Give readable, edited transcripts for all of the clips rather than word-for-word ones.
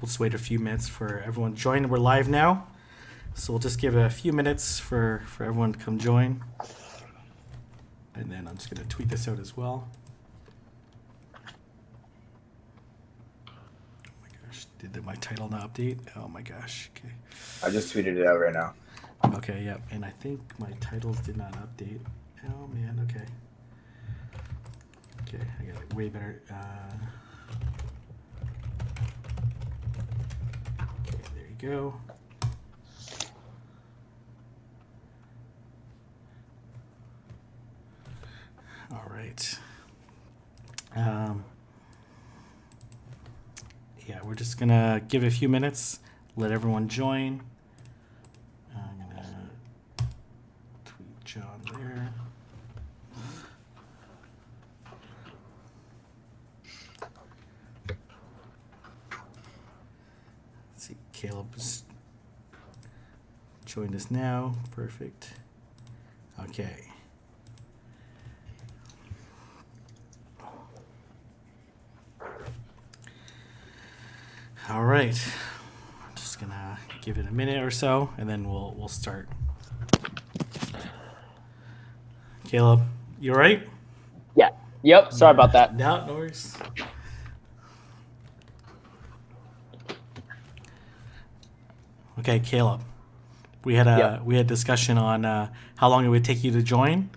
just wait a few minutes for everyone to join. We're live now, so we'll just give a few minutes for everyone to come join. And then I'm just going to tweet this out as well. Oh my gosh, did my title not update? Oh my gosh, okay. I just tweeted it out right now. Okay, yep, and I think my titles did not update. Oh man, okay. Okay, I got it way better. Okay, there you go. All right. Yeah, we're just gonna give it a few minutes, let everyone join. I'm gonna tweet John there. Let's see, Caleb's joined us now. Perfect. Okay. All right, I'm just gonna give it a minute or so, and then we'll start. Caleb, you all right? Yeah. Yep. Sorry about that. No worries. Okay, Caleb, we had discussion on how long it would take you to join,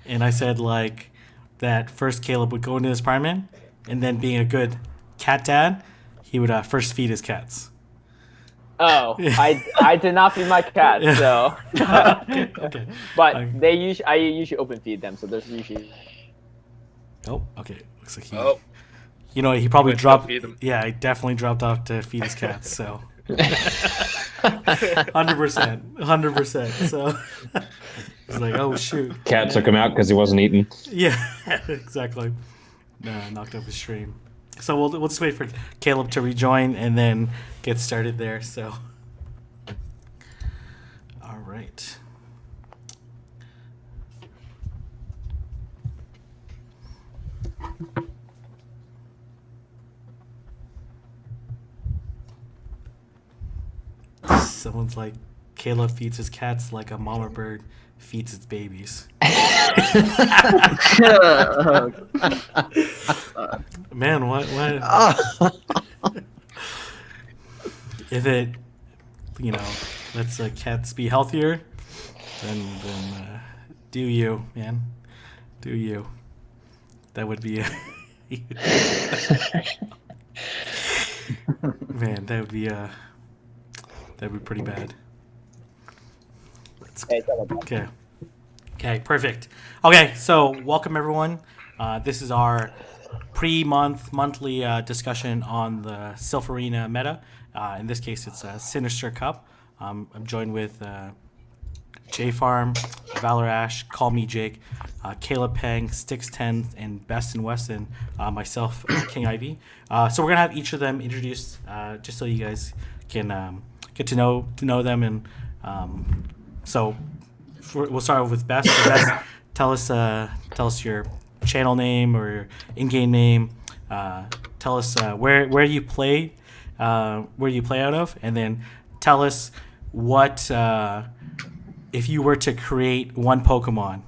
and I said like that first Caleb would go into his apartment, and then being a good cat dad, he would first feed his cats. Oh, I did not feed my cats, so. Okay. But I usually open feed them, so there's usually. Oh, okay. Looks like he. Oh. You know, he probably dropped. Feed them. Yeah, he definitely dropped off to feed his cats. So. 100%. So. He's like, oh shoot. Cat took him out because he wasn't eating. Yeah, exactly. Knocked up his stream. So we'll just wait for Caleb to rejoin and then get started there. So, all right. Someone's like, Caleb feeds his cats like a mama bird feeds its babies. Man, what? If it, lets cats be healthier, then do you, man? Do you? That would be man, that'd be pretty bad. Okay, perfect. Okay, so welcome everyone. This is our monthly discussion on the Silpharina meta. In this case, it's a Sinister Cup. I'm joined with J Farm, Valorash, Call Me Jake, Caleb Peng, Stix10, and Best in Weston. Myself, King Ivy. So we're gonna have each of them introduced, just so you guys can get to know them. And we'll start with Best. So Best, tell us your channel name or your in-game name. Tell us where you play out of, and then tell us what if you were to create one Pokemon,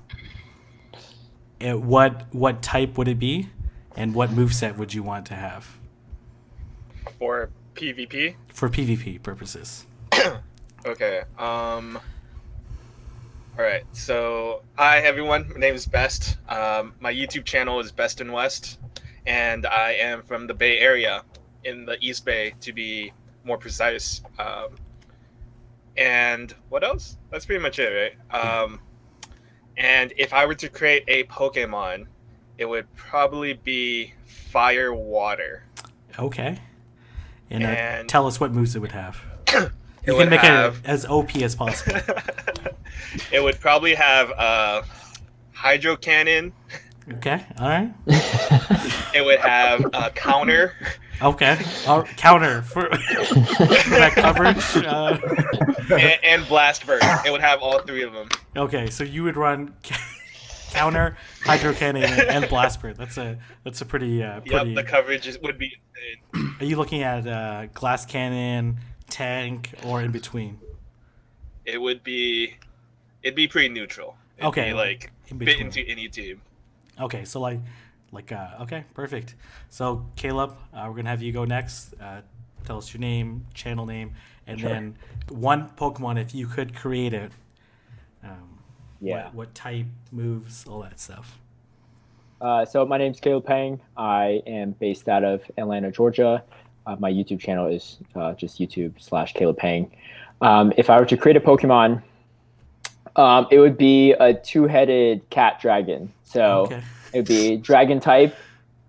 what type would it be, and what moveset would you want to have? For PvP? For PvP purposes. Okay. All right. So, hi everyone. My name is Best. My YouTube channel is Best in West, and I am from the Bay Area, in the East Bay to be more precise. And what else? That's pretty much it, right? And if I were to create a Pokemon, it would probably be Fire Water. Okay. And tell us what moves it would have. You can make it as OP as possible. It would probably have Hydro Cannon. Okay, all right. It would have Counter. Okay, counter for that coverage. And Blast Burst. It would have all three of them. Okay, so you would run counter, Hydro Cannon, and Blast Bird. That's a pretty. Yep, the coverage would be insane. Are you looking at Glass Cannon, Tank, or in between? It'd be pretty neutral. It'd be like in fit between. into any team. Okay, so okay, perfect. So Caleb, we're gonna have you go next. Tell us your name, channel name, and then one Pokemon if you could create it. What type, moves, all that stuff. So my name's Caleb Pang. I am based out of Atlanta, Georgia. My YouTube channel is just YouTube/Caleb Pang. If I were to create a Pokemon, it would be a two-headed cat dragon. So it would be dragon type,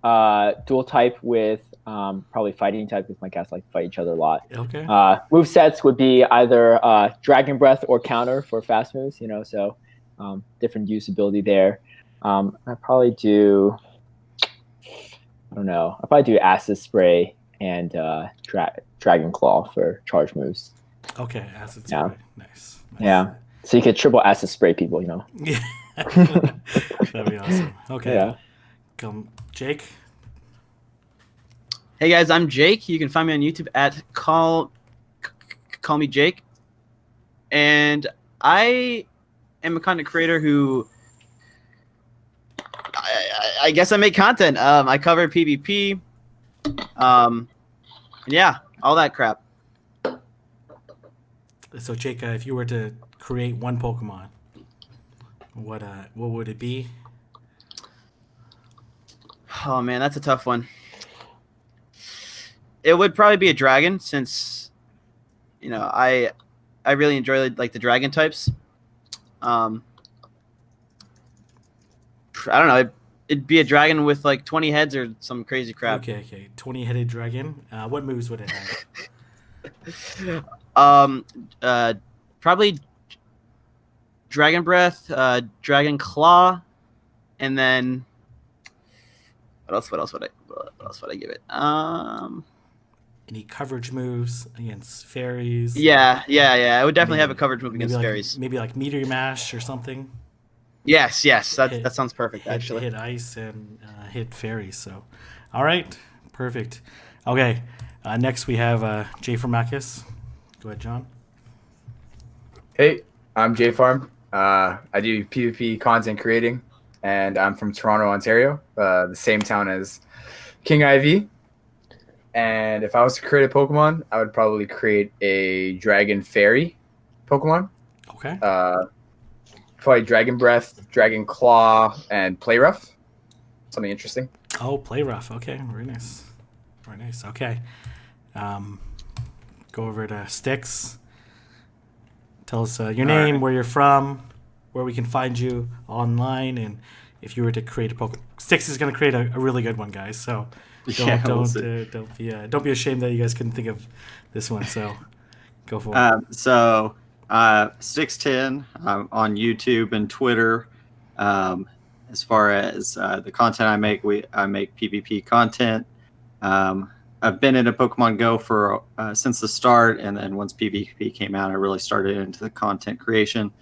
dual type with probably fighting type because my cats like to fight each other a lot. Okay. Move sets would be either Dragon Breath or Counter for fast moves, so different usability there. I'd probably do, I'll probably do Acid Spray and Dragon Claw for charge moves. Okay, Acid Spray. Yeah. Nice. Yeah. So you could triple Acid Spray people, Yeah. That'd be awesome. Okay. Yeah. Come, Jake. Hey guys, I'm Jake. You can find me on YouTube at call me Jake, and I am a content creator who I guess I make content. I cover PvP, yeah, all that crap. So Jake, if you were to create one Pokemon, what would it be? Oh man, that's a tough one. It would probably be a dragon, since I really enjoy like the dragon types. I don't know. It'd be a dragon with like 20 heads or some crazy crap. Okay. 20-headed dragon. What moves would it have? Probably Dragon Breath, Dragon Claw, and then what else would I give it? Any coverage moves against fairies? Yeah. I would definitely have a coverage move against fairies. Maybe like Meteor Mash or something. Yes. That sounds perfect, actually. Hit ice and hit fairies. So, all right, perfect. Okay, next we have Jay from Makis. Go ahead, John. Hey, I'm Jay Farm. I do PvP content creating, and I'm from Toronto, Ontario, the same town as King IV. And if I was to create a Pokemon, I would probably create a Dragon Fairy Pokemon. Okay. Probably Dragon Breath, Dragon Claw, and Poliwrath. Something interesting. Oh, Poliwrath. Okay, very nice. Very nice. Okay. Go over to Styx. Tell us your name, where you're from, where we can find you online, and if you were to create a Pokemon. Styx is going to create a really good one, guys. So don't be ashamed that you guys couldn't think of this one. So go for it. So 610 on YouTube and Twitter. As far as the content I make PvP content. I've been into Pokemon Go for since the start, and then once PvP came out, I really started into the content creation.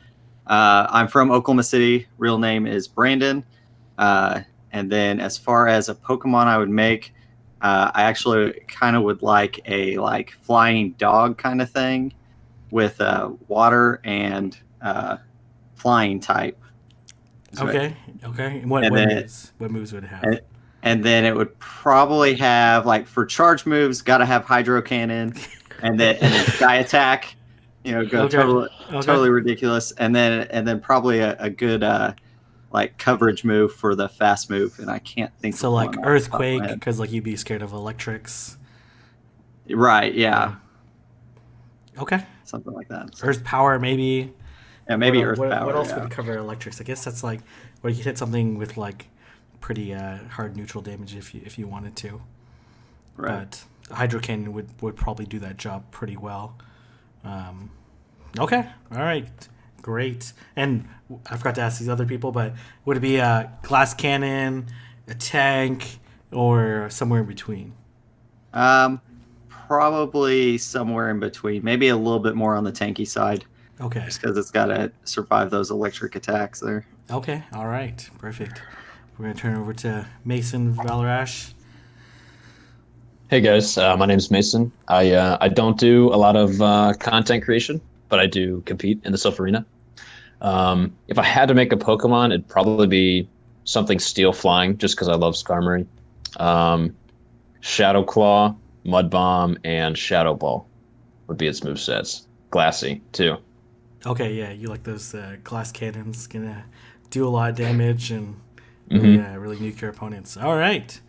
I'm from Oklahoma City. Real name is Brandon. And then as far as a Pokemon I would make, I actually kind of would like a flying dog kind of thing with water and flying type. Okay. What moves would it have? And then it would probably have, for charge moves, got to have Hydro Cannon, and then Sky Attack, totally ridiculous. And then probably a good coverage move for the fast move, and I can't think. So Earthquake, because you'd be scared of electrics. Right. Yeah. Okay. Something like that. Earth Power, maybe. Yeah, maybe Earth Power. What else would cover electrics? I guess that's where you could hit something with pretty hard neutral damage if you wanted to. Right. But Hydro Cannon would probably do that job pretty well. Okay. All right. Great. And I forgot to ask these other people, but would it be a Glass Cannon, a Tank, or somewhere in between? Probably somewhere in between. Maybe a little bit more on the tanky side. Okay. Just because it's got to survive those electric attacks there. Okay, all right, perfect. We're gonna turn over to Mason Valarash. Hey guys, my name's Mason. I don't do a lot of content creation, but I do compete in the Silph Arena. If I had to make a Pokemon, it'd probably be something Steel Flying, just because I love Skarmory. Shadow Claw, Mud Bomb, and Shadow Ball would be its movesets. Glassy too. Okay, yeah, you like those glass cannons, gonna do a lot of damage and really, Mm-hmm. really nuke your opponents. All right,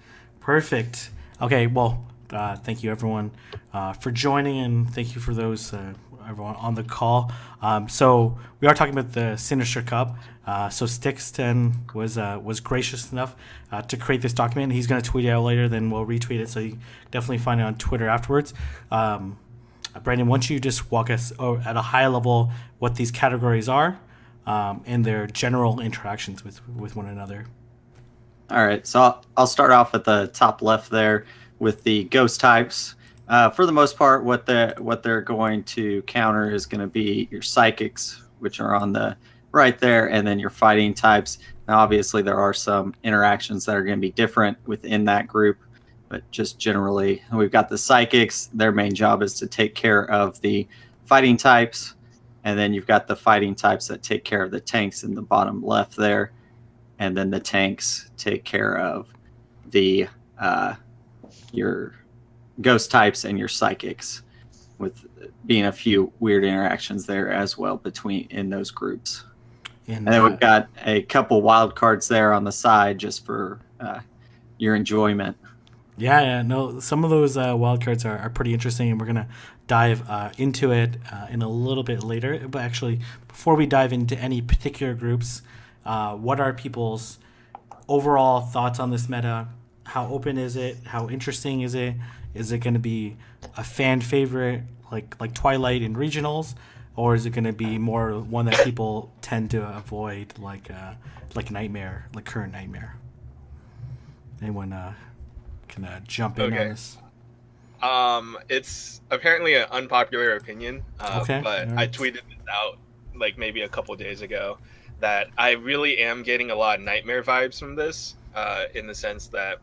perfect. Okay, well, thank you everyone for joining, and thank you for those everyone on the call. So we are talking about the Sinister Cup. So Stixton was gracious enough to create this document. He's going to tweet it out later, then we'll retweet it. So you definitely find it on Twitter afterwards. Brandon, why don't you just walk us at a high level what these categories are and their general interactions with one another? All right, so I'll start off at the top left there with the ghost types. For the most part, what they're going to counter is going to be your psychics, which are on the right there, and then your fighting types. Now, obviously, there are some interactions that are going to be different within that group, but just generally, we've got the psychics. Their main job is to take care of the fighting types, and then you've got the fighting types that take care of the tanks in the bottom left there, and then the tanks take care of the your ghost types and your psychics, with being a few weird interactions there as well between in those groups. And then we've got a couple wild cards there on the side just for your enjoyment. Yeah, no, some of those wild cards are pretty interesting, and we're gonna dive into it in a little bit later. But actually, before we dive into any particular groups, what are people's overall thoughts on this meta? How open is it? How interesting is it? Is it going to be a fan favorite like Twilight in regionals, or is it going to be more one that people tend to avoid like Nightmare, like current Nightmare? Anyone can jump in on this? It's apparently an unpopular opinion, Okay, but all I right. tweeted this out like maybe a couple days ago that I really am getting a lot of Nightmare vibes from this, in the sense that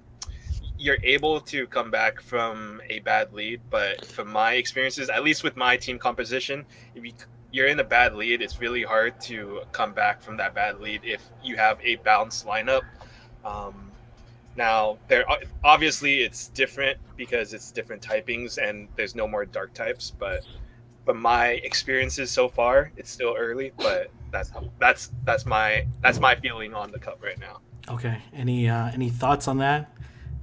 you're able to come back from a bad lead, but from my experiences, at least with my team composition, if you're in a bad lead, it's really hard to come back from that bad lead if you have a balanced lineup. Now, there obviously it's different because it's different typings and there's no more dark types. But from my experiences so far, it's still early. But that's my feeling on the cup right now. Okay. Any thoughts on that?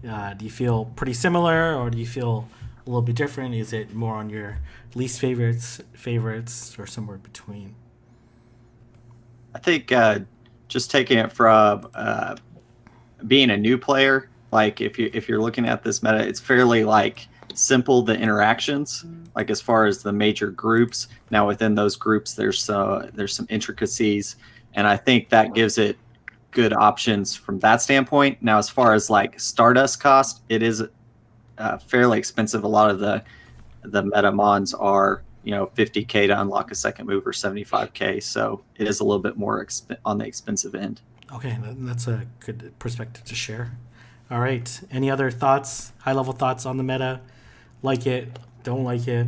Do you feel pretty similar, or do you feel a little bit different? Is it more on your least favorites, or somewhere between? I think just taking it from being a new player, like if you're looking at this meta, it's fairly like simple, the interactions, like as far as the major groups. Now within those groups, there's some intricacies, and I think that gives it good options from that standpoint. Now, as far as like Stardust cost, it is fairly expensive. A lot of the meta mons are 50K to unlock a second move or 75K, so it is a little bit more on the expensive end. Okay, that's a good perspective to share. All right. Any other thoughts, high-level thoughts on the meta? Like it, don't like it,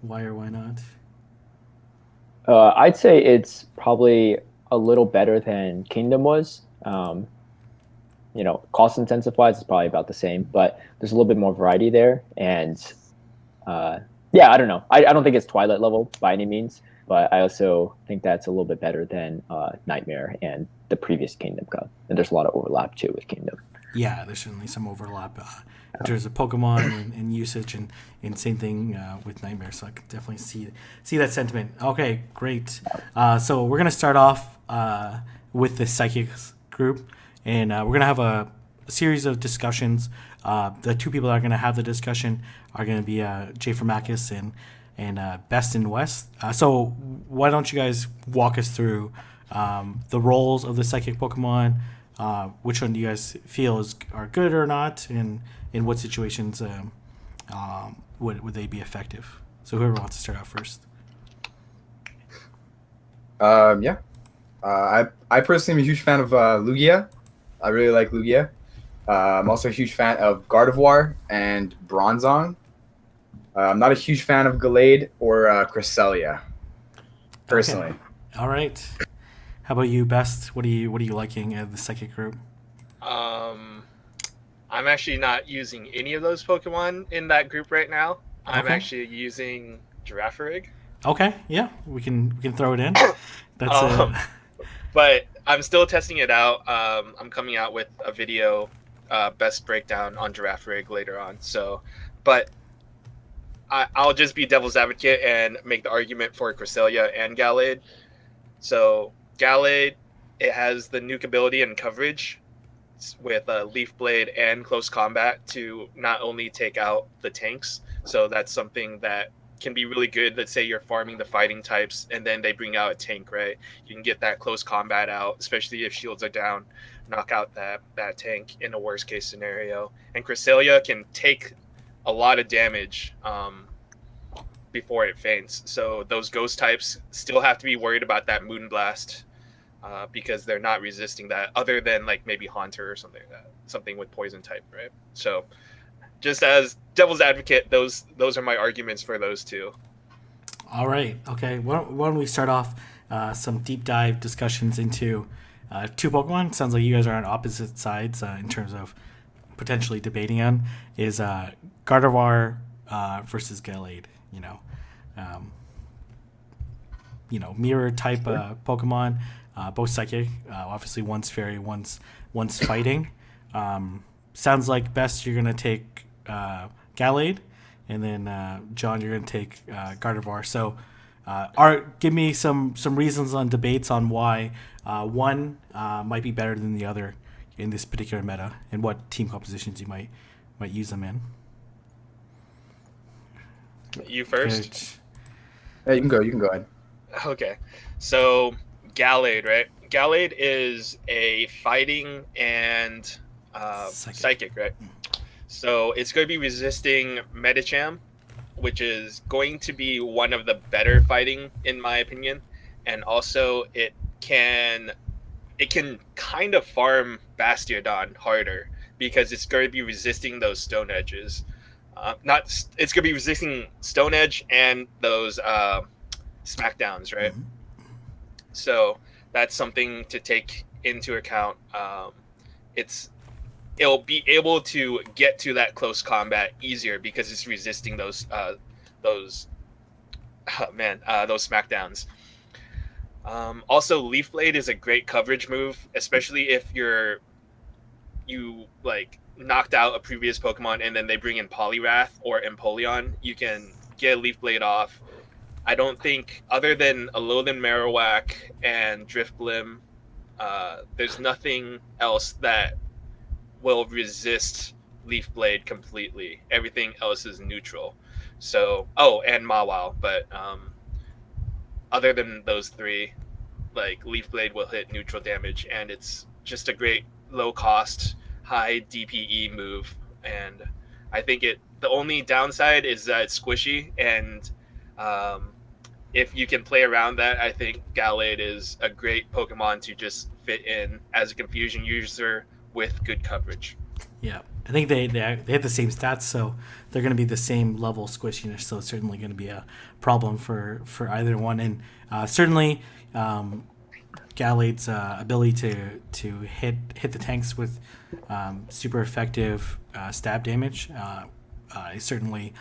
why or why not? I'd say it's probably a little better than Kingdom was. Cost intensive wise, it's probably about the same, but there's a little bit more variety there. And I don't know. I don't think it's Twilight level by any means, but I also think that's a little bit better than Nightmare and the previous Kingdom Cup. And there's a lot of overlap too with Kingdom. Yeah, there's certainly some overlap in terms of Pokemon and usage, and same thing with Nightmare. So I can definitely see that sentiment. Okay, great. So we're gonna start off with the Psychics group, and we're gonna have a series of discussions. The two people that are gonna have the discussion are gonna be Jay Formakis and Best in West. So why don't you guys walk us through the roles of the Psychic Pokemon? Which one do you guys feel are good or not, and in what situations would they be effective? So whoever wants to start out first. Yeah. I personally am a huge fan of Lugia. I really like Lugia. I'm also a huge fan of Gardevoir and Bronzong. I'm not a huge fan of Gallade or Cresselia, personally. Okay. All right. How about you, Best? What are you liking at the psychic group? I'm actually not using any of those Pokemon in that group right now. I'm Okay. actually using Girafarig. Okay, yeah, we can throw it in. That's But I'm still testing it out. I'm coming out with a video, best breakdown on Girafarig later on. So, but I'll just be devil's advocate and make the argument for Cresselia and Gallade. So Gallade, it has the nuke ability and coverage with Leaf Blade and Close Combat to not only take out the tanks. So that's something that can be really good. Let's say you're farming the fighting types and then they bring out a tank, right? You can get that close combat out, especially if shields are down, knock out that tank in a worst case scenario. And Cresselia can take a lot of damage before it faints. So those ghost types still have to be worried about that Moonblast because they're not resisting that, other than like maybe Haunter or something like that, something with poison type, right? So just as devil's advocate, those are my arguments for those two. all right. Okay, why don't we start off some deep dive discussions into two Pokemon? Sounds like you guys are on opposite sides in terms of potentially debating on is Gardevoir versus Gallade. Mirror type Pokemon, both psychic. Obviously, one's fairy, one's fighting. Sounds like Best you're gonna take Gallade, and then John you're gonna take Gardevoir. So, give me some reasons on debates on why one might be better than the other in this particular meta, and what team compositions you might use them in. You first. Hey, you can go ahead. Okay, so Gallade, right? Gallade is a fighting and psychic, right? So it's going to be resisting Medicham, which is going to be one of the better fighting in my opinion, and also it can kind of farm Bastiodon harder because it's going to be resisting those stone edges. It's going to be resisting Stone Edge and those smackdowns, right? Mm-hmm. So that's something to take into account. It'll be able to get to that close combat easier because it's resisting those smackdowns. Also, Leaf Blade is a great coverage move, especially if you like knocked out a previous Pokemon and then they bring in Poliwrath or Empoleon. You can get a Leaf Blade off. I don't think, other than Alolan Marowak and Drifblim, there's nothing else that will resist Leaf Blade completely. Everything else is neutral. So, and Mawile, but other than those three, like Leaf Blade will hit neutral damage, and it's just a great low cost, high DPE move. And I think the only downside is that it's squishy, and if you can play around that, I think Gallade is a great Pokemon to just fit in as a confusion user with good coverage. Yeah, I think they have the same stats, so they're going to be the same level squishiness. So it's certainly going to be a problem for either one, and certainly Gallade's ability to hit the tanks with super effective stab damage is certainly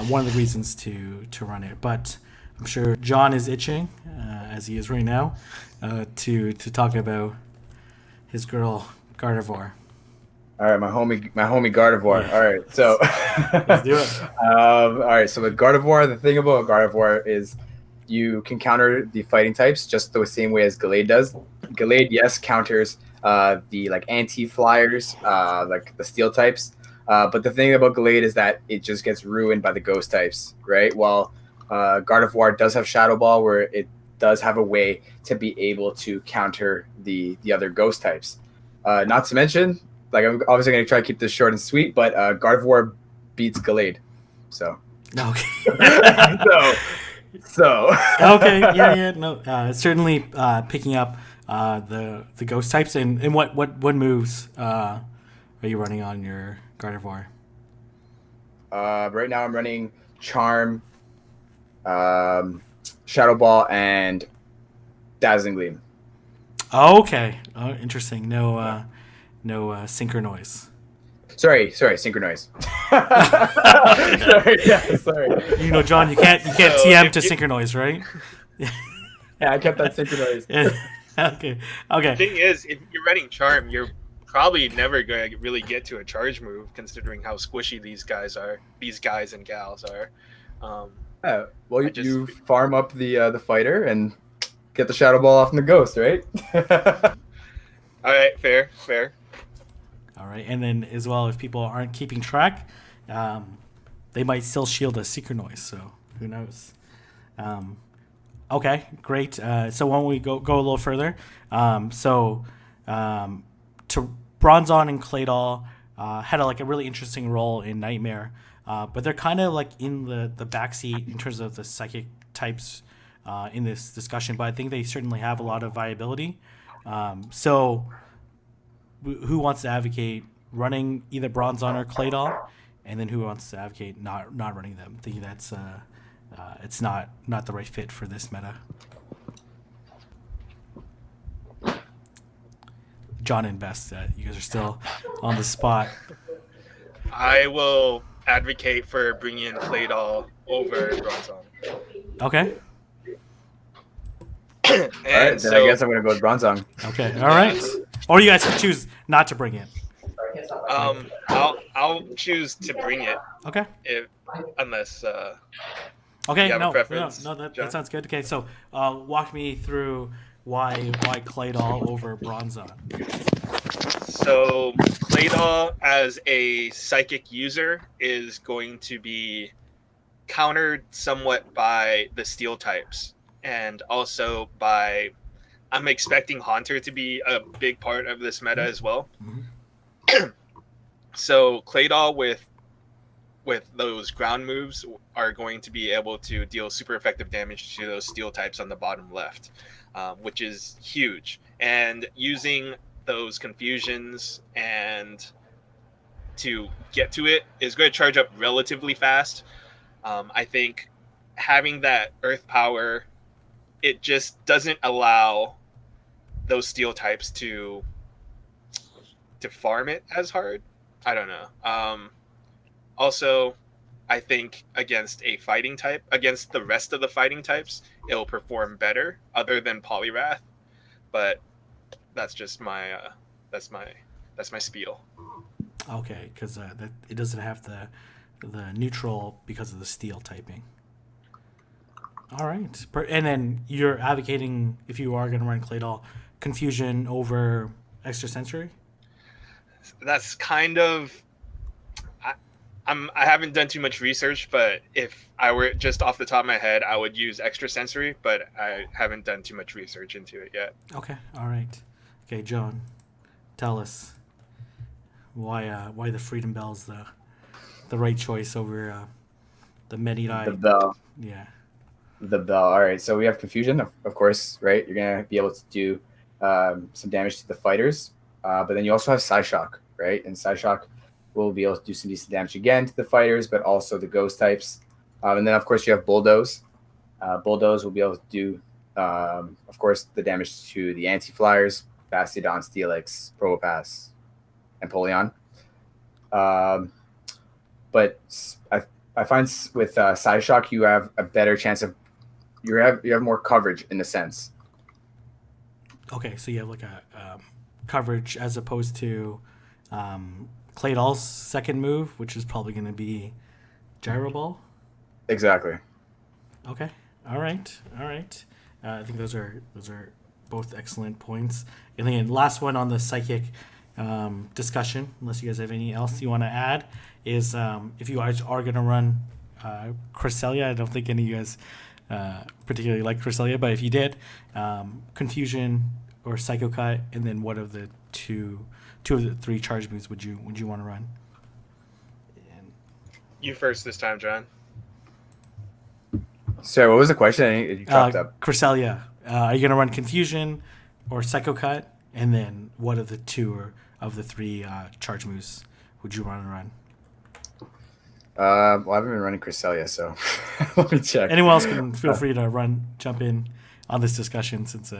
one of the reasons to run it. But I'm sure John is itching, as he is right now, to talk about his girl Gardevoir. All right, my homie Gardevoir. Yeah. All right, so Let's do it. all right, so with Gardevoir, the thing about Gardevoir is you can counter the fighting types just the same way as Gallade does. Gallade, yes, counters the like anti-flyers, like the steel types. But the thing about Gallade is that it just gets ruined by the ghost types, right? While Gardevoir does have Shadow Ball, where it does have a way to be able to counter the other ghost types. Not to mention, like, I'm obviously going to try to keep this short and sweet, but Gardevoir beats Gallade. So. Okay. so. Okay. Yeah. No. Certainly picking up the ghost types, and what moves are you running on your Gardevoir? Right now I'm running Charm, Shadow Ball, and Dazzling Gleam. Okay. Oh, interesting. No synchro noise. Sorry, Synchronize. sorry. You know, John, you can't So TM to if- synchronize, right? Yeah, I kept that synchronized. Yeah. Okay. The thing is, if you're running Charm, you're probably never going to really get to a charge move, considering how squishy these guys and gals are. Well, I just- you farm up the fighter and get the Shadow Ball off in the Ghost, right? All right, fair. All right, and then as well, if people aren't keeping track, they might still shield a secret noise. So who knows? Okay, great. So why don't we go a little further? To Bronzong and Claydol had a really interesting role in Nightmare, but they're kind of like in the backseat in terms of the psychic types in this discussion. But I think they certainly have a lot of viability. So who wants to advocate running either Bronzong or Claydol, and then who wants to advocate not running them? Thinking that's it's not the right fit for this meta. John and Best, you guys are still on the spot. I will advocate for bringing in Claydol over Bronzong. Okay. All right, then so, I guess I'm gonna go with Bronzong. Okay. All right. Or you guys can choose not to bring it. I'll choose to bring it Okay. unless Okay. You have a No, preference, that John? sounds good. Okay. So walk me through why Claydol over Bronzong. So Claydol as a psychic user is going to be countered somewhat by the steel types, and also by I'm expecting Haunter to be a big part of this meta as well. Mhm. So Claydol with those ground moves are going to be able to deal super effective damage to those steel types on the bottom left, which is huge. And using those confusions and to get to it is going to charge up relatively fast. I think having that earth power, it just doesn't allow those steel types to farm it as hard. I don't know. Also, I think against the rest of the fighting types, it'll perform better, other than Poliwrath. But that's just my that's my spiel. Okay, because it doesn't have the neutral because of the steel typing. All right, and then you're advocating, if you are going to run Claydol, confusion over extrasensory. That's kind of I haven't done too much research, but if I were just off the top of my head, I would use extrasensory, but I haven't done too much research into it yet. Okay, all right. Okay, John, tell us why the Freedom Bell's the right choice over the Medidai. The Bell. Yeah. The Bell. All right, so we have confusion, of course, right? You're gonna be able to do some damage to the fighters, but then you also have Psyshock, right? And Psyshock will be able to do some decent damage again to the fighters, but also the ghost types. And then, of course, you have Bulldoze. Bulldoze will be able to do, of course, the damage to the anti-flyers, Bastiodon, Steelix, Probopass, Empoleon. But I find with Psyshock, you have a better chance of you have more coverage in a sense. Okay, so you have like a coverage as opposed to Claydol's second move, which is probably going to be Gyro Ball. Exactly. Okay. All right. I think those are both excellent points. And then last one on the psychic discussion, unless you guys have any else you want to add, is if you guys are going to run Cresselia, I don't think any of you guys particularly like Cresselia, but if you did, Confusion or Psycho Cut, and then what of the two of the three charge moves would you want to run? And You first this time, John. So what was the question? You chopped up. Cresselia, are you going to run Confusion, or Psycho Cut? And then what are the two of the three charge moves would you want to run? Well, I haven't been running Cresselia, so let me check. Anyone else can feel free to jump in on this discussion since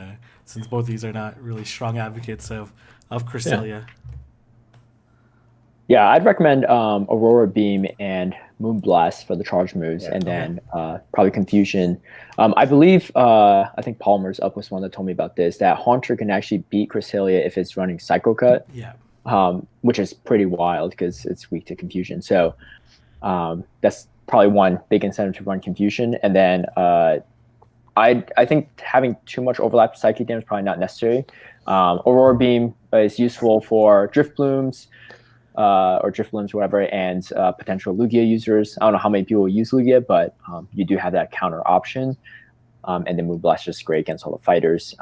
both of these are not really strong advocates of Cresselia. Yeah, I'd recommend Aurora Beam and Moonblast for the charge moves, and then probably Confusion. I believe, I think Palmer's up was one that told me about this, that Haunter can actually beat Cresselia if it's running Psycho Cut, which is pretty wild because it's weak to Confusion. So that's probably one big incentive to run Confusion. And then I think having too much overlap psychic damage is probably not necessary. Aurora Beam is useful for Drift Blooms, or Drift Blooms, whatever, and potential Lugia users. I don't know how many people use Lugia, but you do have that counter option. And then Moonblast is just great against all the fighters.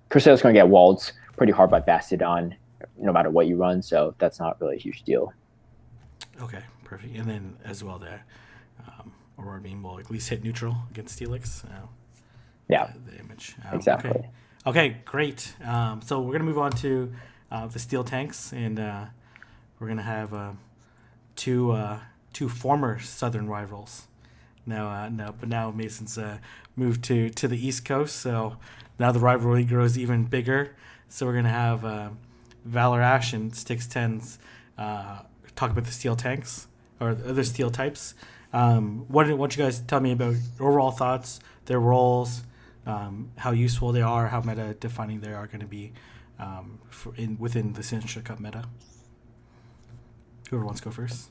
Crusader's going to get walled pretty hard by Bastiodon no matter what you run, so that's not really a huge deal. Okay, perfect. And then as well, the Aurora Beam will at least hit neutral against Steelix. The image. Exactly. Okay, great. So we're going to move on to the Steel Tanks, and we're going to have two former Southern rivals. Now Mason's moved to the East Coast, so now the rivalry grows even bigger. So we're going to have Valor Ash and Styx 10s talk about the Steel Tanks, or the other Steel types. What don't you guys tell me about overall thoughts, their roles, how useful they are, how meta defining they are going to be within the Sinister Cup meta? Whoever wants to go first.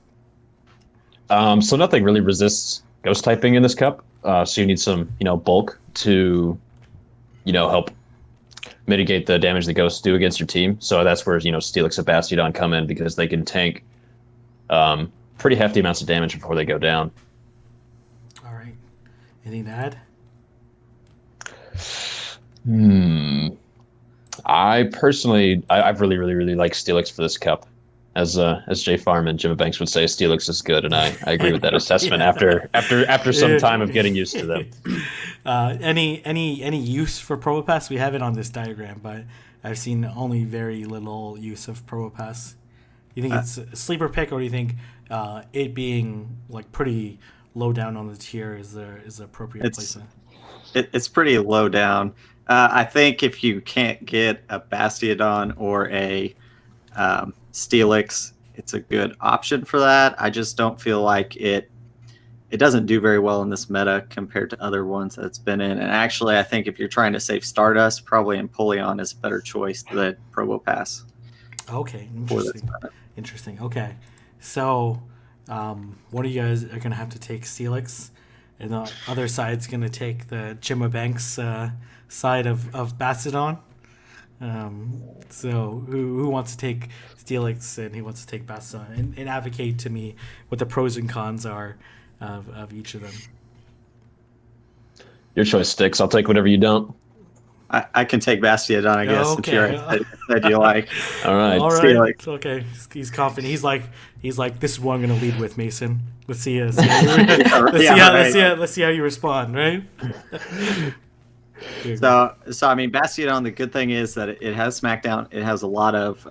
So nothing really resists ghost typing in this cup. So you need some, bulk to, help mitigate the damage the ghosts do against your team. So that's where, Steelix and Bastiodon come in, because they can tank pretty hefty amounts of damage before they go down. All right. Anything to add? I personally, I've really, really, really liked Steelix for this cup. As Jay Farm and Jim Banks would say, Steelix is good, and I agree with that assessment after some time of getting used to them. Any use for Probopass? We have it on this diagram, but I've seen only very little use of Probopass. You think it's a sleeper pick, or do you think it being like pretty low down on the tier is the appropriate placement? It's pretty low down. I think if you can't get a Bastiodon or a Steelix, it's a good option for that. I just don't feel like it doesn't do very well in this meta compared to other ones that it's been in. And actually, I think if you're trying to save Stardust, probably Empoleon is a better choice than Probopass. Okay, interesting. Okay, so one of you guys are going to have to take Steelix, and the other side's going to take the Jimma Banks side of Bastiodon. So who wants to take Steelix and who wants to take Bastiodon, and advocate to me what the pros and cons are of each of them? Your choice, Styx. I'll take whatever you don't. I can take Bastiodon, I guess. Okay. That you like. All right. Steelix. Okay. He's confident. He's like, this is what I'm going to lead with, Mason. Let's see how you respond, right? So I mean, Bastiodon, the good thing is that it has Smackdown. It has a lot of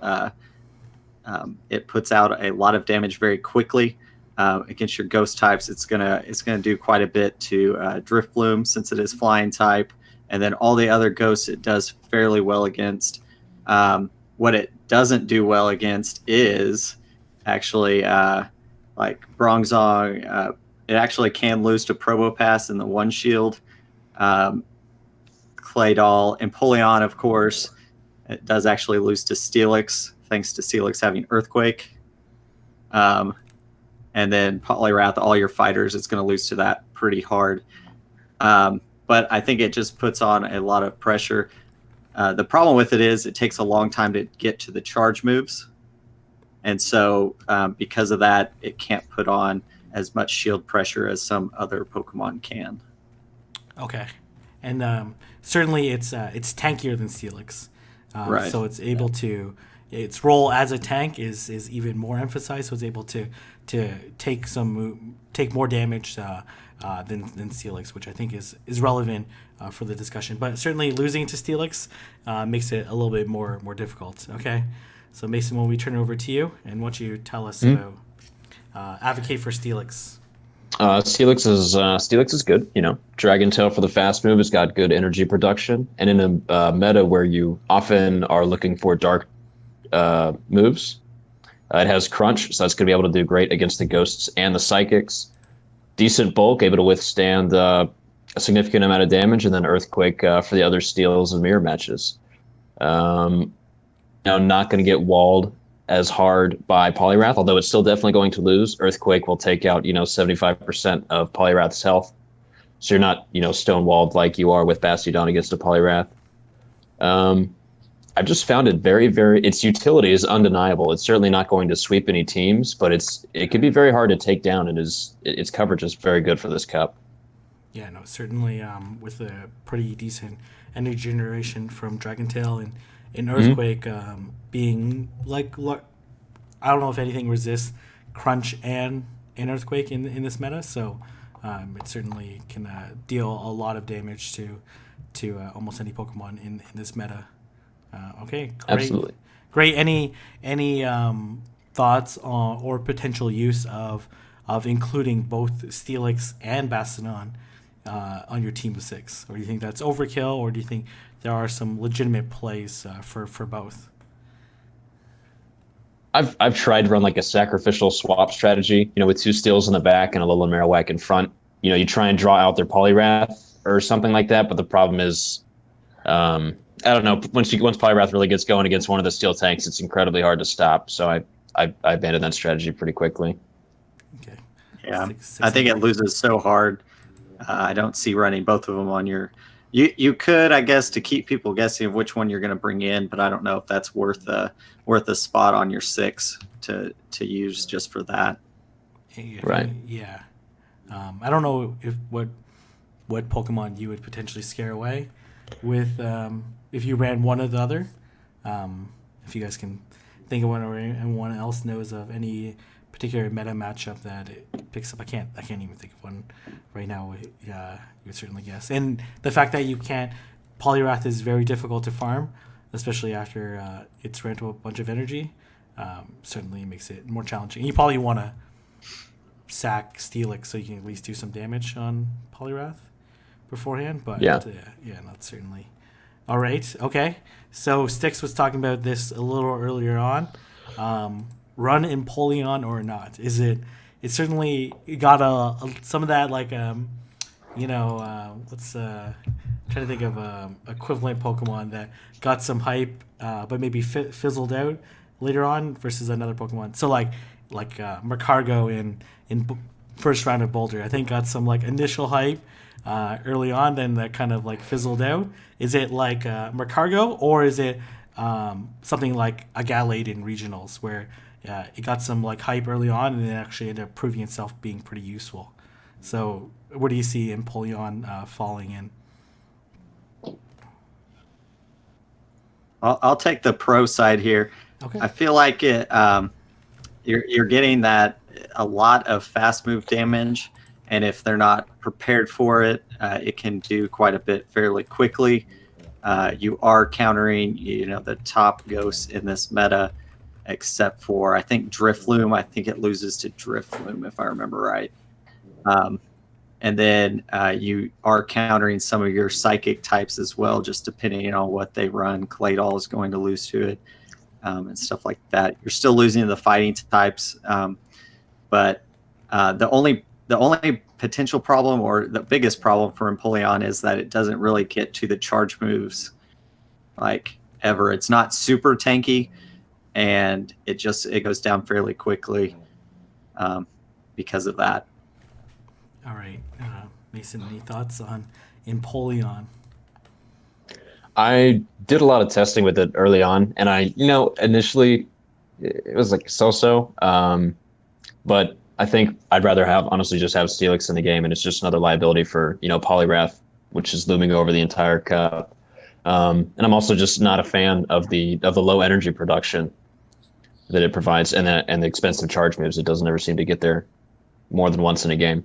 it puts out a lot of damage very quickly against your ghost types. It's gonna do quite a bit to Drift Bloom, since it is flying type, and then all the other ghosts it does fairly well against. What it doesn't do well against is actually like Bronzong. It actually can lose to Probopass in the one shield. Claydol, Empoleon, of course, it does actually lose to Steelix, thanks to Steelix having Earthquake. And then Poliwrath, all your fighters, it's going to lose to that pretty hard. But I think it just puts on a lot of pressure. The problem with it is it takes a long time to get to the charge moves. And so because of that, it can't put on as much shield pressure as some other Pokemon can. Okay. And certainly it's tankier than Steelix. Right. So it's able to, its role as a tank is even more emphasized. So it's able to take more damage than Steelix, which I think is relevant for the discussion. But certainly losing to Steelix makes it a little bit more difficult. Okay, so Mason, when we turn it over to you, and why don't you tell us about advocate for Steelix? Steelix is good. Dragon Tail for the fast move has got good energy production, and in a meta where you often are looking for dark moves, it has Crunch, so that's going to be able to do great against the Ghosts and the Psychics. Decent bulk, able to withstand a significant amount of damage, and then Earthquake for the other steals and mirror matches. Not going to get walled as hard by Poliwrath, although it's still definitely going to lose. Earthquake will take out 75% of Poliwrath's health, so you're not stonewalled like you are with Bastiodon against a Poliwrath. I've just found it very, its utility is undeniable. It's certainly not going to sweep any teams, but it can be very hard to take down, and its coverage is very good for this cup. Yeah, no, certainly with a pretty decent energy generation from Dragon Tail and Earthquake being like, I don't know if anything resists Crunch and Earthquake in this meta, so it certainly can deal a lot of damage to almost any Pokemon in this meta. Okay, great. Absolutely. Great. Any thoughts on or potential use of including both Steelix and Bastiodon on your team of 6? Or do you think that's overkill, or do you think there are some legitimate plays for both? I've tried to run like a sacrificial swap strategy, with 2 steals in the back and a little Marowak in front. You try and draw out their Poliwrath or something like that, but the problem is I don't know. Once Poliwrath really gets going against one of the steel tanks, it's incredibly hard to stop. So I abandoned that strategy pretty quickly. Okay. Yeah, I think it loses so hard. I don't see running both of them on your. You could, I guess, to keep people guessing of which one you're going to bring in, but I don't know if that's worth a spot on your 6 to use just for that. Right. Yeah. I don't know what Pokemon you would potentially scare away with if you ran one or the other. If you guys can think of one, or anyone else knows of any particular meta matchup that it picks up. I can't even think of one right now. Yeah, you would certainly guess. And the fact that you can't, Poliwrath is very difficult to farm, especially after it's ran to a bunch of energy. Certainly makes it more challenging. You probably want to sack Steelix so you can at least do some damage on Poliwrath beforehand. But yeah, not certainly. All right, okay. So Styx was talking about this a little earlier on. Run Empoleon or not? Is it? It certainly got some of that what's trying to think of equivalent Pokemon that got some hype, but maybe fizzled out later on versus another Pokemon. So like Mercargo in first round of Boulder, I think got some initial hype early on, then that kind of fizzled out. Is it like Mercargo, or is it something like a Gallade in regionals where it got some hype early on and then actually ended up proving itself being pretty useful? So where do you see Empoleon falling in? I'll take the pro side here. Okay. I feel like it. You're getting that a lot of fast move damage, and if they're not prepared for it, it can do quite a bit fairly quickly. You are countering, the top ghosts in this meta, except for I think Drifloon. I think it loses to Drifloon if I remember right. And then you are countering some of your psychic types as well, just depending on what they run. Claydol is going to lose to it, and stuff like that. You're still losing to the fighting types, but the only potential problem, or the biggest problem for Empoleon, is that it doesn't really get to the charge moves ever. It's not super tanky, and it goes down fairly quickly because of that. All right, Mason, any thoughts on Empoleon? I did a lot of testing with it early on, and initially it was so-so, but I think I'd rather honestly just have Steelix in the game, and it's just another liability for Poliwrath, which is looming over the entire cup. And I'm also just not a fan of the low energy production that it provides, and the expensive charge moves. It doesn't ever seem to get there more than once in a game.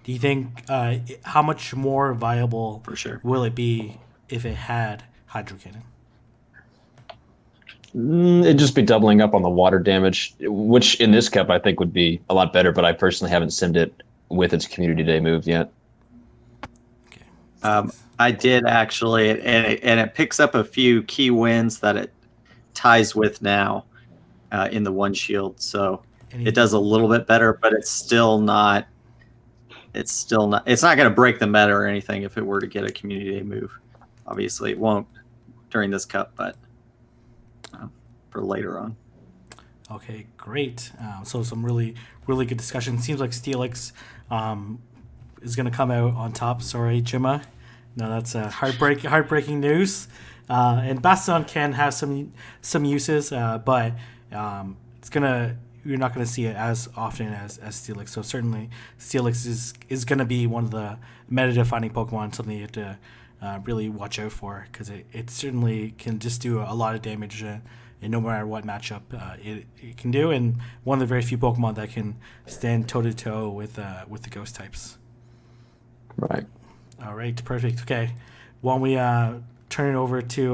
Do you think how much more viable For sure. will it be if it had Hydro Cannon? It'd just be doubling up on the water damage, which in this cup I think would be a lot better, but I personally haven't simmed it with its Community Day move yet. Okay. I did actually, and it picks up a few key wins that it ties with now in the one shield. So it does a little bit better, but it's still not. It's not going to break the meta or anything if it were to get a Community Day move. Obviously, it won't during this cup, but for later on. Okay, great. So some really good discussion. Seems like Steelix is going to come out on top. Sorry, Jimma. No, that's heartbreaking news. And Bastion can have some uses, but you're not gonna see it as often as Steelix. So certainly Steelix is gonna be one of the meta defining Pokemon, something you have to really watch out for, because it certainly can just do a lot of damage and no matter what matchup it can do, and one of the very few Pokemon that can stand toe to toe with the ghost types. Right. All right, perfect. Okay, when we turn it over to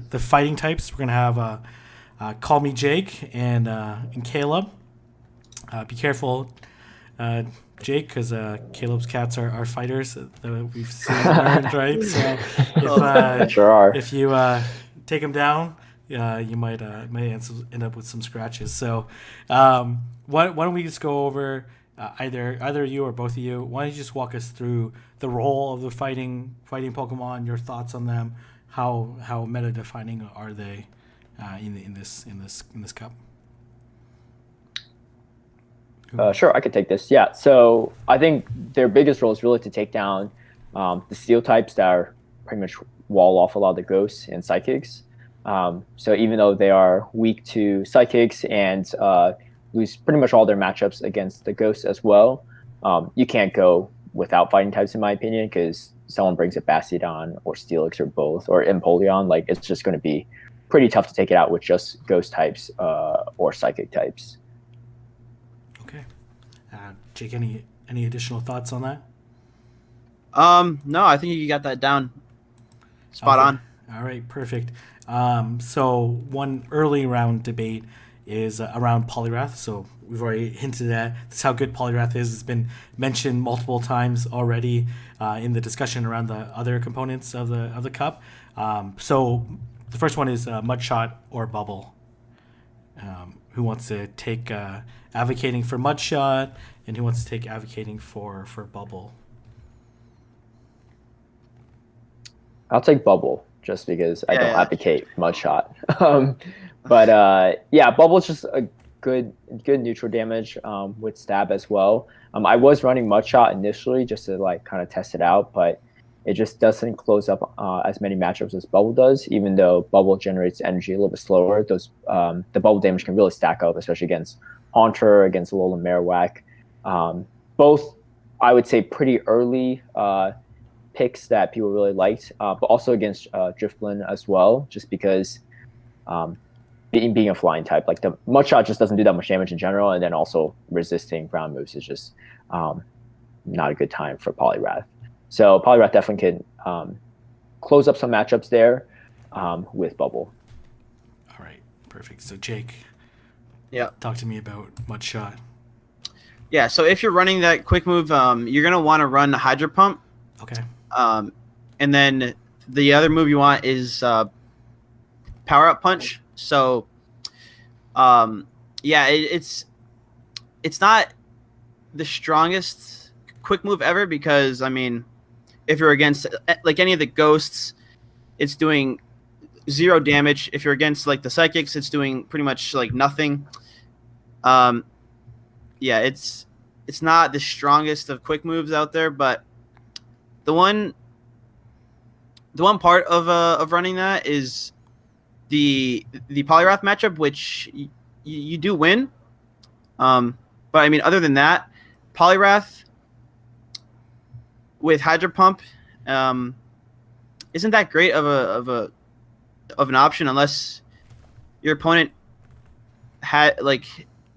the fighting types, we're gonna have Call Me Jake and Caleb. Be careful, Jake, because Caleb's cats are fighters that we've seen learned, right? So if Sure are. if you take them down, you might end up with some scratches. So why don't we just go over either you or both of you? Why don't you just walk us through the role of the fighting Pokemon, your thoughts on them, how meta defining are they in this cup? Sure, I could take this. Yeah, so I think their biggest role is really to take down the steel types that are pretty much wall off a lot of the ghosts and psychics. So even though they are weak to psychics and lose pretty much all their matchups against the ghosts as well, you can't go without fighting types, in my opinion, because someone brings a Bastiodon or Steelix or both, or Empoleon, like it's just going to be pretty tough to take it out with just ghost types or psychic types. Okay. Jake, any additional thoughts on that? No, I think you got that down. Spot on. All right, perfect. So one early round debate is around Poliwrath. So we've already hinted at that's how good Poliwrath is. It's been mentioned multiple times already in the discussion around the other components of the cup. So the first one is Mudshot or Bubble. Who wants to take advocating for Mudshot, and who wants to take advocating for Bubble? I'll take Bubble just because I don't advocate Mudshot. But Bubble's just a good neutral damage with stab as well. I was running Mudshot initially just to like kind of test it out, but it just doesn't close up as many matchups as Bubble does. Even though Bubble generates energy a little bit slower, those the Bubble damage can really stack up, especially against Haunter, against Alolan Marowak. Both, I would say, pretty early picks that people really liked, but also against Drifblim as well, just because being a flying type, like the Mudshot just doesn't do that much damage in general, and then also resisting ground moves is just not a good time for Poliwrath. So Poliwrath definitely can close up some matchups there with Bubble. All right, perfect. So Jake, talk to me about Mudshot. Yeah, so if you're running that quick move, you're gonna want to run Hydro Pump. Okay. And then the other move you want is Power Up Punch. So, it's not the strongest quick move ever because, I mean, if you're against like any of the ghosts, it's doing 0 damage. If you're against like the psychics, it's doing pretty much like nothing. It's not the strongest of quick moves out there, but the one part of running that is the Poliwrath matchup, which you do win. But I mean, other than that, Poliwrath with Hydro Pump isn't that great of an option unless your opponent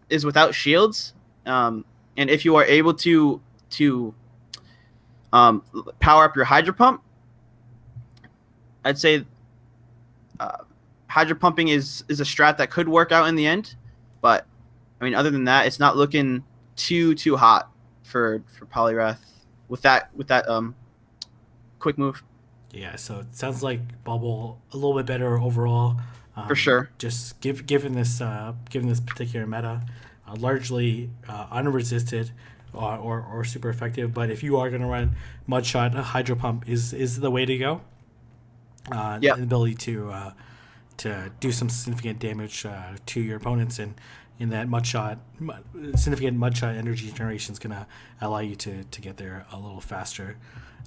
is without shields. And if you are able to power up your Hydro Pump. I'd say Hydro Pumping is a strat that could work out in the end, but I mean, other than that, it's not looking too hot for Poliwrath with that quick move. Yeah, so it sounds like Bubble a little bit better overall. For sure. Just given this particular meta, largely unresisted or super effective. But if you are going to run Mud Shot, Hydro Pump is the way to go. The ability to do some significant damage to your opponents, and in that significant mud shot energy generation is going to allow you to get there a little faster.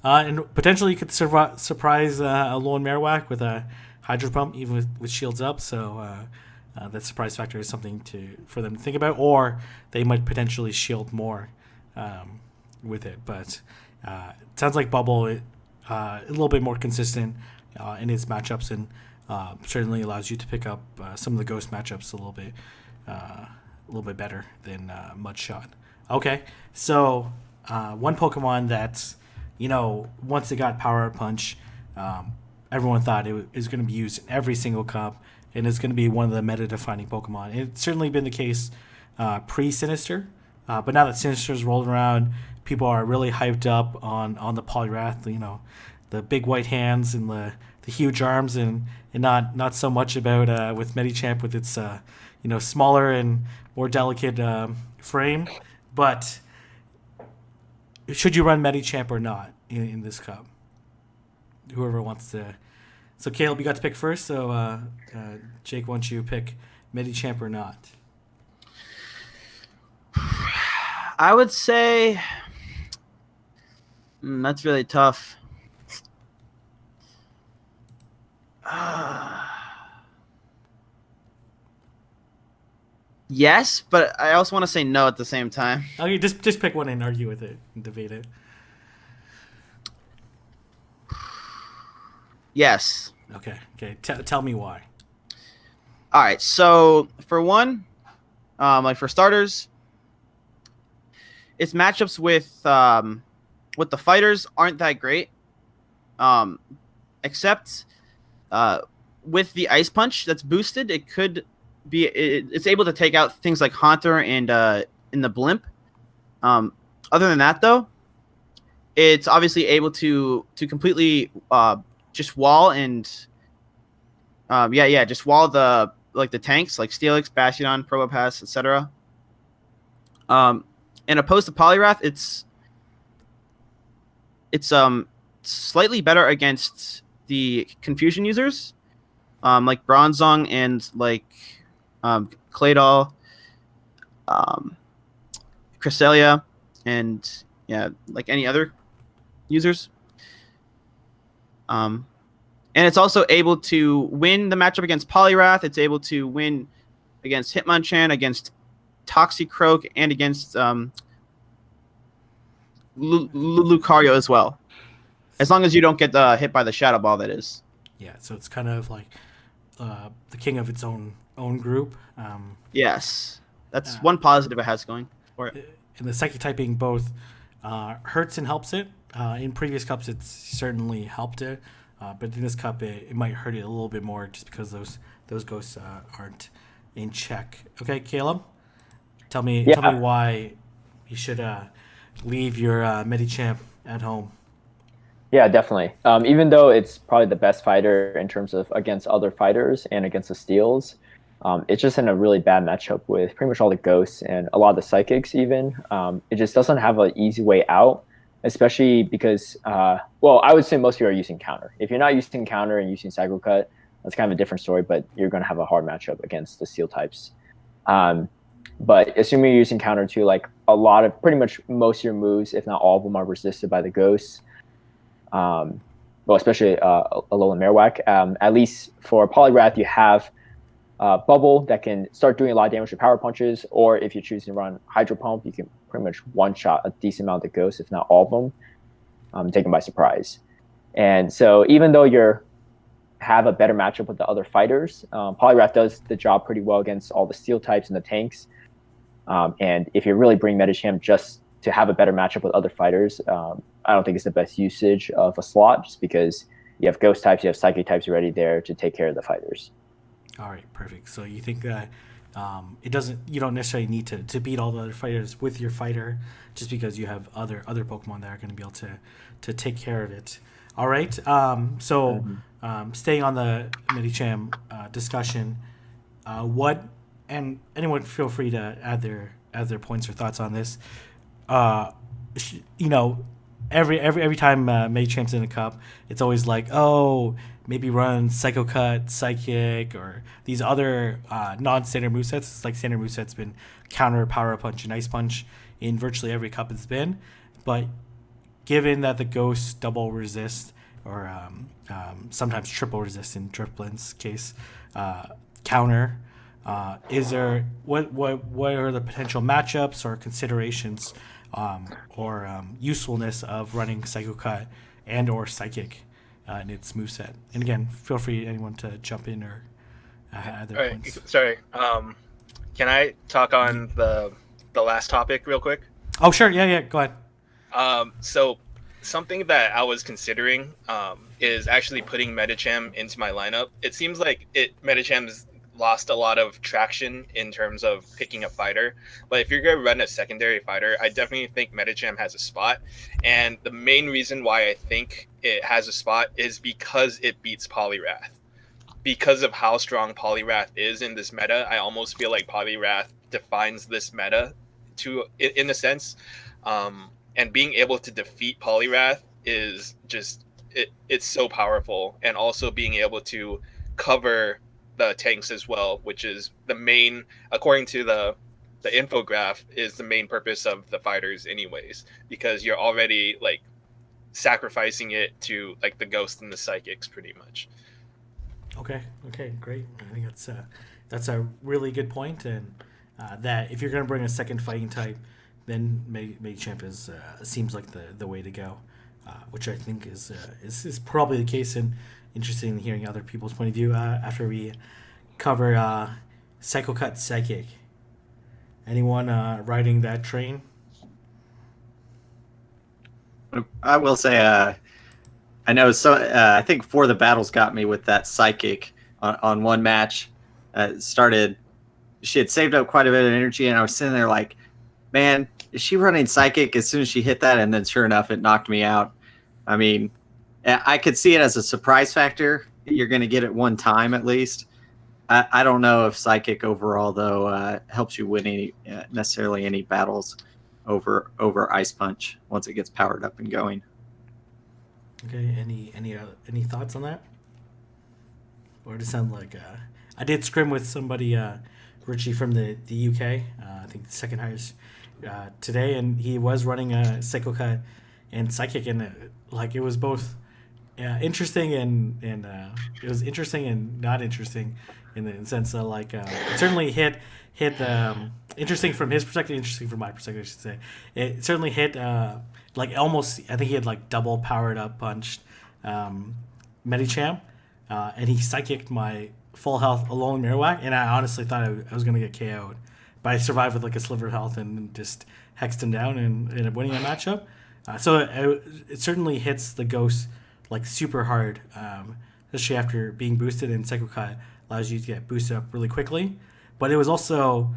And potentially you could surprise a Lone Marowak with a Hydro Pump, even with shields up. So that surprise factor is something for them to think about, or they might potentially shield more with it. But it sounds like Bubble a little bit more consistent in its matchups, and certainly allows you to pick up some of the ghost matchups a little bit better than Mudshot. Okay, so one Pokemon that's, once it got Power Punch, everyone thought it was going to be used in every single cup, and it's going to be one of the meta-defining Pokemon. It's certainly been the case pre-Sinister, but now that Sinister's rolled around, people are really hyped up on the Poliwrath, the big white hands and the huge arms, and not so much about with Medicham with its smaller and more delicate frame. But should you run Medicham or not in this cup? Whoever wants to. So Caleb, you got to pick first. So Jake, why don't you pick Medicham or not? I would say that's really tough. Yes, but I also want to say no at the same time. Okay, just pick one and argue with it and debate it. Yes. Okay. Tell me why. All right. So for one, for starters, its matchups with the fighters aren't that great. Except with the Ice Punch that's boosted, it's able to take out things like Haunter and in the Blimp. Other than that, though, it's obviously able to completely just wall and just wall the tanks like Steelix, Bastion, Probopass, etc. And opposed to Poliwrath, it's slightly better against the Confusion users, like Bronzong and like Claydol, Cresselia, and like any other users. And it's also able to win the matchup against Poliwrath. It's able to win against Hitmonchan, against Toxicroak, and against Lucario as well. As long as you don't get hit by the Shadow Ball, that is. Yeah, so it's kind of like the king of its own group. Yes, that's one positive it has going for it. And the Psychic typing both hurts and helps it. In previous cups, it's certainly helped it, but in this cup, it might hurt it a little bit more just because those ghosts aren't in check. Okay, Caleb, tell me why you should leave your Medicham at home. Yeah, definitely. Even though it's probably the best fighter in terms of against other fighters and against the steals, it's just in a really bad matchup with pretty much all the ghosts and a lot of the psychics even. It just doesn't have an easy way out, especially because, I would say most of you are using counter. If you're not using counter and using cycle cut, that's kind of a different story, but you're going to have a hard matchup against the steel types. But assuming you're using counter too, like pretty much most of your moves, if not all of them, are resisted by the ghosts. Especially Alolan Marowak. At least for Poliwrath, you have Bubble that can start doing a lot of damage with Power Punches, or if you choose to run Hydro Pump, you can pretty much one-shot a decent amount of the ghosts, if not all of them, take them by surprise. And so even though have a better matchup with the other fighters, Poliwrath does the job pretty well against all the steel types and the tanks. And if you really bring Medicham just to have a better matchup with other fighters, I don't think it's the best usage of a slot, just because you have ghost types, you have psychic types already there to take care of the fighters. All right, perfect. So you think that you don't necessarily need to beat all the other fighters with your fighter, just because you have other Pokemon that are going to be able to take care of it. All right. Staying on the Medicham discussion, what, and anyone feel free to add their points or thoughts on this. Every time Medicham's in a cup, it's always like, oh, maybe run Psycho Cut, Psychic, or these other non-standard movesets. It's like standard moveset's been Counter, Power Punch, and Ice Punch in virtually every cup it's been. But given that the Ghosts double resist, or sometimes triple resist in Drifblin's case, Counter, is there what are the potential matchups or considerations or usefulness of running Psycho Cut and or Psychic in its moveset? And again, feel free anyone to jump in or add their points. Sorry. Can I talk on the last topic real quick? Oh, sure. Yeah. Go ahead. So something that I was considering is actually putting Medicham into my lineup. It seems like Medicham's lost a lot of traction in terms of picking a fighter, but if you're going to run a secondary fighter, I definitely think Medicham has a spot. And the main reason why I think it has a spot is because it beats Poliwrath. Because of how strong Poliwrath is in this meta, I almost feel like Poliwrath defines this meta in a sense. And being able to defeat Poliwrath is just it's so powerful, and also being able to cover the tanks as well, which is the main, according to the infograph, is the main purpose of the fighters anyways, because you're already like sacrificing it to like the ghosts and the psychics pretty much. Okay, great. I think that's a really good point, and that if you're going to bring a second fighting type, then Medicham seems like the way to go, which I think is probably the case. And interested in hearing other people's point of view after we cover Psycho Cut Psychic. Anyone riding that train? I will say, I know. So I think For the Battles got me with that Psychic on one match. She had saved up quite a bit of energy, and I was sitting there like, man, is she running Psychic as soon as she hit that? And then sure enough, it knocked me out. I mean, I could see it as a surprise factor. You're going to get it one time at least. I don't know if Psychic overall, though, helps you win necessarily any battles over Ice Punch once it gets powered up and going. Okay, any thoughts on that? Or does it sound like I did scrim with somebody, Richie from the UK, I think the second highest today, and he was running a Psycho Cut and Psychic, and it was both interesting and it was interesting and not interesting in the sense that it certainly hit interesting from his perspective, interesting from my perspective, I should say. It certainly hit almost, I think he had double powered up punched Medicham, and he Psychicked my full health Alolan Marowak, and I honestly thought I was going to get KO'd, but I survived with a sliver of health and just hexed him down and ended up winning that matchup. So it certainly hits the ghost super hard, especially after being boosted, and Psycho Cut allows you to get boosted up really quickly. But it was also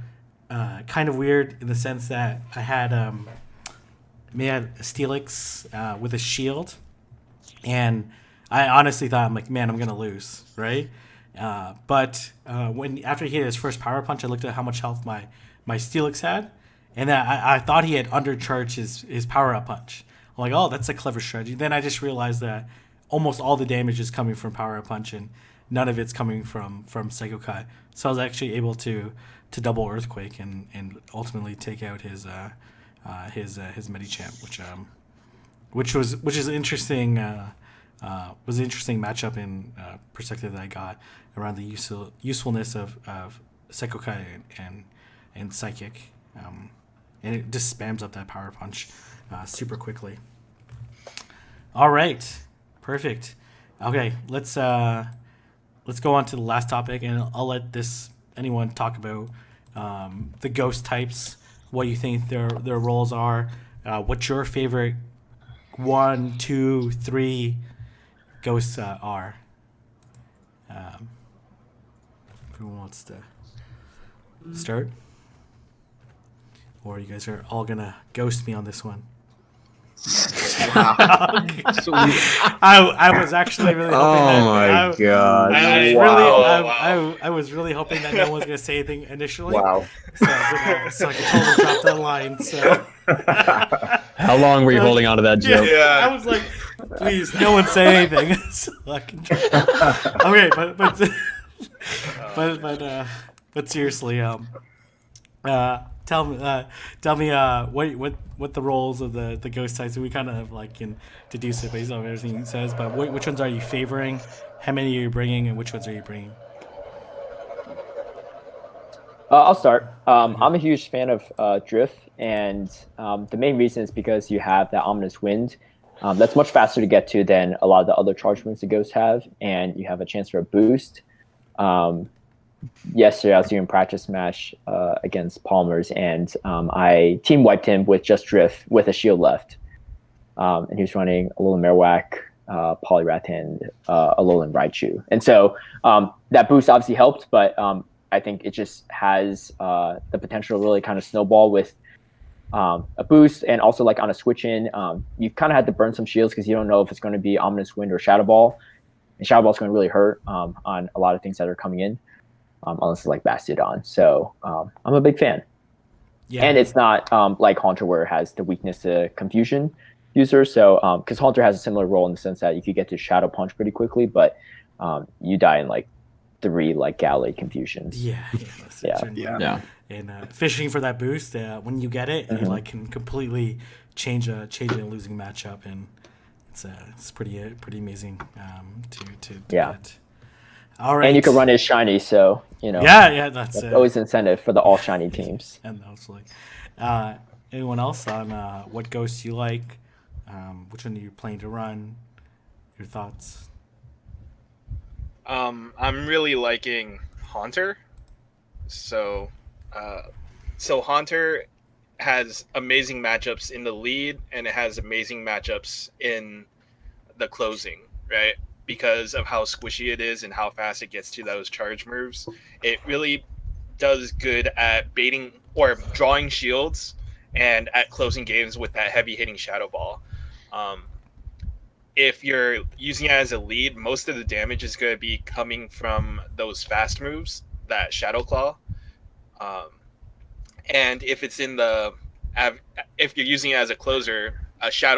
kind of weird in the sense that I had a Steelix with a shield, and I honestly thought, I'm like, man, I'm going to lose, right? But after he hit his first power punch, I looked at how much health my Steelix had, and I thought he had undercharged his power up punch. I'm like, oh, that's a clever strategy. Then I just realized that almost all the damage is coming from power up punch, and none of it's coming from Psycho Cut. So I was actually able to double Earthquake and ultimately take out his Medicham, which is interesting. Was an interesting matchup in perspective that I got around the usefulness of Psycho Cut and Psychic, and it just spams up that power punch super quickly. All right, perfect. Okay, let's go on to the last topic, and I'll let anyone talk about the ghost types, what you think their roles are, what your favorite 1, 2, 3 ghosts are. Who wants to start? Or you guys are all gonna ghost me on this one? I was actually really hoping I was really hoping that no one's gonna say anything initially. Wow. So I could totally drop that line. So How long were you holding on to that joke? I was like, please, no one say anything. So I can okay, but seriously, tell me what the roles of the ghost types. We kind of like can deduce it based on everything he says. But which ones are you favoring? How many are you bringing, and which ones are you bringing? I'll start. I'm a huge fan of Drift, and the main reason is because you have that Ominous Wind. That's much faster to get to than a lot of the other charge moves the ghosts have, and you have a chance for a boost. Yesterday I was doing practice match against Palmer's, and I team wiped him with just Drift with a shield left, and he was running Alolan Marowak, Poliwrath, and Alolan Raichu, and so that boost obviously helped, but I think it just has the potential to really kind of snowball with a boost, and also like on a switch in, you kind of had to burn some shields because you don't know if it's going to be Ominous Wind or Shadow Ball, and Shadow Ball is going to really hurt on a lot of things that are coming in. Unless it's like Bastiodon. So I'm a big fan. Yeah. And it's not like Haunter where it has the weakness to Confusion user. So because Haunter has a similar role in the sense that you could get to Shadow Punch pretty quickly, but you die in like 3 like Galley Confusions. Yeah. And fishing for that boost, when you get it, you like can completely change a losing matchup, and it's pretty amazing to get. All right. And you can run his shiny, so that's always incentive for the all shiny teams. And that's like, anyone else on what ghosts you like? Which one are you planning to run? Your thoughts? I'm really liking Haunter. So Haunter has amazing matchups in the lead, and it has amazing matchups in the closing, right? Because of how squishy it is and how fast it gets to those charge moves. It really does good at baiting or drawing shields and at closing games with that heavy hitting Shadow Ball. If you're using it as a lead, most of the damage is going to be coming from those fast moves, that Shadow Claw. And if it's if you're using it as a closer,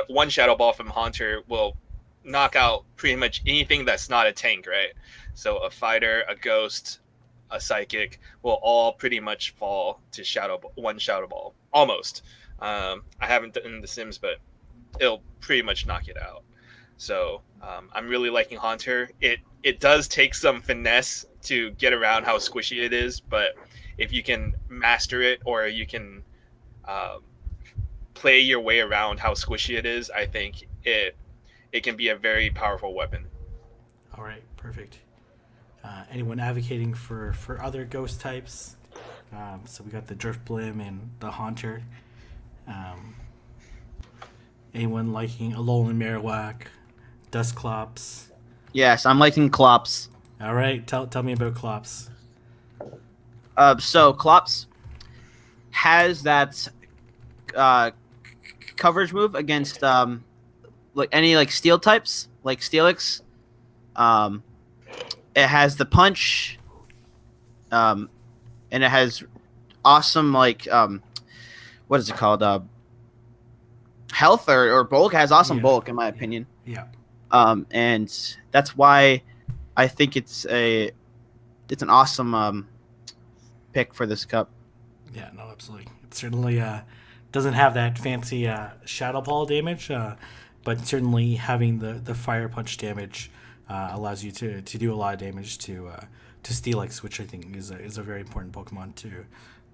one Shadow Ball from Haunter will knock out pretty much anything that's not a tank, right? So a fighter, a ghost, a psychic will all pretty much fall to one Shadow Ball. Almost. I haven't done the Sims, but it'll pretty much knock it out. So I'm really liking Haunter. It does take some finesse to get around how squishy it is, but if you can master it, or you can play your way around how squishy it is, I think it can be a very powerful weapon. All right, perfect. Anyone advocating for other ghost types? So we got the Drifblim and the Haunter. Anyone liking Alolan Marowak, Dusclops? Yes, I'm liking Clops. All right, tell me about Clops. So Clops has that coverage move against like any like steel types, like Steelix. It has the punch, and it has awesome like what is it called? Health or bulk. It has awesome bulk in my opinion. Yeah. And that's why I think it's an awesome pick for this cup. Yeah, no, absolutely. It certainly doesn't have that fancy Shadow Ball damage, but certainly having the Fire Punch damage allows you to do a lot of damage to Steelix, which I think is a very important Pokemon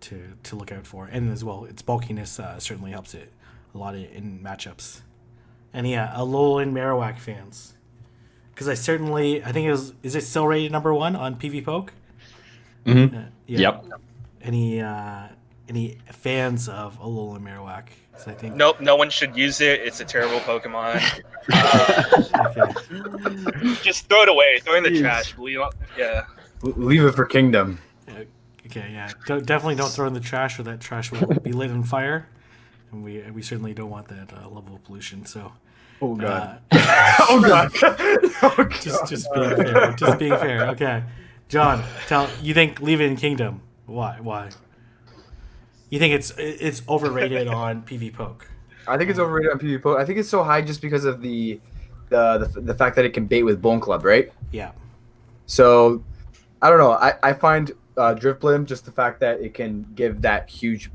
to look out for. And as well, its bulkiness certainly helps it a lot in matchups. And Alolan Marowak fans, because I think is it still rated number 1 on PvPoke? Mm-hmm. Yep. Any any fans of Alolan Marowak? 'Cause I think Nope, no one should use it. It's a terrible Pokemon. okay. Just throw it away. Throw it in the Jeez. trash. Yeah. Leave it for Kingdom. Okay, yeah. Definitely don't throw in the trash, or that trash will be lit on fire, and we certainly don't want that level of pollution. So, Oh god. oh god. Oh, God. just being fair. Just being fair. Okay, John, you think leave it in Kingdom? Why? You think it's overrated on PV Poke? I think it's overrated on PvP. I think it's so high just because of the fact that it can bait with Bone Club, right? Yeah. So I don't know. I find Drifblim, just the fact that it can give that huge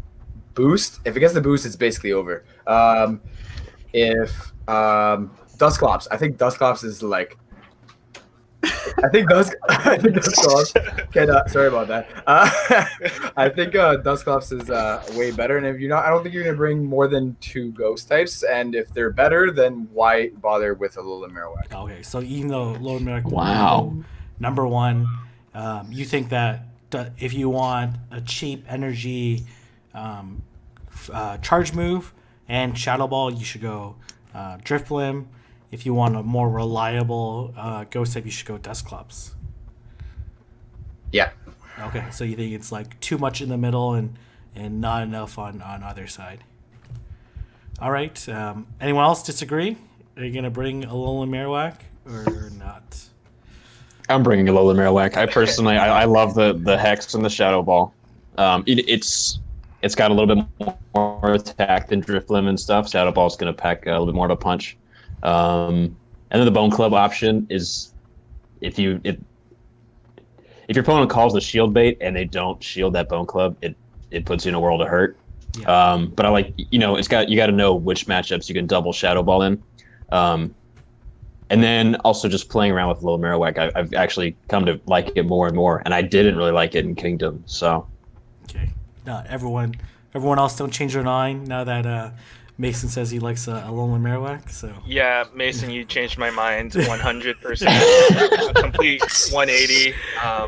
boost. If it gets the boost, it's basically over. If Dusclops, I think Dusclops is like. I think Dusclops can. Sorry about that. I think Dusclops is way better, and if you're not, I don't think you're gonna bring more than 2 ghost types. And if they're better, then why bother with Alolan Marowak? Okay, so even though Alolan Marowak Wow. number 1, you think that if you want a cheap energy charge move and Shadow Ball, you should go Drifblim. If you want a more reliable ghost type, you should go Dusclops. Yeah. Okay, so you think it's like too much in the middle and not enough on either side. All right. Anyone else disagree? Are you gonna bring Alolan Marowak or not? I'm bringing Alolan Marowak. I personally, I love the Hex and the Shadow Ball. It's got a little bit more attack than Drifblim and stuff. Shadow Ball's going to pack a little bit more of a punch. And then the Bone Club option is if your opponent calls the shield bait and they don't shield that Bone Club, it puts you in a world of hurt. Yeah. But I like, you got to know which matchups you can double Shadow Ball in. And then also just playing around with Alolan Marowak, I've actually come to like it more and more, and I didn't really like it in Kingdom. So Okay. Not everyone else don't change their mind now that Mason says he likes Alolan Marowak. So Yeah, Mason, you changed my mind 100%. A complete 180. I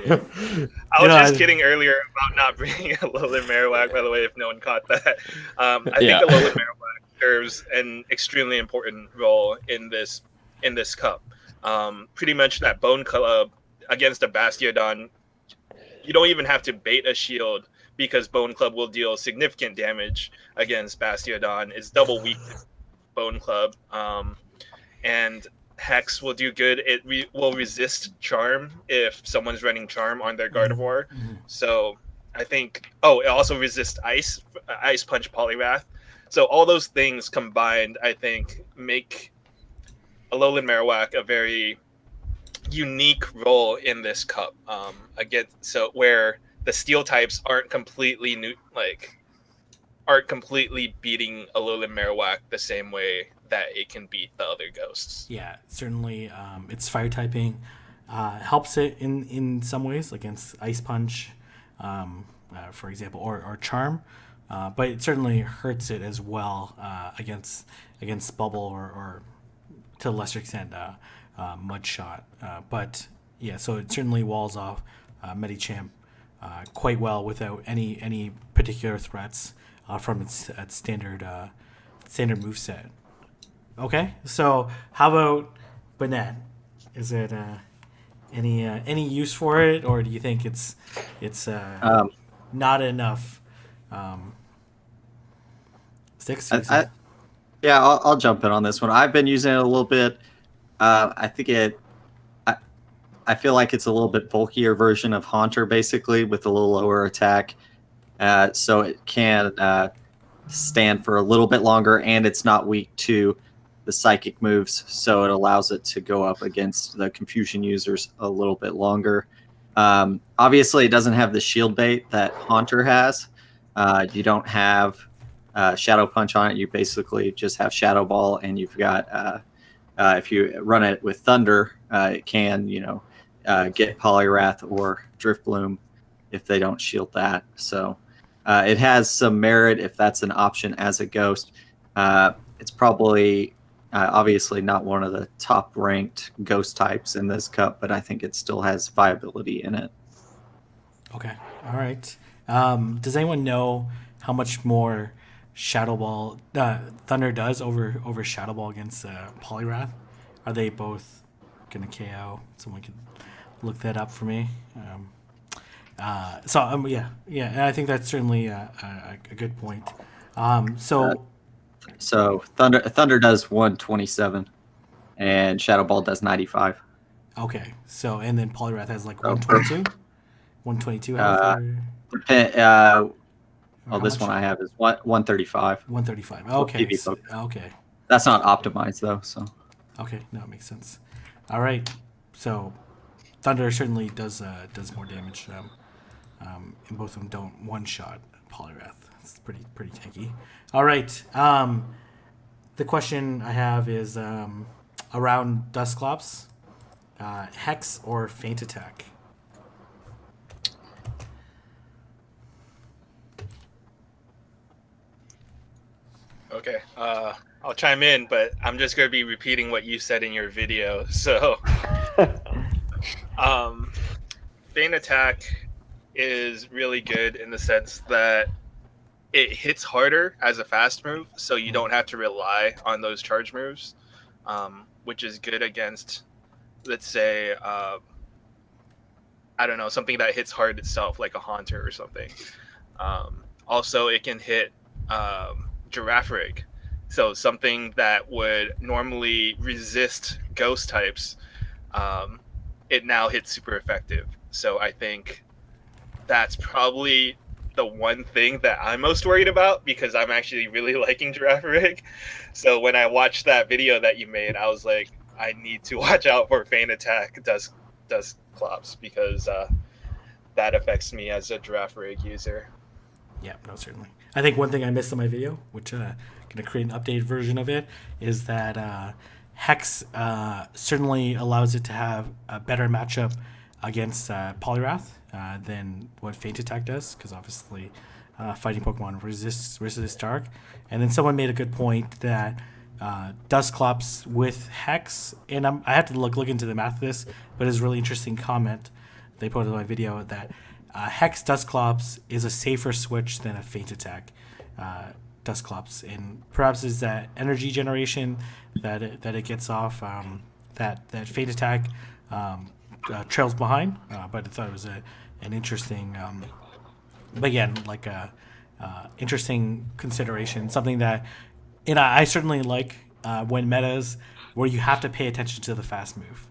was just kidding earlier about not bringing Alolan Marowak, by the way, if no one caught that. I think Alolan Marowak serves an extremely important role in this cup. Pretty much that Bone Club against a Bastiodon, you don't even have to bait a shield because Bone Club will deal significant damage against Bastiodon. It's double weak to Bone Club. And Hex will do good. It will resist Charm if someone's running Charm on their Gardevoir. Mhm. So I think... Oh, it also resists Ice Punch Poliwrath. So all those things combined, I think, make Alolan Marowak a very unique role in this cup. Where the steel types aren't completely beating Alolan Marowak the same way that it can beat the other ghosts. Yeah, certainly its fire typing helps it in some ways against Ice Punch, for example, or Charm, but it certainly hurts it as well against Bubble or to a lesser extent Mud Shot. But yeah, so it certainly walls off Medicham quite well without any particular threats from its standard moveset. Okay, so how about Banette? Is it any use for it, or do you think it's not enough? Six. Yeah, I'll jump in on this one. I've been using it a little bit. I feel like it's a little bit bulkier version of Haunter, basically, with a little lower attack. So it can stand for a little bit longer, and it's not weak to the psychic moves, so it allows it to go up against the confusion users a little bit longer. Obviously, it doesn't have the shield bait that Haunter has. You don't have Shadow Punch on it. You basically just have Shadow Ball, and you've got if you run it with Thunder, it can get Poliwrath or Drifblim if they don't shield that. So it has some merit if that's an option as a ghost. It's probably obviously not one of the top ranked ghost types in this cup, but I think it still has viability in it. Okay. All right. Does anyone know how much more Shadow Ball Thunder does over Shadow Ball against Poliwrath. Are they both gonna KO? Someone can look that up for me. Yeah, I think that's certainly a good point. So Thunder does 127, and Shadow Ball does 95. Okay, so and then Poliwrath has like 122, 122 health. This one I have is 135. 135. Okay, okay. That's not optimized though, so. Okay, no, it makes sense. All right, so Thunder certainly does more damage. And both of them don't one-shot Poliwrath. It's pretty tanky. All right, the question I have is around Dusclops, Hex or Feint Attack. Okay, I'll chime in, but I'm just going to be repeating what you said in your video. So, Feign Attack is really good in the sense that it hits harder as a fast move, so you don't have to rely on those charge moves, which is good against, let's say, I don't know, something that hits hard itself, like a Haunter or something. Also, it can hit Girafarig, so something that would normally resist ghost types, it now hits super effective. So I think that's probably the one thing that I'm most worried about, because I'm actually really liking Girafarig. So when I watched that video that you made, I was like, I need to watch out for Feign Attack Dusclops, because that affects me as a Girafarig user. Yeah, no, certainly. I think one thing I missed in my video, which I'm going to create an updated version of it, is that Hex certainly allows it to have a better matchup against Poliwrath than what Feint Attack does, because obviously fighting Pokemon resist Dark. And then someone made a good point that Dusclops with Hex, and I have to look into the math of this, but it's a really interesting comment they put in my video that Hex Dusclops is a safer switch than a Feint Attack Dusclops, and perhaps is that energy generation that it gets off that Feint Attack trails behind, but I thought it was an interesting, again, like a interesting consideration, something that, and I certainly like when metas where you have to pay attention to the fast move,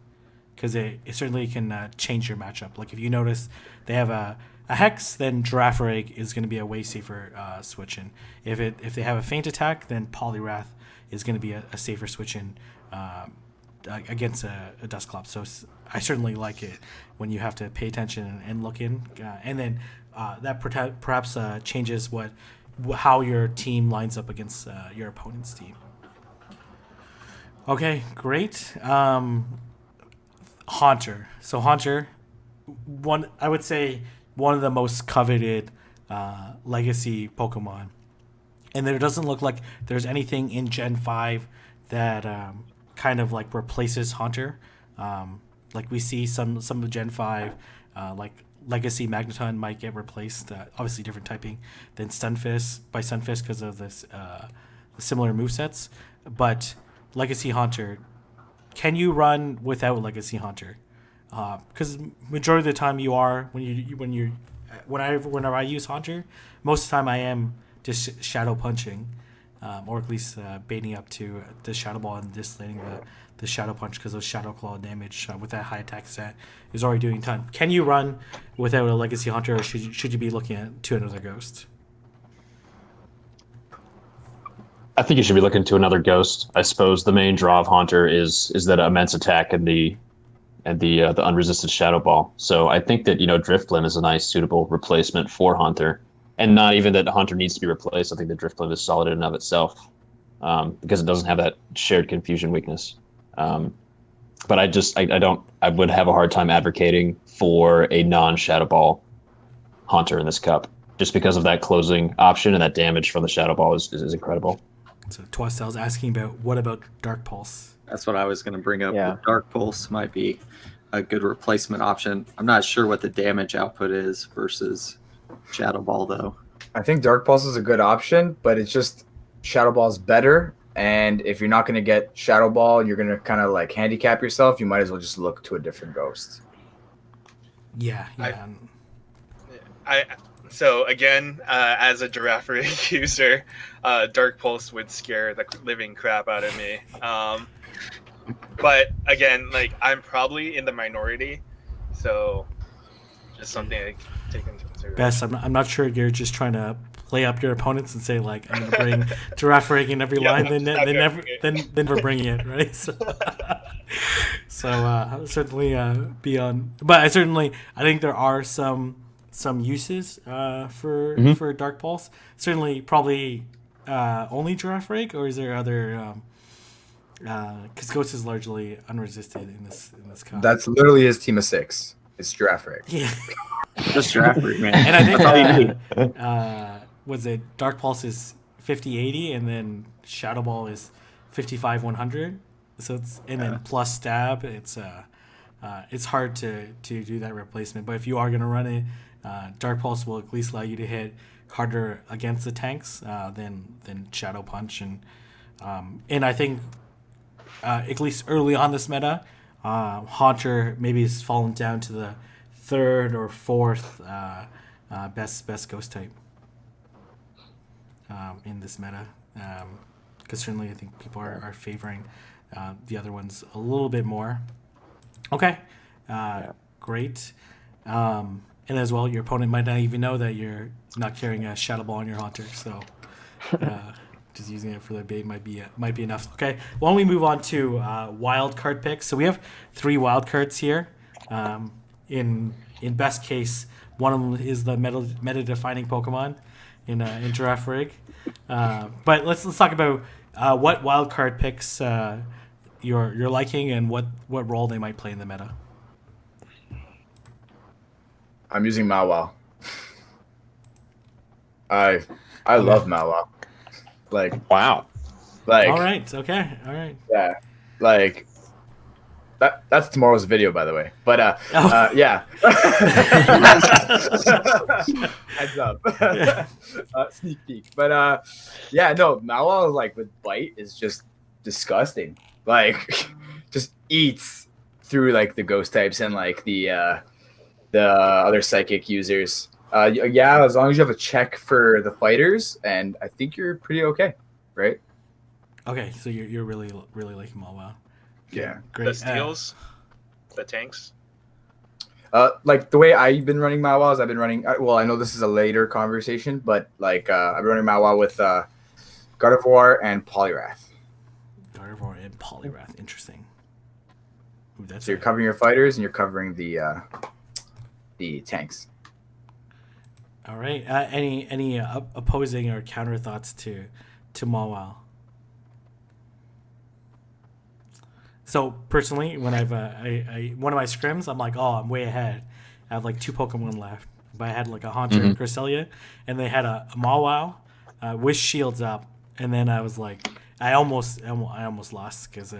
because it certainly can change your matchup. Like if you notice they have a Hex, then Girafarig is going to be a way safer switch in. If they have a Feint Attack, then Poliwrath is going to be a safer switch in against a Dusclops. So I certainly like it when you have to pay attention and look in, and then that perhaps changes how your team lines up against your opponent's team. Okay, great. Haunter. So Haunter, I would say one of the most coveted legacy Pokemon, and there doesn't look like there's anything in Gen 5 that kind of like replaces Haunter. Like we see some of the Gen 5 like Legacy Magneton might get replaced, obviously different typing than Stunfisk because of this similar movesets, but Legacy Haunter, can you run without Legacy Haunter? Because majority of the time you are whenever I use Haunter, most of the time I am just shadow punching, or at least baiting up to the Shadow Ball and just landing the Shadow Punch, because those Shadow Claw damage with that high attack set is already doing a ton. Can you run without a Legacy Haunter, or should you be looking to another Ghost? I think you should be looking to another Ghost. I suppose the main draw of Haunter is that immense attack and the unresisted Shadow Ball. So I think that Drifblim is a nice suitable replacement for Haunter, and not even that Haunter needs to be replaced. I think that Drifblim is solid in and of itself, because it doesn't have that shared confusion weakness. But I would have a hard time advocating for a non-Shadow Ball Haunter in this cup, just because of that closing option, and that damage from the Shadow Ball is incredible. So Twastel's asking what about Dark Pulse? That's what I was going to bring up. Yeah. Dark Pulse might be a good replacement option. I'm not sure what the damage output is versus Shadow Ball, though. I think Dark Pulse is a good option, but it's just Shadow Ball's better. And if you're not going to get Shadow Ball, you're going to kind of like handicap yourself. You might as well just look to a different ghost. Yeah. So again, as a Girafarig user, Dark Pulse would scare the living crap out of me. But again, like I'm probably in the minority, so just something I take into consideration. Best, I'm not sure you're just trying to play up your opponents and say like I'm gonna bring Girafarig in every line, then we're bringing it, right? So I'll certainly be on, but I think there are some uses for Dark Pulse. Certainly, probably only Girafarig, or is there other? Because Ghost is largely unresisted in this comp. That's literally his team of 6. It's Girafarig. Yeah. Just Girafarig, man. And I think was it Dark Pulse is 50-80, and then Shadow Ball is 55-100. So it's then plus stab. It's hard to do that replacement. But if you are gonna run it, Dark Pulse will at least allow you to hit harder against the tanks than Shadow Punch, and I think at least early on this meta, Haunter maybe has fallen down to the 3rd or 4th best ghost type in this meta, because certainly I think people are favoring the other ones a little bit more. Okay, great. And as well, your opponent might not even know that you're not carrying a Shadow Ball on your Haunter, so just using it for the bait might be enough. Okay, why don't we move on to Wildcard Picks? So we have 3 wildcards here. In best case, one of them is the meta-defining Pokemon in Girafarig. But let's talk about what wildcard picks you're liking and what role they might play in the meta. I'm using Mawile. I love Mawile. Like, wow. Like, all right. Okay. All right. Yeah. Like that's tomorrow's video, by the way. But yeah. Heads up. Sneak peek. But yeah, no, Mawile like with bite is just disgusting. Like just eats through like the ghost types and like the other psychic users. Yeah, as long as you have a check for the fighters, and I think you're pretty okay, right? Okay, so you're really liking Mawile. Yeah, great. The steals, the tanks. Like the way I've been running Mawile is I've been running. Well, I know this is a later conversation, but like I've been running Mawile with Gardevoir and Poliwrath. Gardevoir and Poliwrath, interesting. Ooh, so you're covering your fighters and you're covering the tanks. All right. Any opposing or counter thoughts to Mawile? So personally, when I've one of my scrims, I'm like, oh, I'm way ahead. I have like 2 Pokemon left, but I had like a Haunter and Cresselia, and they had a Mawile with shields up, and then I was like, I almost lost because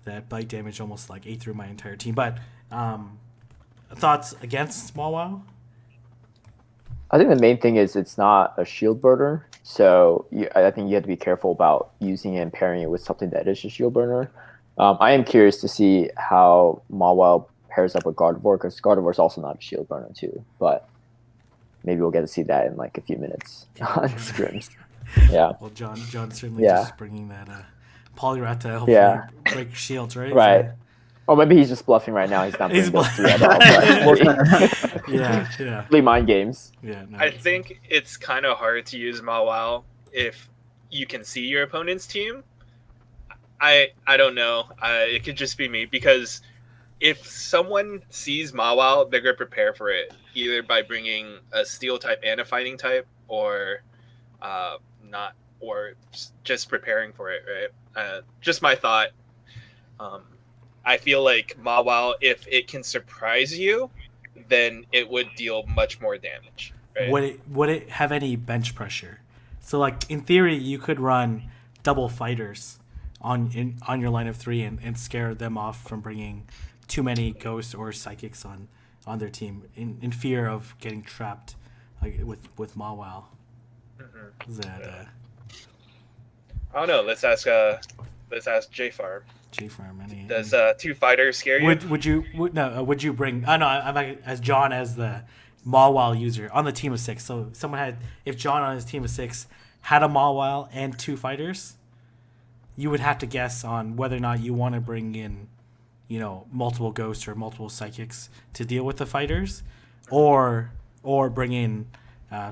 that bite damage almost like ate through my entire team. But thoughts against Mawile? I think the main thing is it's not a shield burner, so I think you have to be careful about using it and pairing it with something that is a shield burner. I am curious to see how Mawile pairs up with Gardevoir, because Gardevoir is also not a shield burner too, but maybe we'll get to see that in like a few minutes on scrims. Yeah. Well, John certainly just bringing that Poliwrath to hopefully break shields, right? Right. So, or maybe he's just bluffing right now. He's not bringing those 3 at all. But yeah. Play mind games. Yeah. No. I think it's kind of hard to use Mawile if you can see your opponent's team. I don't know. It could just be me, because if someone sees Mawile, they're gonna prepare for it either by bringing a steel type and a fighting type, or not, or just preparing for it. Right? Just my thought. I feel like Mawile, if it can surprise you, then it would deal much more damage. Right? Would it have any bench pressure? So, like in theory, you could run double fighters on your line of 3 and scare them off from bringing too many ghosts or psychics on their team in fear of getting trapped with Mawile. Mhm. Is that Yeah. I don't know. Let's ask J Farm. J Farm? Does two fighters scare you? Would you bring? I know I'm as John as the Mawile user on the team of 6. So if John on his team of 6 had a Mawile and 2 fighters, you would have to guess on whether or not you want to bring in, multiple ghosts or multiple psychics to deal with the fighters, or bring in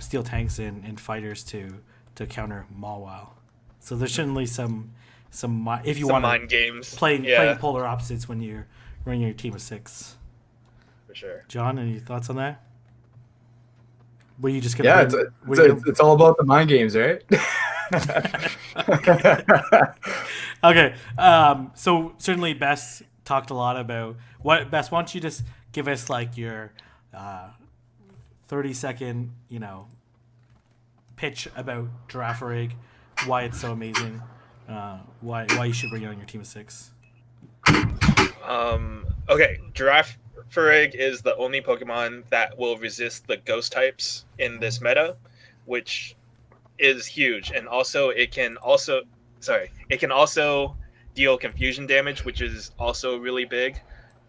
steel tanks and fighters to counter Mawile. So there's certainly some if you Some want mind games. playing Yeah, polar opposites when you're running your team of 6. for sure. John, any thoughts on that? Were you just gonna? Yeah, it's all about the mind games, right? Okay. So certainly, Bess talked a lot about what. Bess, why don't you just give us like your 30-second, pitch about Girafarig, why it's so amazing, why you should bring it on your team of 6. Okay, Girafarig is the only Pokemon that will resist the ghost types in this meta, which is huge. And also it can also deal confusion damage, which is also really big.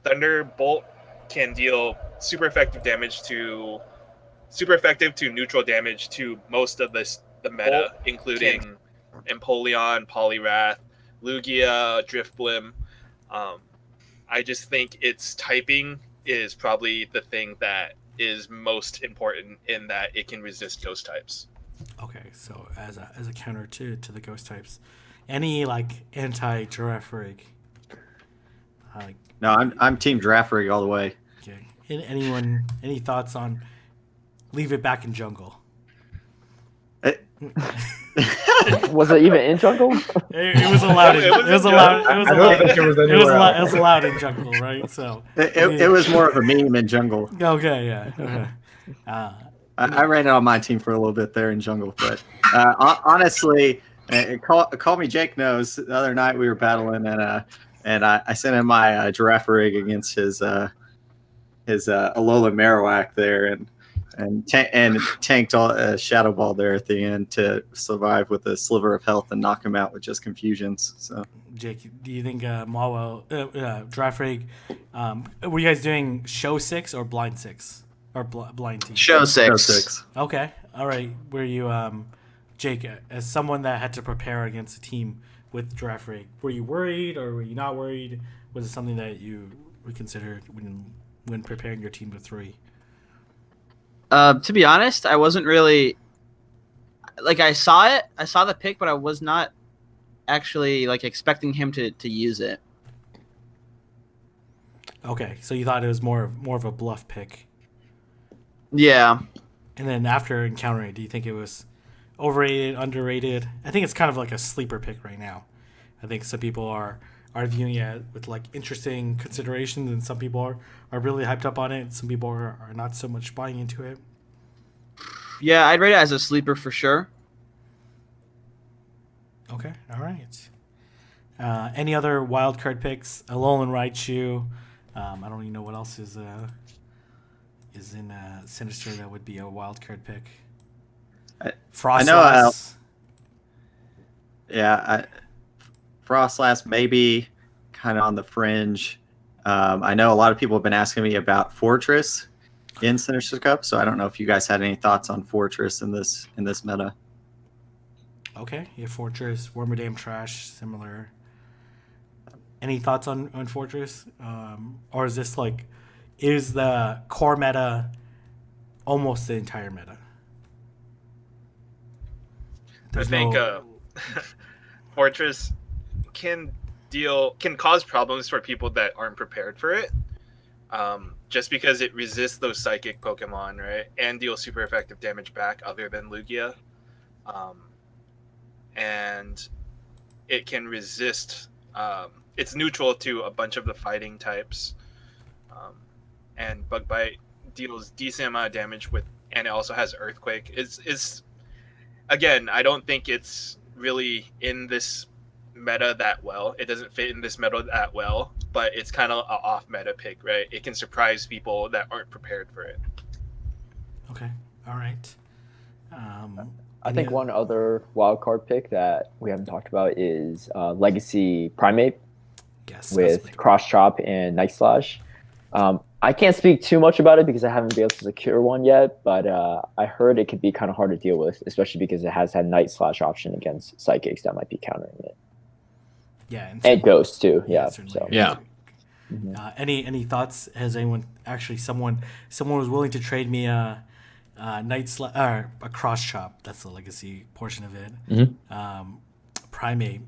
Thunderbolt can deal super effective to neutral damage to most of the meta, including Empoleon, Poliwrath, Lugia, Driftblim. I just think its typing is probably the thing that is most important in that it can resist ghost types. Okay, so as a counter to the ghost types, any like anti-Girafarig? No, I'm Team Girafarig all the way. Okay. Any thoughts on leave it back in jungle? Was it even in jungle? It was allowed. It was allowed. It was I don't allowed. think it was It was anywhere allowed. It else. was allowed in jungle, right? So It was more of a meme in jungle. okay, yeah. Okay. I ran it on my team for a little bit there in jungle, but honestly, call me Jake knows. The other night we were battling, and I sent him my Girafarig against his Alola Marowak there, and tanked all Shadow Ball there at the end to survive with a sliver of health and knock him out with just confusions. So, Jake, do you think Girafarig? Were you guys doing show 6 or blind 6 or blind team? Show 6. Show 6. Okay, all right. Were you, Jake, as someone that had to prepare against a team with Girafarig, were you worried or were you not worried? Was it something that you would consider when preparing your team of 3? To be honest, I wasn't really like I saw the pick, but I was not actually like expecting him to use it. Okay, so you thought it was more of a bluff pick. Yeah. And then after encountering it, do you think it was overrated, underrated? I think it's kind of like a sleeper pick right now. I think some people are viewing it with like interesting considerations, and some people are really hyped up on it. Some people are not so much buying into it. Yeah, I'd rate it as a sleeper for sure. Okay, all right. Any other wild card picks? Alolan Raichu. I don't even know what else is in Sinister that would be a wild card pick. Frostlass. Frostlass maybe kind of on the fringe. I know a lot of people have been asking me about Fortress in Sinister Cup, so I don't know if you guys had any thoughts on Fortress in this meta. Okay, yeah, Fortress, Wormadam Trash, similar. Any thoughts on Fortress? Or is this like, is the core meta almost the entire meta? I think Fortress can cause problems for people that aren't prepared for it. Just because it resists those psychic Pokemon, right? And deals super effective damage back other than Lugia. And it can resist, it's neutral to a bunch of the fighting types. And Bug Bite deals decent amount of damage and it also has Earthquake. It's again, I don't think it's really in this meta that well. It doesn't fit in this meta that well, but it's kind of an off meta pick, right? It can surprise people that aren't prepared for it. Okay, all right. I think one other wildcard pick that we haven't talked about is Legacy Primate with Cross Chop and Night Slash. I can't speak too much about it because I haven't been able to secure one yet, but I heard it could be kind of hard to deal with, especially because it has had Night Slash option against Psychics that might be countering it. Yeah, and Ghosts too. Yeah. Certainly. Yeah. Any thoughts? Has anyone actually someone was willing to trade me a Cross Chop? That's the Legacy portion of it. Primate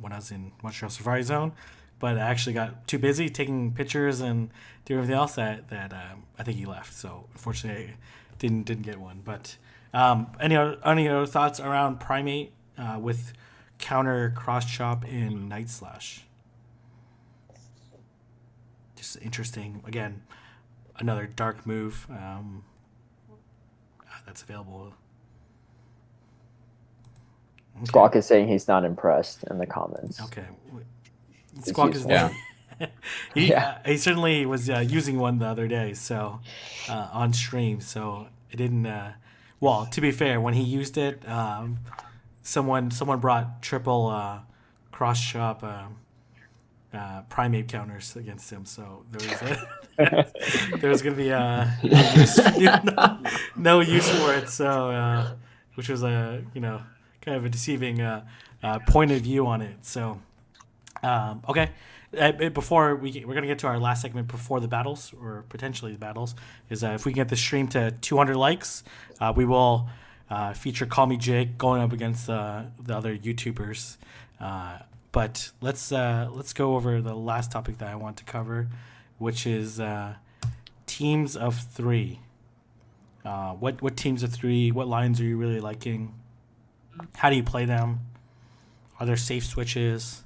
when I was in Montreal Safari Zone, but I actually got too busy taking pictures and doing everything else that I think he left. So unfortunately, I didn't get one. But any other thoughts around Primate with counter Cross Chop and Night Slash? Just interesting. Again, another dark move that's available. Okay. Squawk is saying he's not impressed in the comments. Okay. Squawk is he certainly was using one the other day, so on stream. So it didn't. Well, to be fair, when he used it, someone brought triple Cross Chop Primate counters against him. So there was going to be no use for it. So which was kind of a deceiving point of view on it. So okay. Before we're going to get to our last segment before the battles, or potentially the battles, is if we can get the stream to 200 likes, we will feature Call Me Jake going up against the other YouTubers. But let's go over the last topic that I want to cover, which is teams of three. What teams of three? What lines are you really liking? How do you play them? Are there safe switches?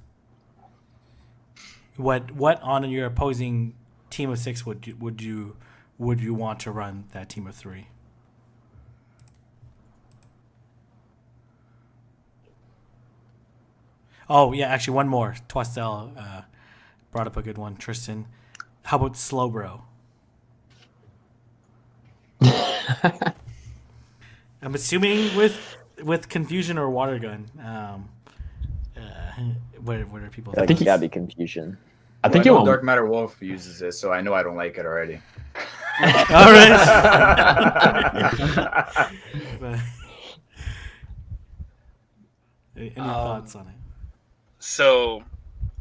What on your opposing team of six would you want to run that team of three? Oh yeah, actually one more. Twastel brought up a good one. Tristan, how about Slowbro? I'm assuming with Confusion or Water Gun. What are people? I think you gotta be Confusion. I think Dark Matter Wolf uses it, so I know I don't like it already. All right. Any thoughts on it? So,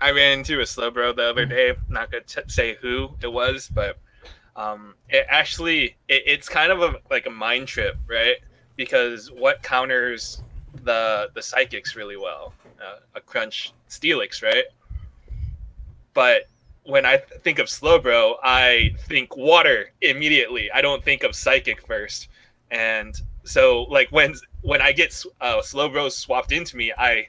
I ran into a Slowbro the other day. Not going to say who it was, but it's kind of like a mind trip, right? Because what counters the Psychics really well? A Crunch Steelix, right? But when I think of Slowbro, I think water immediately. I don't think of Psychic first. And so, like, when I get Slowbro swapped into me, I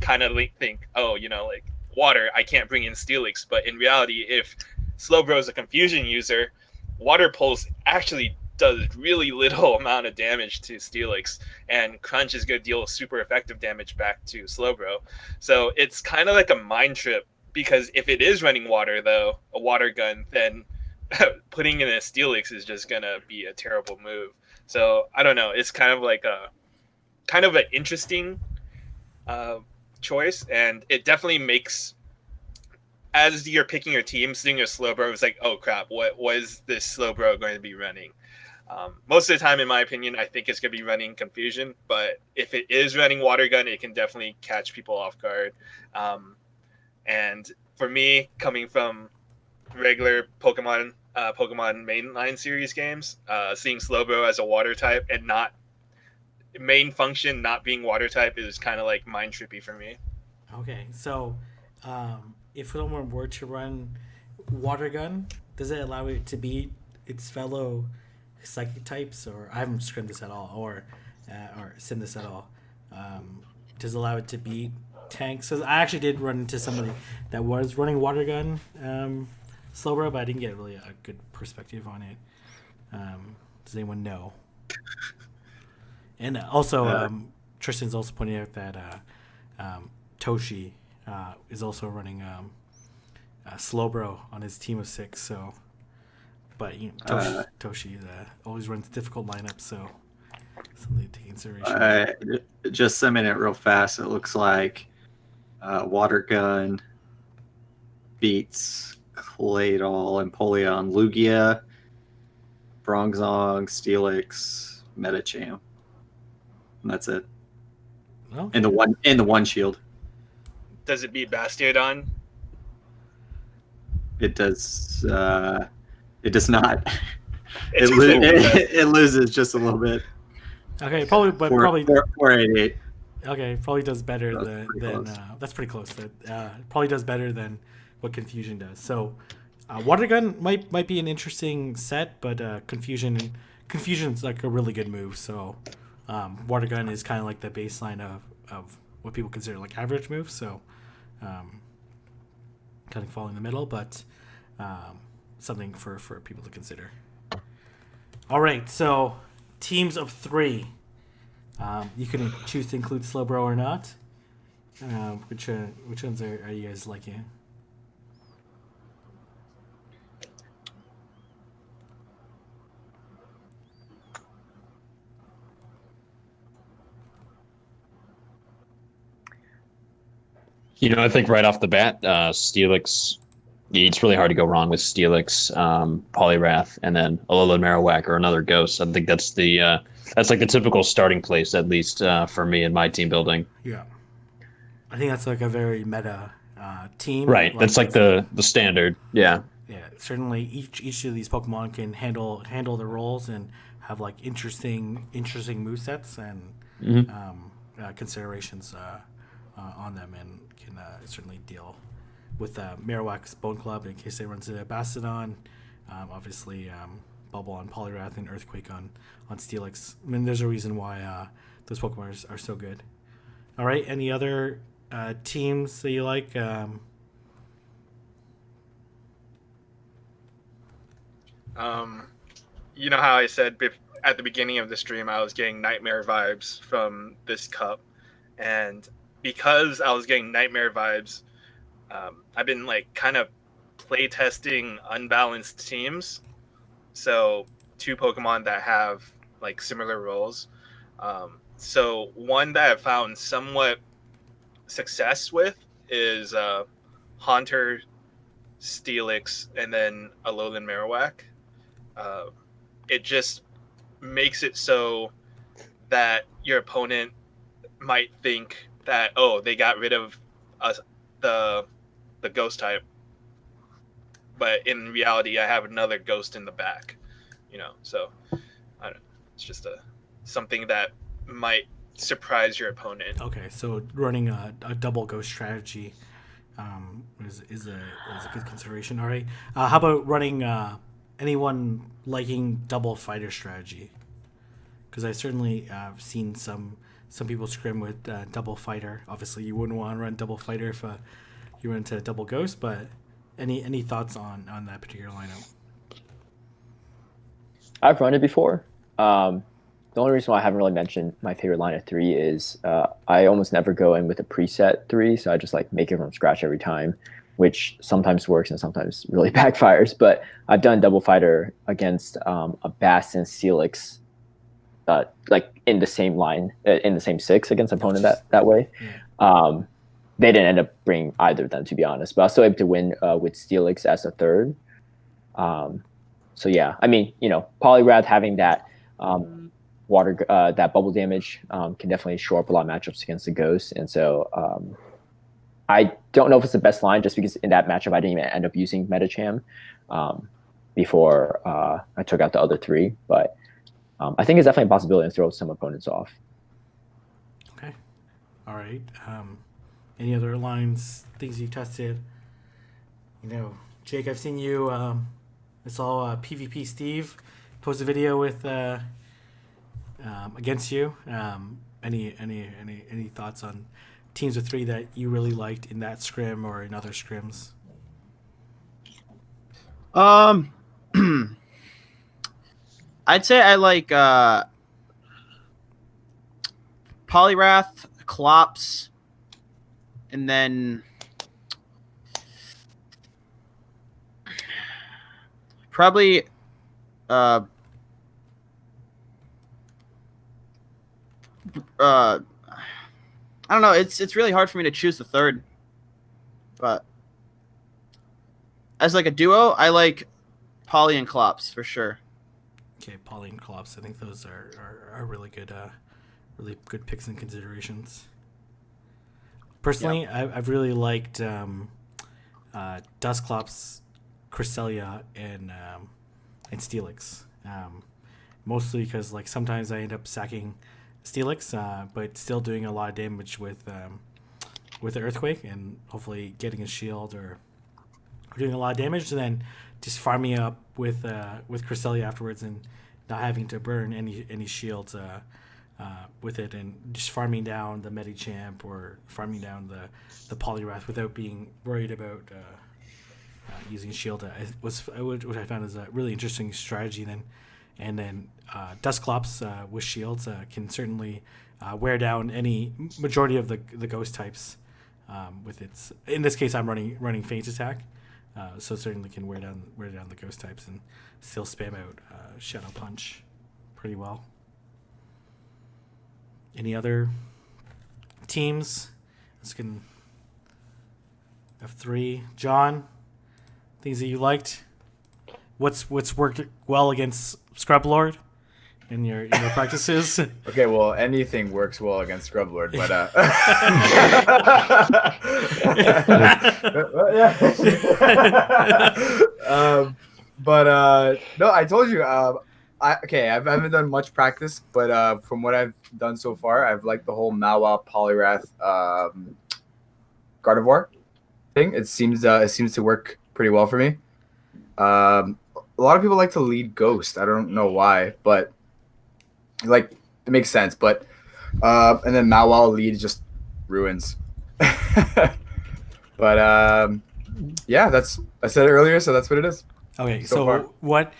kind of think, like water, I can't bring in Steelix. But in reality, if Slowbro is a Confusion user, Water Pulse actually does really little amount of damage to Steelix, and Crunch is going to deal super effective damage back to Slowbro. So it's kind of like a mind trip, because if it is running water, though, a water gun, then putting in a Steelix is just going to be a terrible move. So I don't know. It's kind of like an interesting choice, and it definitely makes, as you're picking your team, seeing a Slowbro, it's like, oh crap, what is this Slowbro going to be running? Most of the time, in my opinion, I think it's going to be running Confusion, but if it is running Water Gun, it can definitely catch people off guard. And for me, coming from regular Pokemon mainline series games, seeing Slowbro as a water type and not main function not being water type is kind of like mind trippy for me. Okay, so if someone were to run Water Gun, does it allow it to beat its fellow Psychic types? Or I haven't scrimmed this at all, or sim this at all. Does it allow it to beat tanks? So I actually did run into somebody that was running Water Gun Slowbro, but I didn't get really a good perspective on it. Does anyone know? And also, Tristan's also pointing out that Toshi is also running Slowbro on his team of 6. So, but Toshi always runs difficult lineups, so Something to take consideration. Just summing it real fast. It looks like Water Gun beats Claydol, Empoleon, Lugia, Bronzong, Steelix, Metacham. And that's it. Okay. In the one shield. Does it beat Bastiodon? It does. It does not. It's It loses just a little bit. Okay, probably 488. Okay, probably does better That's pretty than close. that's pretty close. That probably does better than what Confusion does. So, Water Gun might be an interesting set, but Confusion's like a really good move. So, Water Gun is kind of like the baseline of what people consider like average moves. So, kind of fall in the middle, but something for people to consider. All right, so teams of 3. You can choose to include Slowbro or not. Which ones are you guys liking? I think right off the bat, Steelix. It's really hard to go wrong with Steelix, Poliwrath, and then Alolan Marowak or another Ghost. I think that's like the typical starting place, at least for me in my team building. Yeah, I think that's like a very meta team. Right, that's like the standard. Yeah. Yeah, certainly each of these Pokemon can handle the roles and have like interesting movesets and considerations on them, and can certainly deal with Marowak's Bone Club in case they run into Bastiodon. Obviously, Bubble on Poliwrath and Earthquake on Steelix. I mean, there's a reason why those Pokemon are so good. All right, any other teams that you like? You know how I said at the beginning of the stream I was getting nightmare vibes from this cup, and because I was getting nightmare vibes, I've been like kind of play testing unbalanced teams. So 2 Pokemon that have like similar roles. So one that I've found somewhat success with is Haunter, Steelix, and then Alolan Marowak. It just makes it so that your opponent might think that, oh, they got rid of the ghost type, but in reality I have another ghost in the back, so I don't know, it's just something that might surprise your opponent. Okay, so running a double ghost strategy is a good consideration. All right, how about running anyone liking double fighter strategy? Because I certainly seen some people scrim with double fighter. Obviously, you wouldn't want to run double fighter if you went to double ghost, but any thoughts on that particular lineup? I've run it before. The only reason why I haven't really mentioned my favorite line of 3 is I almost never go in with a preset 3, so I just like make it from scratch every time, which sometimes works and sometimes really backfires. But I've done double fighter against a Bass and Steelix, like in the same line, in the same 6 against an opponent that way. Yeah. They didn't end up bringing either of them, to be honest, but I was still able to win with Steelix as a third. So yeah, I mean, Poliwrath having that water, that bubble damage can definitely shore up a lot of matchups against the Ghost. And so I don't know if it's the best line, just because in that matchup I didn't even end up using Metacham before I took out the other 3. But I think it's definitely a possibility to throw some opponents off. Okay. All right. Any other lines, things you've tested? Jake, I've seen you. I saw PvP Steve post a video with against you. Any thoughts on teams of 3 that you really liked in that scrim or in other scrims? I'd say I like Poliwrath, Clops, and then probably I don't know. It's really hard for me to choose the third, but as like a duo, I like Poly and Klops for sure. Okay, Polly and Klops. I think those are really good picks and considerations. Personally, I've really liked Dusclops, Cresselia, and Steelix. Mostly because like sometimes I end up sacking Steelix, but still doing a lot of damage with the Earthquake, and hopefully getting a shield or doing a lot of damage, and then just farming up with Cresselia afterwards, and not having to burn any shields with it, and just farming down the Medicham or farming down the Poliwrath without being worried about using shield. Which I found is a really interesting strategy. Then Dusclops with shields can certainly wear down any majority of the ghost types. With its, in this case, I'm running Feign Attack, so it certainly can wear down the ghost types and still spam out Shadow Punch pretty well. Any other teams? Let's get F3. John, things that you liked. What's worked well against Scrub Lord in your practices? Okay, well, anything works well against Scrublord, but no, I told you. I haven't done much practice, but from what I've done so far, I've liked the whole Mawa Poliwrath Gardevoir thing. It seems to work pretty well for me. A lot of people like to lead Ghost. I don't know why, but like it makes sense. But and then Mawa lead just ruins. But yeah, I said it earlier, so that's what it is. Okay, so what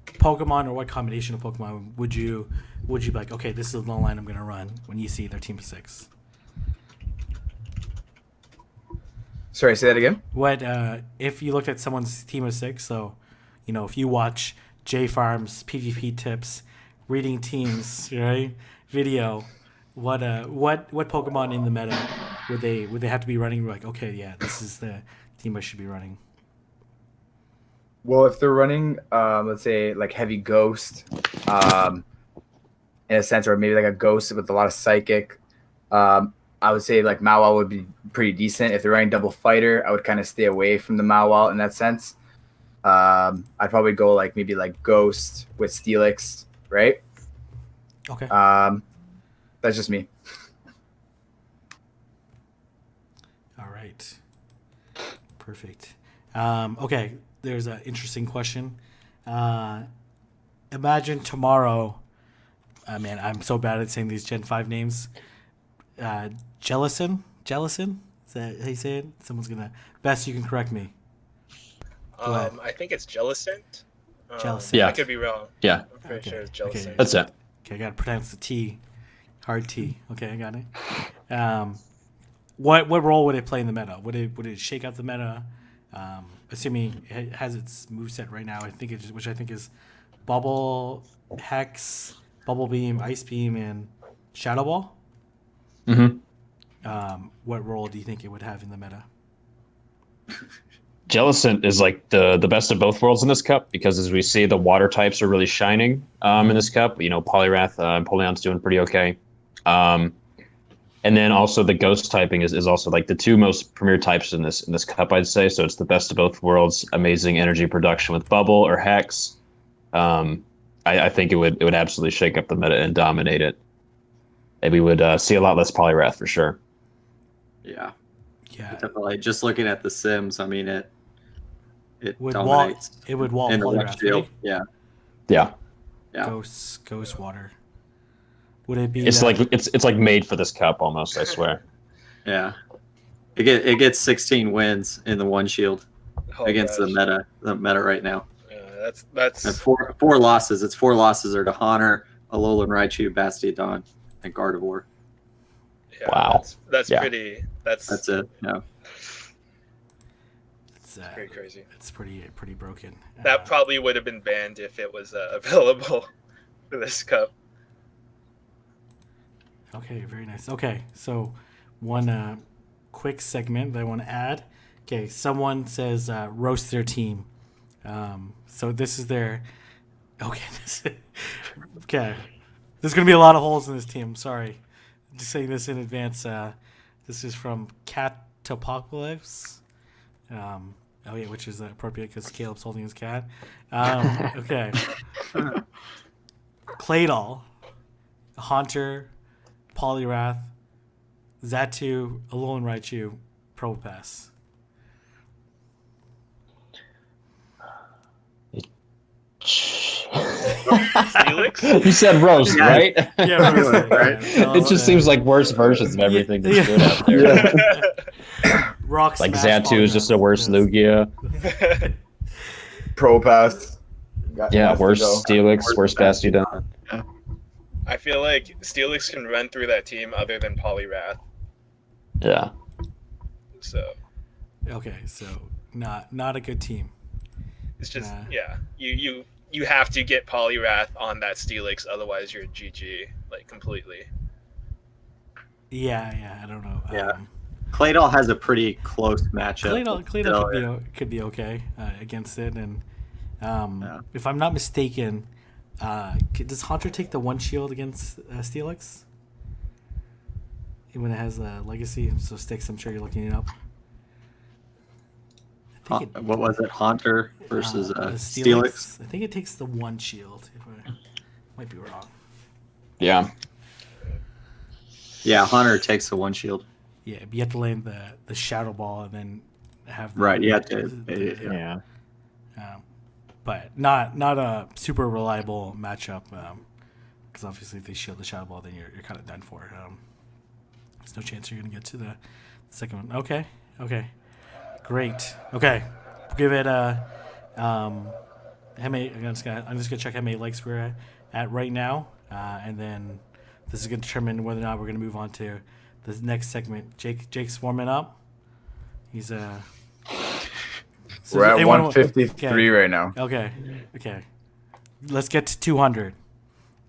Pokemon or what combination of Pokemon would you be like, okay, this is the line I'm going to run when you see their team of 6? Sorry, say that again. What if you looked at someone's team of 6? So, if you watch J Farm's PvP tips, reading teams, right, video, what Pokemon in the meta would they have to be running? Like, okay, yeah, this is the team I should be running. Well, if they're running, let's say like heavy Ghost, in a sense, or maybe like a Ghost with a lot of Psychic, I would say like Mawile would be pretty decent. If they're running double Fighter, I would kind of stay away from the Mawile in that sense. I'd probably go like maybe like Ghost with Steelix, right? Okay. That's just me. All right. Perfect. Okay. There's an interesting question. Imagine tomorrow. Man, I'm so bad at saying these Gen 5 names. Jellison? Is that how you say it? Someone's gonna. Best, you can correct me. I think it's Jellicent. Jellicent. Yeah. I could be wrong. Yeah. I'm pretty sure it's Okay. Jellicent. That's it. Okay, I gotta pronounce the T. Hard T. Okay, I got it. What role would it play in the meta? Would it shake out the meta? Assuming it has its moveset right now, which I think is Bubble, Hex, Bubble Beam, Ice Beam, and Shadow Ball. Mm-hmm. What role do you think it would have in the meta? Jellicent is like the best of both worlds in this cup, because as we see, the water types are really shining in this cup. Poliwrath, Empoleon's doing pretty okay. And then also the ghost typing is also like the two most premier types in this cup, I'd say. So it's the best of both worlds. Amazing energy production with Bubble or Hex. I think it would absolutely shake up the meta and dominate it. And we would see a lot less Poliwrath for sure. Yeah, Yeah, definitely. Just looking at the Sims, I mean it would dominates. it would wall in the Poliwrath, left field. right? Yeah. Yeah. Ghost water. Would it be? It's like made for this cup almost, I swear. Yeah. It gets 16 wins in the one shield against gosh. the meta right now. That's And four losses. Its 4 losses are to Honor, Alolan Raichu, Bastiodon, and Gardevoir. yeah, Wow. That's Yeah. pretty. That's it. Yeah. It's pretty crazy. It's pretty broken. That probably would have been banned if it was available for this cup. Okay, very nice. Okay, so one quick segment that I want to add. Okay, someone says roast their team. So this is their. Okay, okay. There's gonna be a lot of holes in this team. Sorry, just saying this in advance. This is from Catapocalypse. Oh yeah, which is appropriate because Caleb's holding his cat. Okay. Claydol, Haunter, Poliwrath, Xatu, Alolan Raichu, Probopass. Steelix? You said roast, right? Yeah, roast, right? It just seems like worse versions of everything that's good out there. Rock Like Smash, Xatu is just a worse Yes. Lugia. Pro Pass. Yeah, worse Steelix, worse Bastiodon. I feel like Steelix can run through that team other than Poliwrath. Yeah. So Okay, so not a good team. it's just Nah. yeah. You have to get Poliwrath on that Steelix, otherwise you're GG, like completely. Yeah, I don't know. Yeah. Claydol has a pretty close matchup. Claydol could be okay against it, and if I'm not mistaken, does Haunter take the one shield against Steelix? When it has a legacy, so Styx, I'm sure you're looking it up. I think What was it? Haunter versus Steelix. Steelix? I think it takes the one shield. If I might be wrong. Yeah. Yeah, Haunter takes the one shield. Yeah, but you have to land the Shadow Ball and then have Right, you have to. Yeah. But not a super reliable matchup because obviously if they shield the Shadow Ball, then you're kind of done for. There's no chance you're gonna get to the second one. Okay, great. Okay, give it how many? I'm just gonna check how many likes we're at right now, and then this is gonna determine whether or not we're gonna move on to the next segment. Jake's warming up. He's so We're at anyone- 153 right now. Okay. Let's get to 200.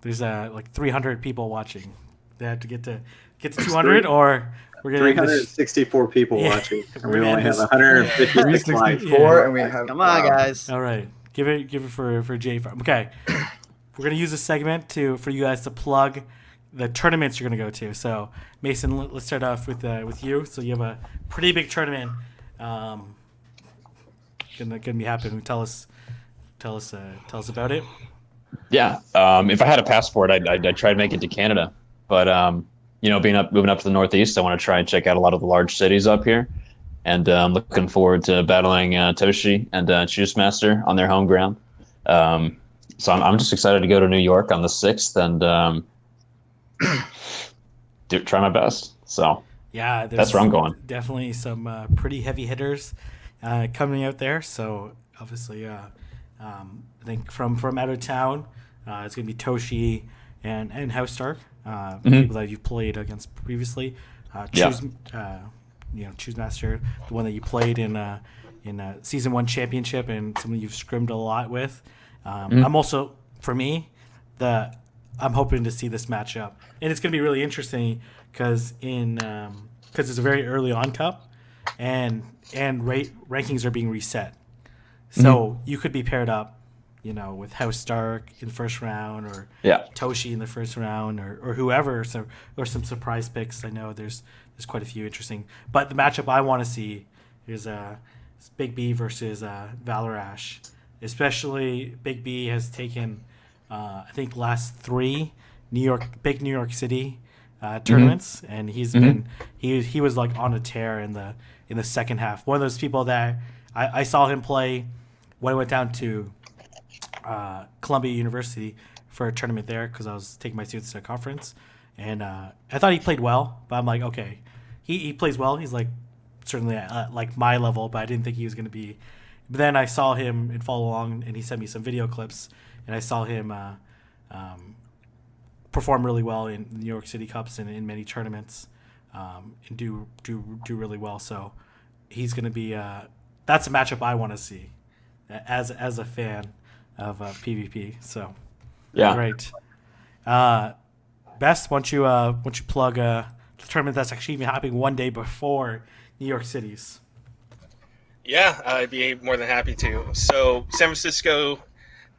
There's like 300 people watching. They have to get to 200, or we're gonna. 364 people Yeah. watching. We're We gonna only end have this- 156 likes. 364, and we have. Come on, wow. guys. All right, give it for J Farm. Okay, we're gonna use a segment for you guys to plug the tournaments you're gonna go to. So Mason, let's start off with you. So you have a pretty big tournament. Gonna be happening. Tell us about it. Yeah. If I had a passport, I'd try to make it to Canada. But moving up to the Northeast, I want to try and check out a lot of the large cities up here. And I'm looking forward to battling Toshi and Choose Master on their home ground. So I'm just excited to go to New York on the 6th and try my best. So Yeah, that's where I'm going. Definitely some pretty heavy hitters coming out there. So obviously, I think from out of town, it's gonna be Toshi and House Stark, people that you've played against previously. Choose Master, the one that you played in Season 1 Championship, and someone you've scrimmed a lot with. I'm also, for me, I'm hoping to see this matchup, and it's gonna be really interesting because it's a very early on cup, and rankings are being reset. So you could be paired up, with House Stark in the first round, or Toshi in the first round, or whoever. So, or some surprise picks. I know there's quite a few interesting. But the matchup I want to see is Big B versus Valorash. Especially Big B has taken, I think, last 3 New York City tournaments, and he's been he was like on a tear in the second half. One of those people that I saw him play when I went down to Columbia University for a tournament there because I was taking my students to a conference, and I thought he played well, but I'm like, okay, he plays well. He's like certainly at like my level, but I didn't think he was going to be. But then I saw him and follow along, and he sent me some video clips, and I saw him perform really well in New York City Cups and in many tournaments, and do really well. So he's going to be that's a matchup I want to see as a fan of PvP. So Yeah. great. Best, once you plug the tournament that's actually even happening one day before New York City's. Yeah, I'd be more than happy to. So San Francisco,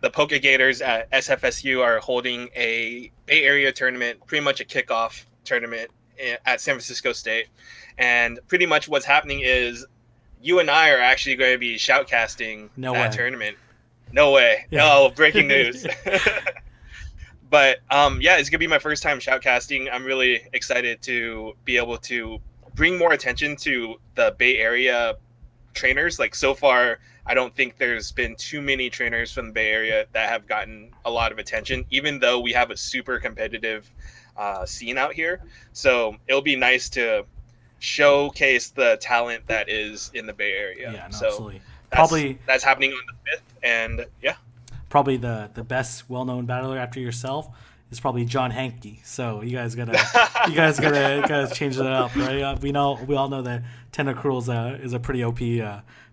the Poke Gators at SFSU are holding a Bay Area tournament, pretty much a kickoff tournament at San Francisco State. And pretty much what's happening is you and I are actually going to be shoutcasting that tournament. No way. Yeah. Oh, breaking news. But yeah, it's gonna be my first time shoutcasting. I'm really excited to be able to bring more attention to the Bay Area trainers. Like so far, I don't think there's been too many trainers from the Bay Area that have gotten a lot of attention, even though we have a super competitive scene out here. So it'll be nice to showcase the talent that is in the Bay Area. Yeah, no, so absolutely. That's happening on the 5th, and yeah. Probably the best well-known battler after yourself is probably John Hankey. So you guys gotta change that up, right? We all know that Tentacruel is a pretty OP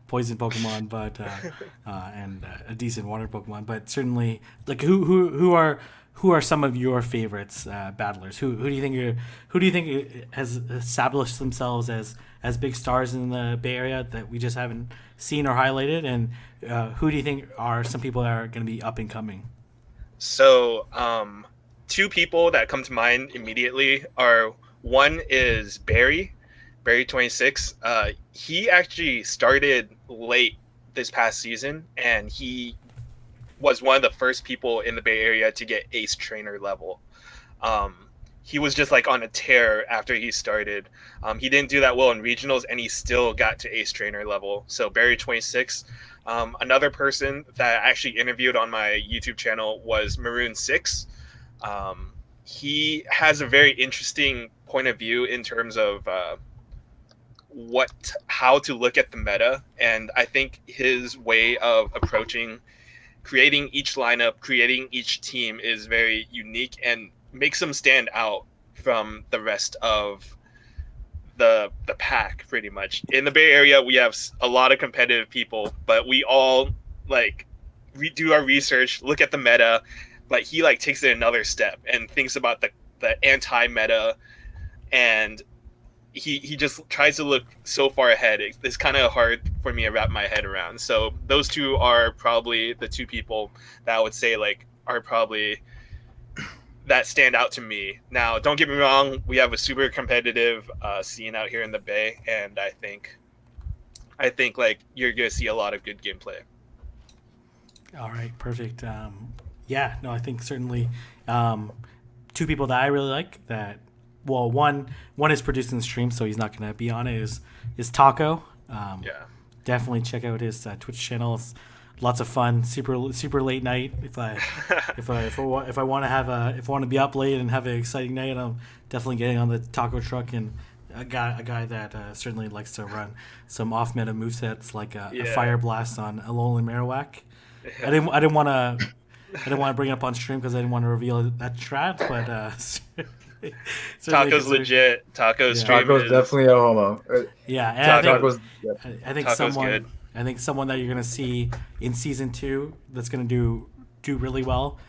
poison Pokemon, but and a decent water Pokemon. But certainly, like who are some of your favorites battlers? Who do you think has established themselves as big stars in the Bay Area that we just haven't seen or highlighted? And who do you think are some people that are going to be up and coming? So, two people that come to mind immediately are, one is Barry26. He actually started late this past season, and he was one of the first people in the Bay Area to get ace trainer level. He was just like on a tear after he started. He didn't do that well in regionals, and he still got to ace trainer level. So Barry26. Another person that I actually interviewed on my YouTube channel was Maroon6. He has a very interesting point of view in terms of how to look at the meta, and I think his way of approaching creating each lineup, creating each team is very unique and makes them stand out from the rest of the pack. Pretty much in the Bay Area, we have a lot of competitive people, but we all do our research, look at the meta, but he takes it another step and thinks about the anti-meta, and he just tries to look so far ahead. It's kind of hard for me to wrap my head around. So those two are probably the two people that I would say are probably that stand out to me. Now, don't get me wrong, we have a super competitive scene out here in the Bay, and I think you're gonna see a lot of good gameplay. All right, perfect. Yeah, no, I think certainly two people that I really like that. Well, one is producing the stream, so he's not going to be on it. Is Taco? Yeah, definitely check out his Twitch channel. It's lots of fun. Super late night. If I want to be up late and have an exciting night, I'm definitely getting on the Taco truck. And a guy that certainly likes to run some off meta movesets like a Fire Blast on Alolan Marowak. I didn't want to bring it up on stream because I didn't want to reveal that strat, but. Taco's legit. Taco's stream Taco's is definitely a homo. Yeah, and I think Taco's someone good. I think someone that you're gonna see in season 2 that's gonna do really well.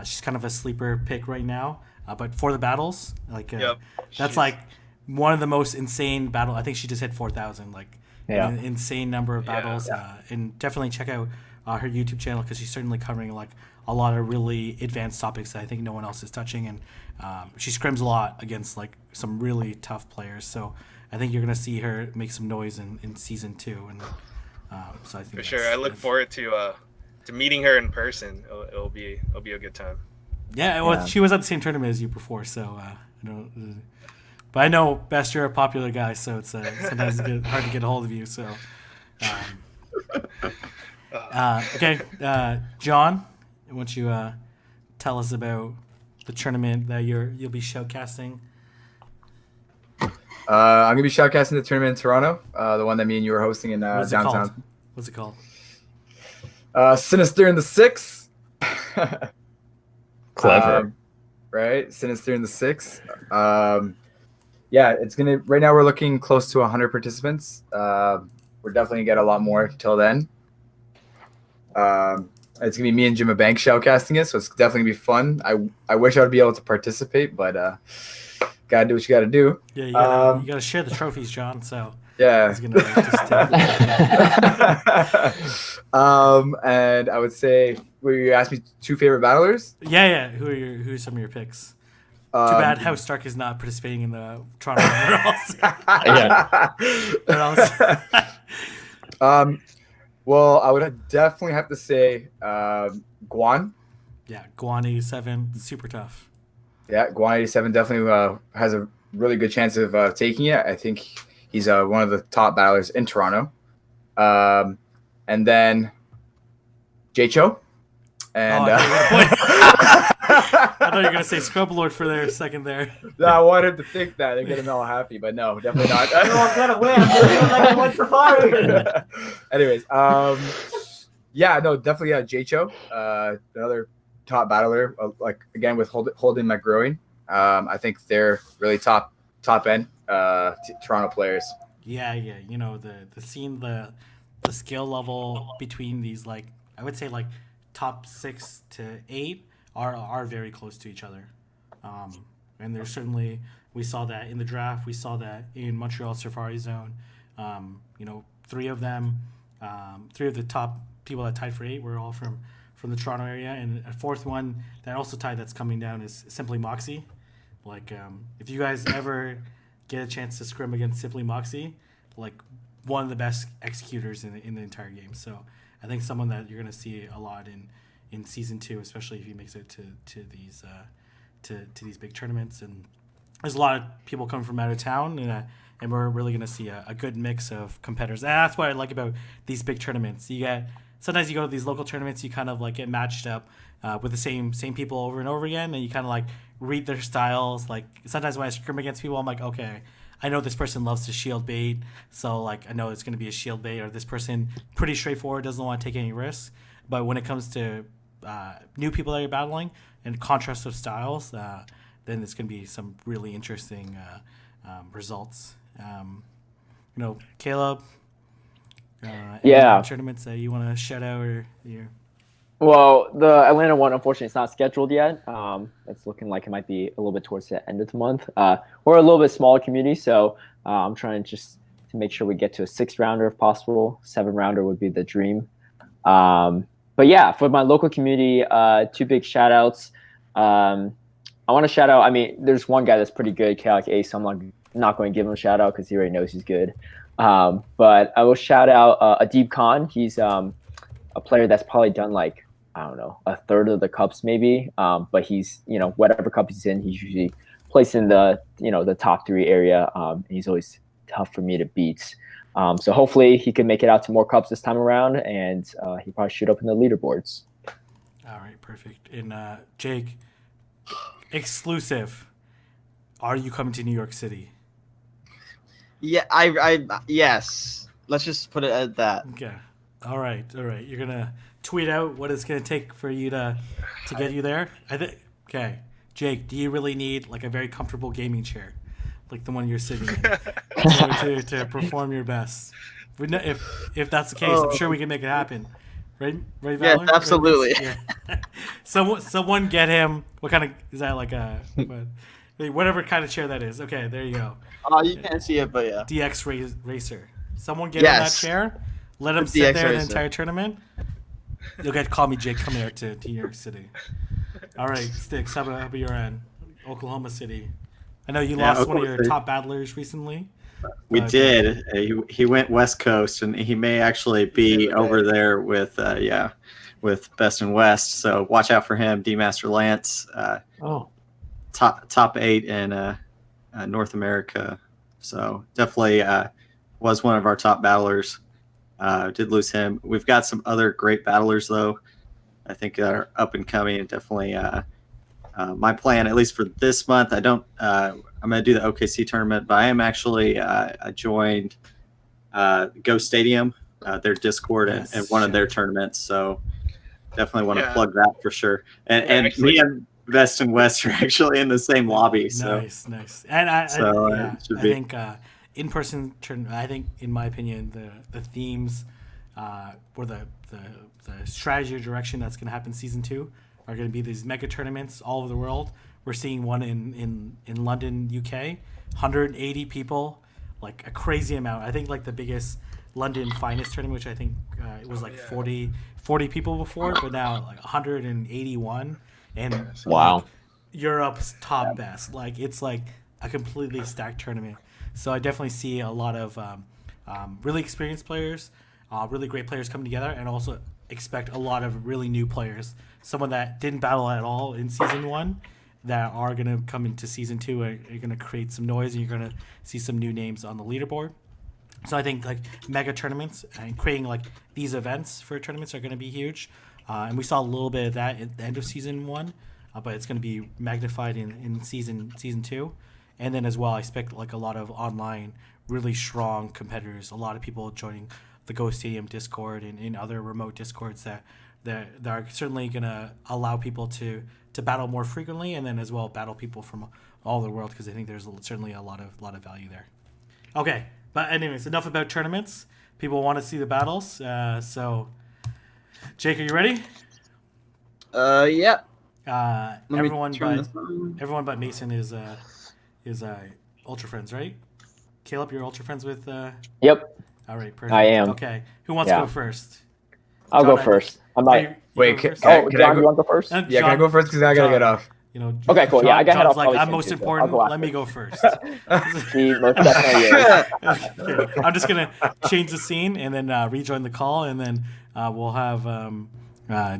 She's kind of a sleeper pick right now, but for the battles, that's one of the most insane battle. I think she just hit 4,000, an insane number of battles. And definitely check out her YouTube channel because she's certainly covering a lot of really advanced topics that I think no one else is touching, and she scrims a lot against some really tough players. So I think you're gonna see her make some noise in season 2, and so I think for sure. I look forward to meeting her in person. It'll be a good time. Yeah, well, she was at the same tournament as you before, so but I know Best, you're a popular guy, so it's sometimes hard to get a hold of you. So okay, John, why don't you tell us about the tournament that you'll be shoutcasting? I'm gonna be shoutcasting the tournament in Toronto, the one that me and you were hosting in downtown. What's it called? Sinister in the 6. Clever. Right, Sinister in the 6. Yeah, it's gonna. Right now, we're looking close to 100 participants. We're definitely gonna get a lot more till then. It's gonna be me and Jimmy Banks shoutcasting it, so it's definitely gonna be fun. I wish I would be able to participate, but gotta do what you gotta do. Yeah, you gotta share the trophies, John. So Yeah. he's gonna just and I would say, will you ask me 2 favorite battlers? yeah. Who are some of your picks? Too bad House Stark is not participating in the Toronto Yeah. Well, I would definitely have to say Guan. Yeah, Guan 87, super tough. Yeah, Guan 87 definitely has a really good chance of taking it. I think he's one of the top battlers in Toronto. And then Jay Cho. And I thought you were gonna say Scrub Lord for their second there. No, I wanted to think that and get him all happy, but no, definitely not. I'm gonna win. I'm feeling like I went for 5. Anyways, yeah, no, definitely Jay Cho, another top battler. Like again with holding my growing. I think they're really top end Toronto players. Yeah. You know the scene, the skill level between these, like I would say like top 6 to 8 are very close to each other. And there's certainly, we saw that in the draft, we saw that in Montreal Safari Zone. 3 of them, 3 of the top people that tied for 8 were all from the Toronto area, and a 4th one that also tied that's coming down is Simply Moxie. Like, if you guys ever get a chance to scrim against Simply Moxie, like one of the best executors in the entire game. So I think someone that you're going to see a lot in season 2, especially if he makes it to these these big tournaments. And there's a lot of people coming from out of town, and we're really going to see a good mix of competitors. And that's what I like about these big tournaments. Sometimes you go to these local tournaments, you kind of like get matched up with the same people over and over again, and you kind of like read their styles. Like sometimes when I scrim against people, I'm like, okay, I know this person loves to shield bait, so like I know it's going to be a shield bait, or this person pretty straightforward, doesn't want to take any risks. But when it comes to new people that you're battling and contrast of styles, then it's going to be some really interesting results. Caleb, any tournaments that you want to shout out or you? Well, the Atlanta one, unfortunately, it's not scheduled yet. It's looking like it might be a little bit towards the end of the month. We're a little bit smaller community, so I'm trying just to make sure we get to a 6-rounder if possible. 7-rounder would be the dream. But yeah, for my local community, 2 big shout outs. I want to shout out, I mean, there's one guy that's pretty good, Chaotic Ace, so I'm not going to give him a shout out because he already knows he's good. But I will shout out Adib Khan. He's a player that's probably done like, I don't know, a third of the cups maybe. But he's, whatever cup he's in, he's usually placed in the, the top 3 area. And he's always tough for me to beat. So hopefully he can make it out to more cups this time around, and he probably shoot up in the leaderboards. All right, perfect. And Jake, exclusive. Are you coming to New York City? Yeah, yes. Let's just put it at that. Okay. All right. You're gonna tweet out what it's gonna take for you to get you there. Okay, Jake, do you really need like a very comfortable gaming chair, like the one you're sitting in, to perform your best? If that's the case, I'm sure we can make it happen. Right, Valor? Yes, absolutely. Yeah. Someone get him. What kind of is that? Like whatever kind of chair that is. Okay, there you go. Oh, you can't see it, but yeah. DX Racer. Someone get in that chair. Let him sit there the entire tournament. You'll get Call Me Jake coming here to New York City. All right, Sticks, how about your end? Oklahoma City. I know you lost one of your top battlers recently. We did. He went West Coast, and he may actually be over there with Best and West. So watch out for him. D Master Lance. Top 8 in North America. So definitely was one of our top battlers. Did lose him. We've got some other great battlers though. I think that are up and coming, and definitely my plan, at least for this month, I'm going to do the OKC tournament, but I am actually I joined Go Stadium, their Discord, and one of their tournaments. So definitely want to plug that for sure. And me and Best and West are actually in the same lobby. So nice. And I think in-person tournament, I think in my opinion the themes or the strategy or direction that's going to happen season 2 are going to be these mega tournaments all over the world. We're seeing one in London, UK, 180 people, like a crazy amount. I think like the biggest London Finest tournament, which I think it was like 40 people before, but now like 181, and Wow. like, Europe's top best. Like it's like a completely stacked tournament. So I definitely see a lot of really experienced players, really great players coming together, and also expect a lot of really new players. Someone that didn't battle at all in season 1 that are going to come into season 2 and are going to create some noise, and you're going to see some new names on the leaderboard. So I think like mega tournaments and creating like these events for tournaments are going to be huge. And we saw a little bit of that at the end of season 1, but it's going to be magnified in season 2. And then as well, I expect like a lot of online, really strong competitors, a lot of people joining the Go Stadium Discord and other remote Discords that are certainly going to allow people to battle more frequently, and then as well battle people from all over the world, because I think there's certainly a lot of value there. Okay, but anyways, enough about tournaments. People want to see the battles. So, Jake, are you ready? Yeah. Everyone but Mason is Ultra Friends, right? Caleb, you're Ultra Friends with. Yep. All right, perfect. I am. Okay, who wants to go first? I'll John, go first. I'm Are not. you Wait, go first? Oh, can I John, go- you want to go first? And Yeah, can I John- go first because I gotta John, get off. You know. Okay, cool. Yeah, I got head John's off like, probably I'm soon, most too, so I'll important. go Let after. me go first. He most definitely is. Okay, I'm just gonna change the scene and then rejoin the call, and then we'll have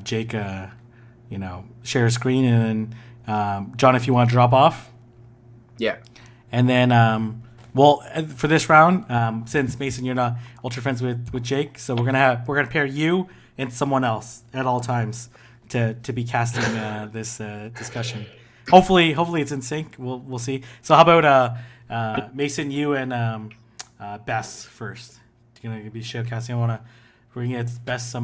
Jake, share a screen, and then John, if you want to drop off, Yeah. and then for this round, since Mason, you're not ultra friends with Jake, so we're gonna pair you and someone else at all times to be casting this discussion. Hopefully it's in sync. We'll see. So how about Mason, you and Bess first? You're gonna be showcasting. We're gonna get Bess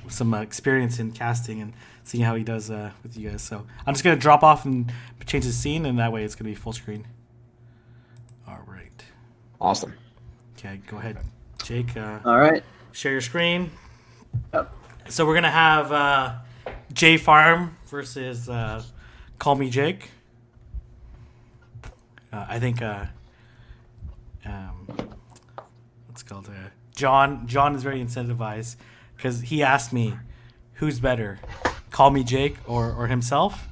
some experience in casting and seeing how he does with you guys. So I'm just gonna drop off and change the scene, and that way it's gonna be full screen. All right. Awesome. Okay, go ahead, Jake. All right. Share your screen. Yep. So we're gonna have J Farm versus Call Me Jake. I think what's it called? John is very incentivized because he asked me, "Who's better, Call Me Jake or himself?"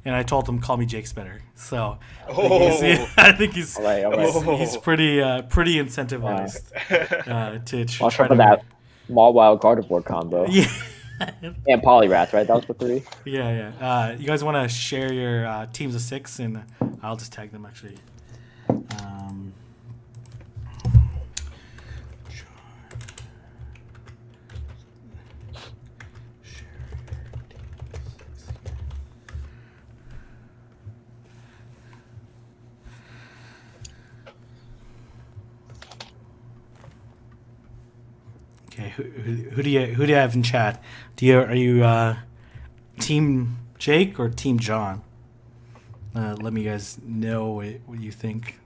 And I told him, "Call Me Jake's better." So I think he's All right. he's pretty incentivized to Watch try out for to that Wild Gardevoir combo. Yeah. And Poliwrath, right? That was the 3. Yeah. You guys want to share your teams of 6, and I'll just tag them actually. Okay, who do you have in chat? Are you Team Jake or Team John? Let me guys know what you think.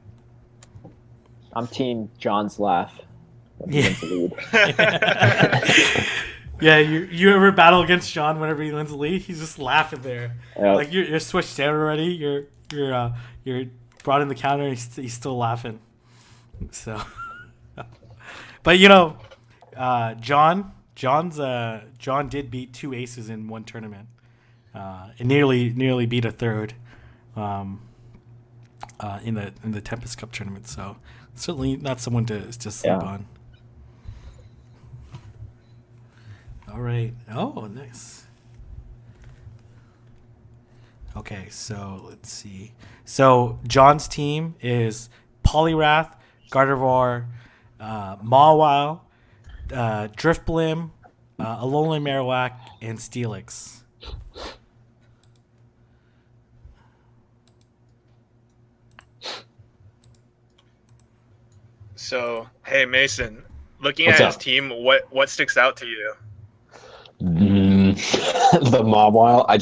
I'm Team John's laugh. When he Yeah. wins the lead. Yeah, you ever battle against John whenever he wins the lead? He's just laughing there. Yep. Like you're switched out already. You're brought in the counter. And he's still laughing. So, but John did beat 2 aces in one tournament, and nearly beat a third, in the Tempest Cup tournament. So certainly not someone to sleep on. All right. Oh, nice. Okay, so let's see. So John's team is Poliwrath, Gardevoir, Mawile, Driftblim, Alolan Marowak, and Steelix. So, hey Mason, looking What's at his up? team, what sticks out to you? The Mawile, I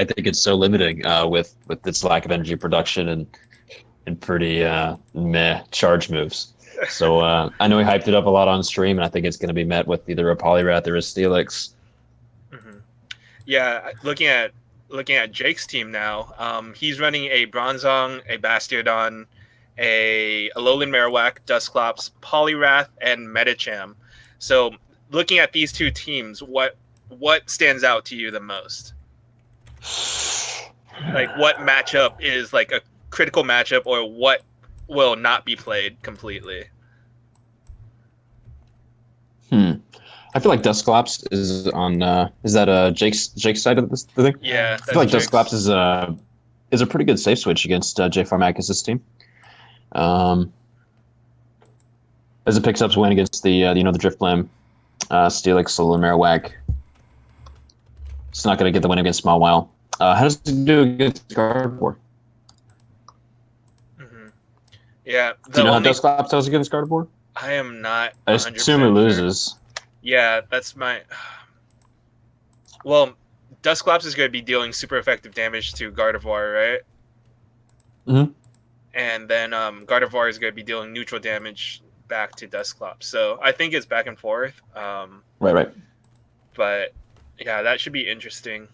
think it's so limiting with its lack of energy production and pretty meh charge moves. So I know he hyped it up a lot on stream, and I think it's going to be met with either a Poliwrath or a Steelix. Mm-hmm. Yeah, looking at Jake's team now, he's running a Bronzong, a Bastiodon, a Alolan Marowak, Dusclops, Poliwrath, and Medicham. So, looking at these two teams, what stands out to you the most? Like, what matchup is like a critical matchup, or what will not be played completely? I feel like Dusclops is on. Is that Jake's side of this thing? Yeah, I feel like Jake's. Dusclops is a pretty good safe switch against J Farmakis' team. As it picks up win against the the Drifblim, Steelix, Alolan Marowak. It's not going to get the win against Smallwile. How does it do against Gardevoir? Mm-hmm. Yeah. Do you know how Dusclops does against Gardevoir? I am not. I assume it loses. Yeah, that's my. Well, Dusclops is going to be dealing super effective damage to Gardevoir, right? Mm-hmm. And then Gardevoir is going to be dealing neutral damage back to Dusclops. So I think it's back and forth. Right. But yeah, that should be interesting.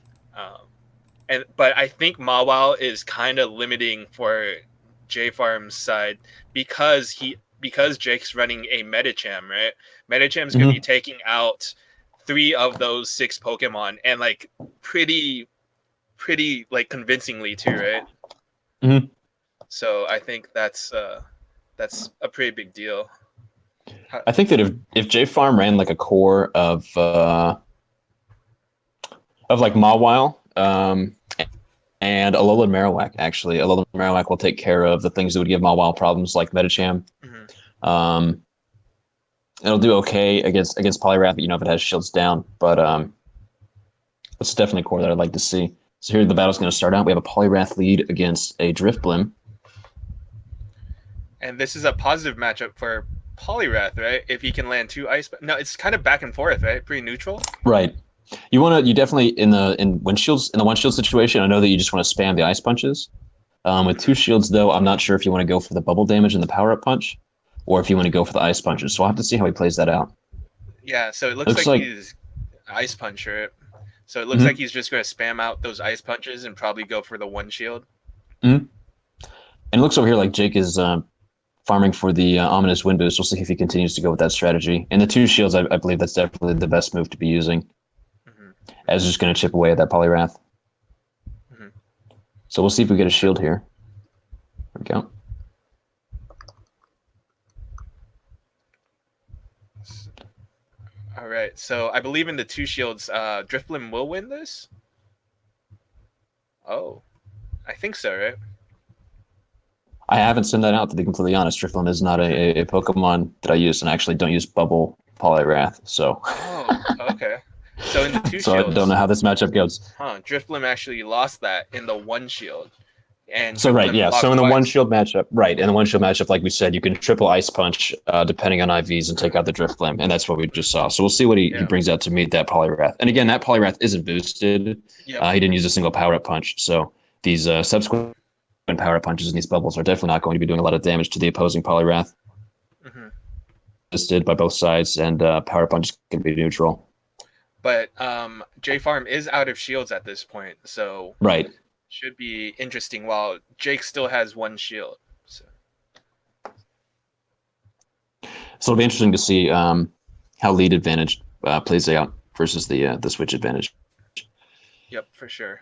But I think Mawile is kind of limiting for J Farm's side because Jake's running a Medicham, right? Medicham's going to be taking out 3 of those 6 Pokemon, and like pretty like convincingly too, right? Mm-hmm. So I think that's a pretty big deal. I think that if J Farm ran like a core of like Mawile and Alolan Marowak, actually, Alolan Marowak will take care of the things that would give Mawile problems like Medicham. Mm-hmm. It'll do okay against Poliwrath, if it has shields down, but it's definitely a core that I'd like to see. So here the battle's going to start out. We have a Poliwrath lead against a Drifblim. And this is a positive matchup for Poliwrath, right? If he can land 2 ice. No, it's kind of back and forth, right? Pretty neutral. Right. You definitely in the one shield situation. I know that you just want to spam the ice punches. With 2 shields though, I'm not sure if you want to go for the bubble damage and the power up punch, or if you want to go for the ice punches. So I'll have to see how he plays that out. Yeah. So it looks like he's ice puncher. So it looks like he's just going to spam out those ice punches and probably go for the 1 shield. Mm-hmm. And it looks over here like Jake is farming for the ominous wind boost. We'll see if he continues to go with that strategy. And the 2 shields, I believe that's definitely the best move to be using. As just going to chip away at that Poliwrath. Mm-hmm. So we'll see if we get a shield here. There we go. All right. So I believe in the 2 shields, Drifblim will win this. Oh, I think so, right? I haven't sent that out, to be completely honest. Drifblim is not a Pokemon that I use, and I actually don't use Bubble Poliwrath. So. Oh, okay. So in the 2 so shields. I don't know how this matchup goes. Drifblim actually lost that in the 1 shield. And so right, yeah. So in the twice. 1 shield matchup, right, in the 1 shield matchup, like we said, you can triple ice punch depending on IVs and take out the Drifblim, and that's what we just saw. So we'll see what he brings out to meet that Poliwrath. And again, that Poliwrath isn't boosted. Yep. He didn't use a single power up punch. So these subsequent power up punches and these bubbles are definitely not going to be doing a lot of damage to the opposing Poliwrath. Mm-hmm. Boosted by both sides, and power punches can be neutral. But J Farm is out of shields at this point, so right. Should be interesting while Jake still has 1 shield. So it'll be interesting to see how lead advantage plays out versus the switch advantage. Yep, for sure.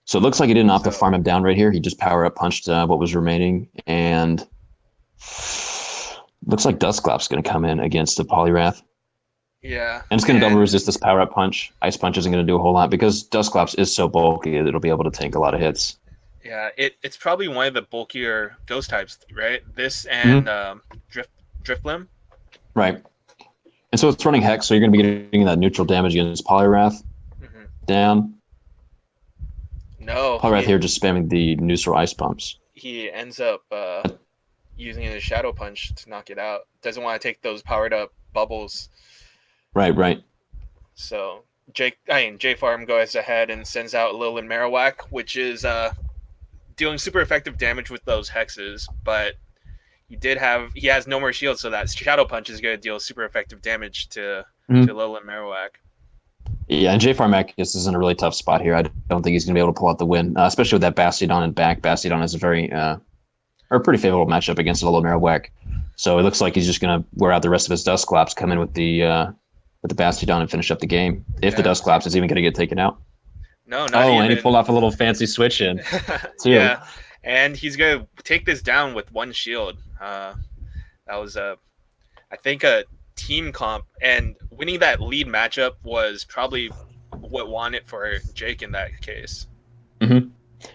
So it looks like he didn't opt to farm him down right here. He just power up punched what was remaining, and looks like Dusclops going to come in against the Poliwrath. Yeah. And it's going to double resist this power up punch. Ice punch isn't going to do a whole lot because Dusclops is so bulky that it'll be able to tank a lot of hits. Yeah, it's probably one of the bulkier ghost types, right? This and Drifblim. Right. And so it's running Hex, so you're going to be getting that neutral damage against Poliwrath. Down. No. Poliwrath here just spamming the neutral ice pumps. He ends up using his Shadow Punch to knock it out. Doesn't want to take those powered up bubbles. Right. So J Farm goes ahead and sends out Alolan Marowak, which is dealing super effective damage with those hexes, but he has no more shields, so that Shadow Punch is going to deal super effective damage to Alolan Marowak. Yeah, and J Farmakis is in a really tough spot here. I don't think he's going to be able to pull out the win, especially with that Bastiodon in back. Bastiodon is a pretty favorable matchup against Alolan Marowak. So it looks like he's just going to wear out the rest of his Dusclops, come in with the Bastiodon and finish up the game. If the Dusclops is even going to get taken out. No, not even. And he pulled off a little fancy switch in, too. Yeah, and he's going to take this down with one shield. That was, I think, a team comp, and winning that lead matchup was probably what won it for Jake in that case. Mm-hmm.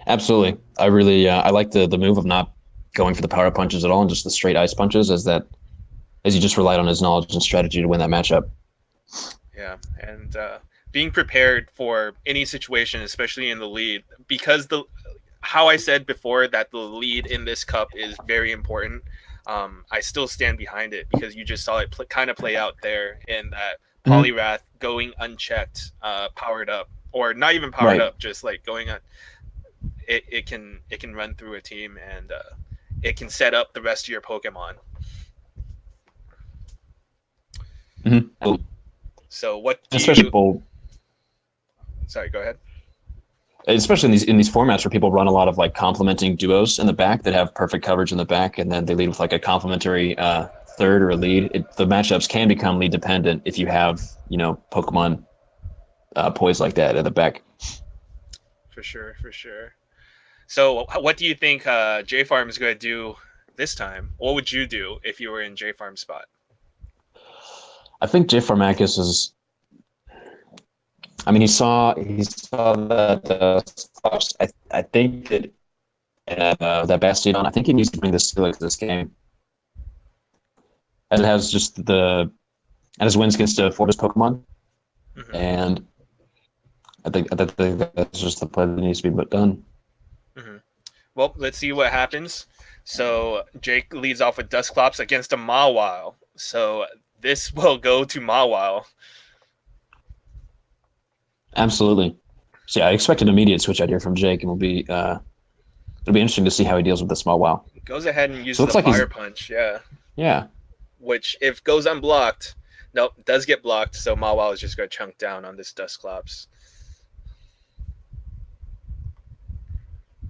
Absolutely. I really I like the move of not going for the power punches at all and just the straight ice punches as he just relied on his knowledge and strategy to win that matchup. Yeah, and being prepared for any situation, especially in the lead, because how I said before that the lead in this cup is very important. I still stand behind it because you just saw it kind of play out there in that Poliwrath going unchecked, powered up, or not even powered up, just like going on. It can run through a team and it can set up the rest of your Pokemon. Mm-hmm. So what do Sorry, go ahead. Especially in these formats where people run a lot of like complementing duos in the back that have perfect coverage in the back, and then they lead with like a complementary third or a lead. The matchups can become lead dependent if you have Pokemon poised like that in the back. For sure. So what do you think J Farm is going to do this time? What would you do if you were in J Farm's spot? I think J Farmakis is. I mean, he saw that. I think that that Bastiodon. I think he needs to bring this to this game, as it has just and his wins against Fortis Pokemon, and I think that's just the play that needs to be done. Mm-hmm. Well, let's see what happens. So Jake leads off with Dusclops against a Mawile. So this will go to Mawile. Absolutely. So yeah, I expect an immediate switch out here from Jake, and it'll be interesting to see how he deals with the small WoW. Goes ahead and uses the Fire Punch, Yeah. Which, if goes unblocked, does get blocked, so Mawile is just going to chunk down on this Dusclops.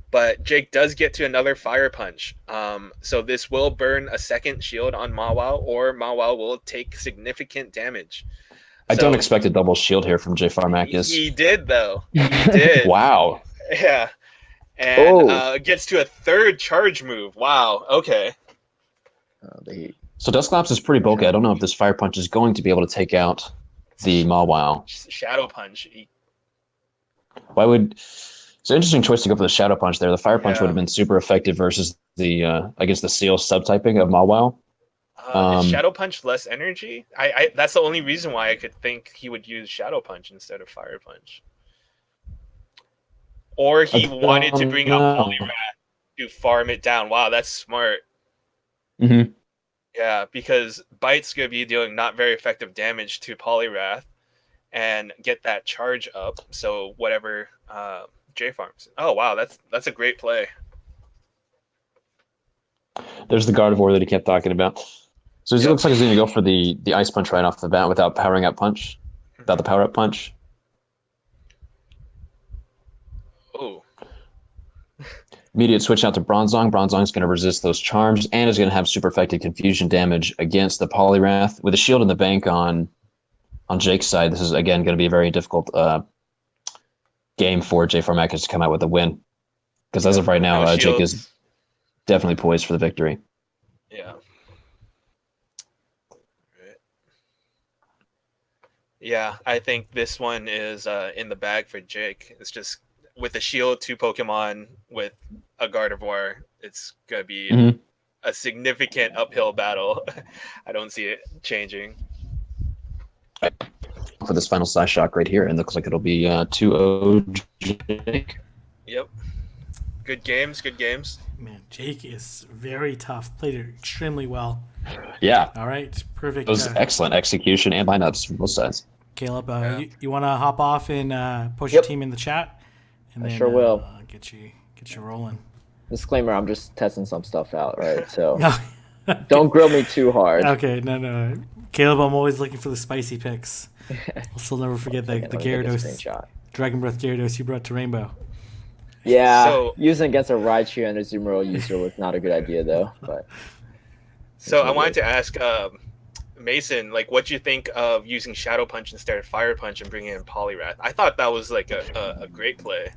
But Jake does get to another Fire Punch. So this will burn a second shield on Mawile, or Mawile will take significant damage. I don't expect a double shield here from J Farmakis. He did, though. He did. Wow. Yeah. And gets to a third charge move. Wow. Okay. So Dusclops is pretty bulky. I don't know if this Fire Punch is going to be able to take out the Mawile. Shadow Punch. It's an interesting choice to go for the Shadow Punch there. The Fire Punch would have been super effective versus against the Seal subtyping of Mawile. Is Shadow Punch less energy? I that's the only reason why I could think he would use Shadow Punch instead of Fire Punch. Or he wanted to bring up Poliwrath to farm it down. Wow, that's smart. Mm-hmm. Yeah, because Bite's going to be dealing not very effective damage to Poliwrath and get that charge up. So whatever J farms. Oh, wow, that's a great play. There's the Gardevoir that he kept talking about. So it looks like he's going to go for the Ice Punch right off the bat without powering up punch, without the power up punch. Oh. Immediate switch out to Bronzong. Bronzong's going to resist those charms and is going to have super effective confusion damage against the Poliwrath. With a shield in the bank on Jake's side, this is again going to be a very difficult game for J Farmakis to come out with a win. Because as of right now, Jake is definitely poised for the victory. Yeah. Yeah, I think this one is in the bag for Jake. It's just with a shield, 2 Pokemon with a Gardevoir, it's going to be a significant uphill battle. I don't see it changing. For this final size shock right here, and looks like it'll be 2-0 Jake. Yep. Good games. Man, Jake is very tough. Played it extremely well. Yeah. All right, perfect. It was excellent execution and lineups from both sides. Caleb, you want to hop off and post your team in the chat? And I sure will. Get you rolling. disclaimer, I'm just testing some stuff out, right? So don't grill me too hard. Okay, no. Caleb, I'm always looking for the spicy picks. I'll still never forget the Gyarados, Dragon Breath Gyarados you brought to Rainbow. Yeah, So- using against a Raichu and a Azumarill user was not a good idea, though. But So I wanted to ask Mason, like, what do you think of using Shadow Punch instead of Fire Punch and bringing in Poliwrath? I thought that was like a great play.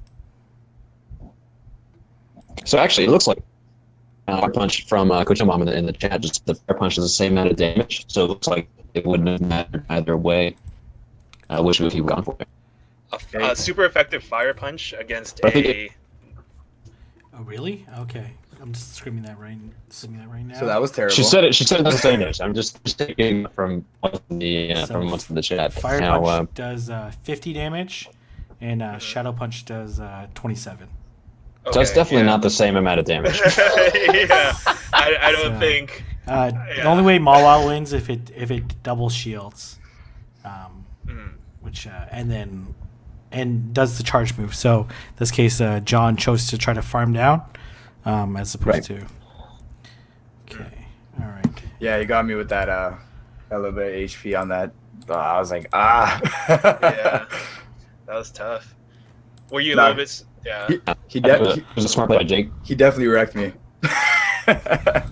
So actually, it looks like Fire Punch from Coach Mom in the chat. Just the Fire Punch is the same amount of damage, so it looks like it wouldn't have mattered either way. Which move he would gone for? A super effective Fire Punch against I think a. Oh, really? Okay. I'm just screaming that right now. So that was terrible. She said it. She said it doesn't say damage. I'm just taking from what's in the chat. Fire How, Punch does 50 damage, and Shadow Punch does 27. so it's definitely not the same amount of damage. Yeah, I don't think. The only way Mawile wins if it double shields, which and does the charge move. So in this case, John chose to try to farm down, as opposed to. Okay, all right. Yeah, you got me with that a little bit of HP on that. I was like, Yeah, that was tough. Were you a little bit? Yeah. He It was a smart play by Jake. He definitely wrecked me. It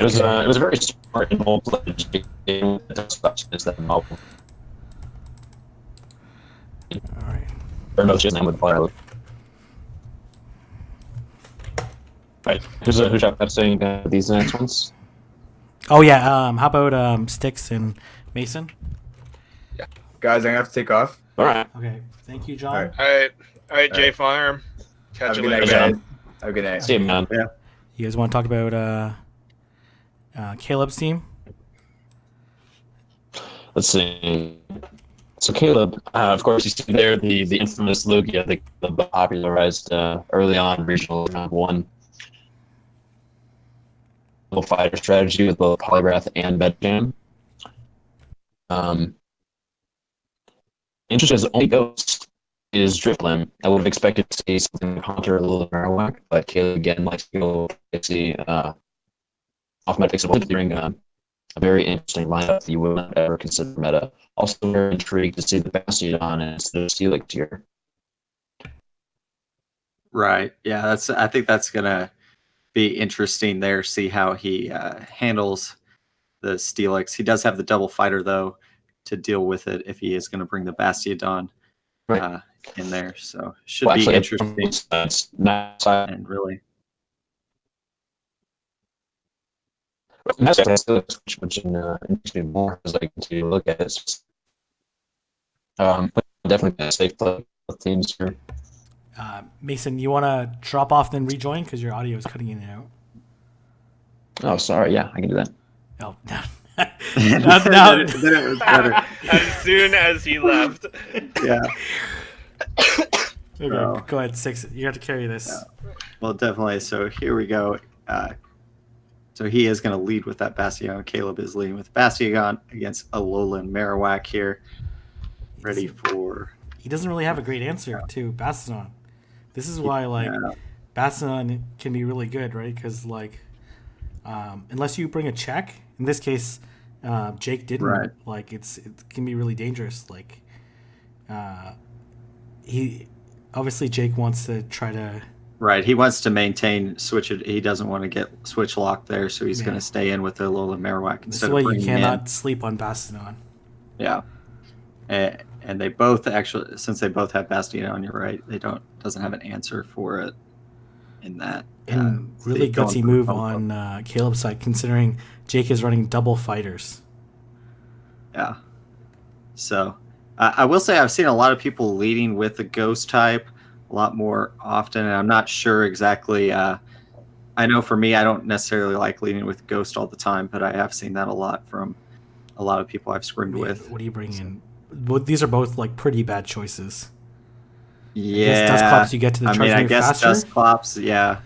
was a very smart and bold play. Jake is that novel. All right. Or no, she's name with fire. Right. Who's saying these next ones? Oh yeah. How about Styx and Mason? Guys, I'm gonna have to take off. All right. Okay. Thank you, John. All right. All right, J Farm. Have Catch a you good night, later. guys. man. Have a good night. See you, man. You guys want to talk about Caleb's team? Let's see. So Caleb, of course, you see there the infamous Lugia, the popularized early on regional round 1 little fighter strategy with both Poliwrath and Bedjam. Interesting as the only ghost is Drifblim. I would have expected to see something like Haunter, a little Marowak, but Caleb again likes to go Pixie off meta, so during a very interesting lineup that you would not ever consider meta. Also very intrigued to see the Bastiodon instead of Steelix here. Right. Yeah, I think that's gonna be interesting there. See how he handles the Steelix. He does have the double fighter though to deal with it if he is going to bring the Bastiodon in there. So should be interesting. It's not And really, which interests me more as I continue to look at it. But definitely a safe play with teams here. Mason, you want to drop off then rejoin because your audio is cutting in and out. Oh, sorry. Yeah, I can do that. Oh, no. then it was better. As soon as he left. Yeah. Okay, So- go ahead, Six. You have to carry this. Yeah. Well, definitely. So here we go. So he is going to lead with that Bastiodon. Caleb is leading with Bastiodon against Alolan Marowak here. Ready for... He doesn't really have a great answer to Bastiodon. This is why, Yeah. Bastiodon can be really good, right? Because, unless you bring a check, in this case, Jake didn't. Right. It can be really dangerous. Obviously Jake wants to try to. Right, he wants to maintain switch it. He doesn't want to get switch locked there, so he's going to stay in with the Alolan Marowak This is instead why of you bringing cannot sleep on Bastiodon. Yeah, and they both actually, since they both have Bastiodon, you're right. They doesn't have an answer for it in that. And really gutsy move on Caleb's side, considering Jake is running double fighters. Yeah. So I will say I've seen a lot of people leading with the ghost type a lot more often, and I'm not sure exactly. I know for me, I don't necessarily like leading with ghost all the time, but I have seen that a lot from a lot of people I've scrimmed with. What do you bring in? Well, these are both pretty bad choices. Yeah. Dusclops, you get to the charge I move guess faster. Dusclops, yeah,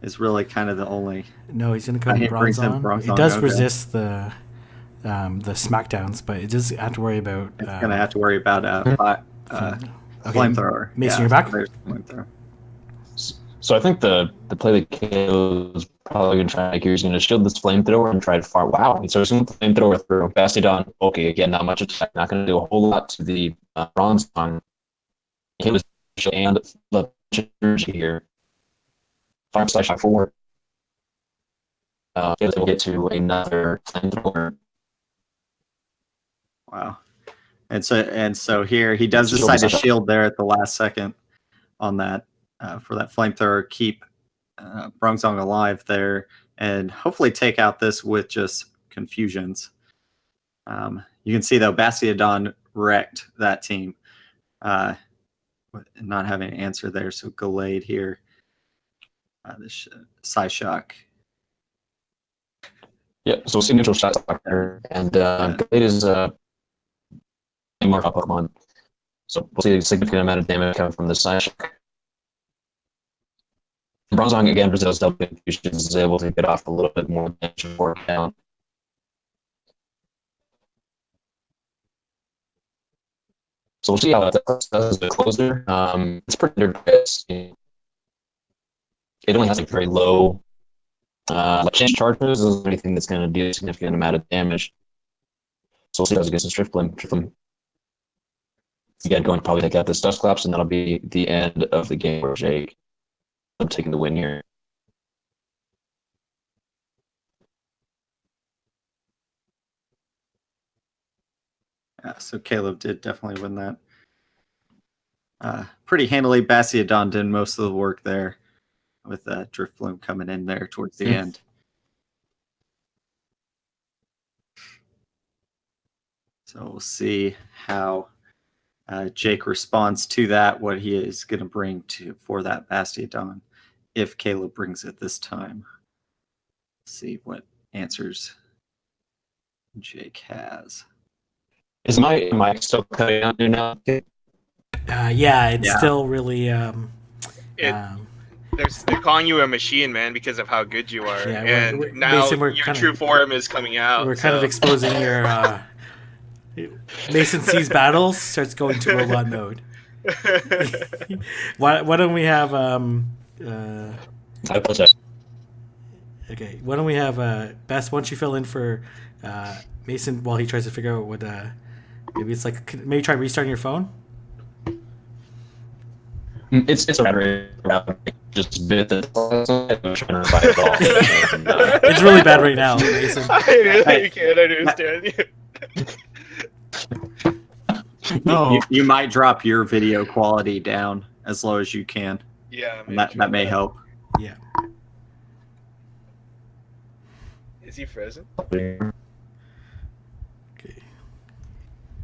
is really kind of the only. No, he's going to come Bronzong. It does resist the smackdowns, but it does have to worry about. It's going to have to worry about flamethrower. Mason, you're back? Flamethrower. So I think the play that Caleb is probably going to try to make here is going to shield this flamethrower and try to far. Wow. So he's going to flamethrower through Bastiodon. Okay, again, not much attack. Not going to do a whole lot to the Bronzong. Caleb and the energy here. 5/4. Caleb will get to another flamethrower. Wow. And so here he does decide to shield there at the last second on that for that flamethrower, keep Bronzong alive there, and hopefully take out this with just confusions. You can see though Bastiodon wrecked that team, not having an answer there. So Gallade here, this Psyshock. Yeah, so we'll see neutral shots there, and Gallade is more of a Pokemon. So we'll see a significant amount of damage coming from the Psyshock. Bronzong again, Brazil's double confusions, is able to get off a little bit more damage before it down. So we'll see how that does the closer. It's pretty good. It only has a very low change charges or anything that's going to do a significant amount of damage. So we'll see how it against the Drifloon. Again, going to probably take out this Dusclops, and that'll be the end of the game for Jake. I'm taking the win here. Yeah, so Caleb did definitely win that. Pretty handily. Bastiodon did most of the work there with Drifloon coming in there towards the end. So we'll see how Jake responds to that, what he is going to bring for that Bastiodon, if Caleb brings it this time. Let's see what answers Jake has. Is my mic still cutting out now? Yeah, it's still really. They're calling you a machine, man, because of how good you are. Yeah, and now Mason, your true form is coming out. We're kind of exposing your. Mason sees battles, starts going to robot mode. Why don't we have Okay, why don't we have Best? Why don't you fill in for Mason while he tries to figure out what maybe it's like, maybe try restarting your phone. It's a battery just bit that I'm trying to buy it all. It's really bad right now, Mason. I really can't understand you. No. You might drop your video quality down as low as you can. Yeah, that may help. Yeah. Is he frozen? Okay.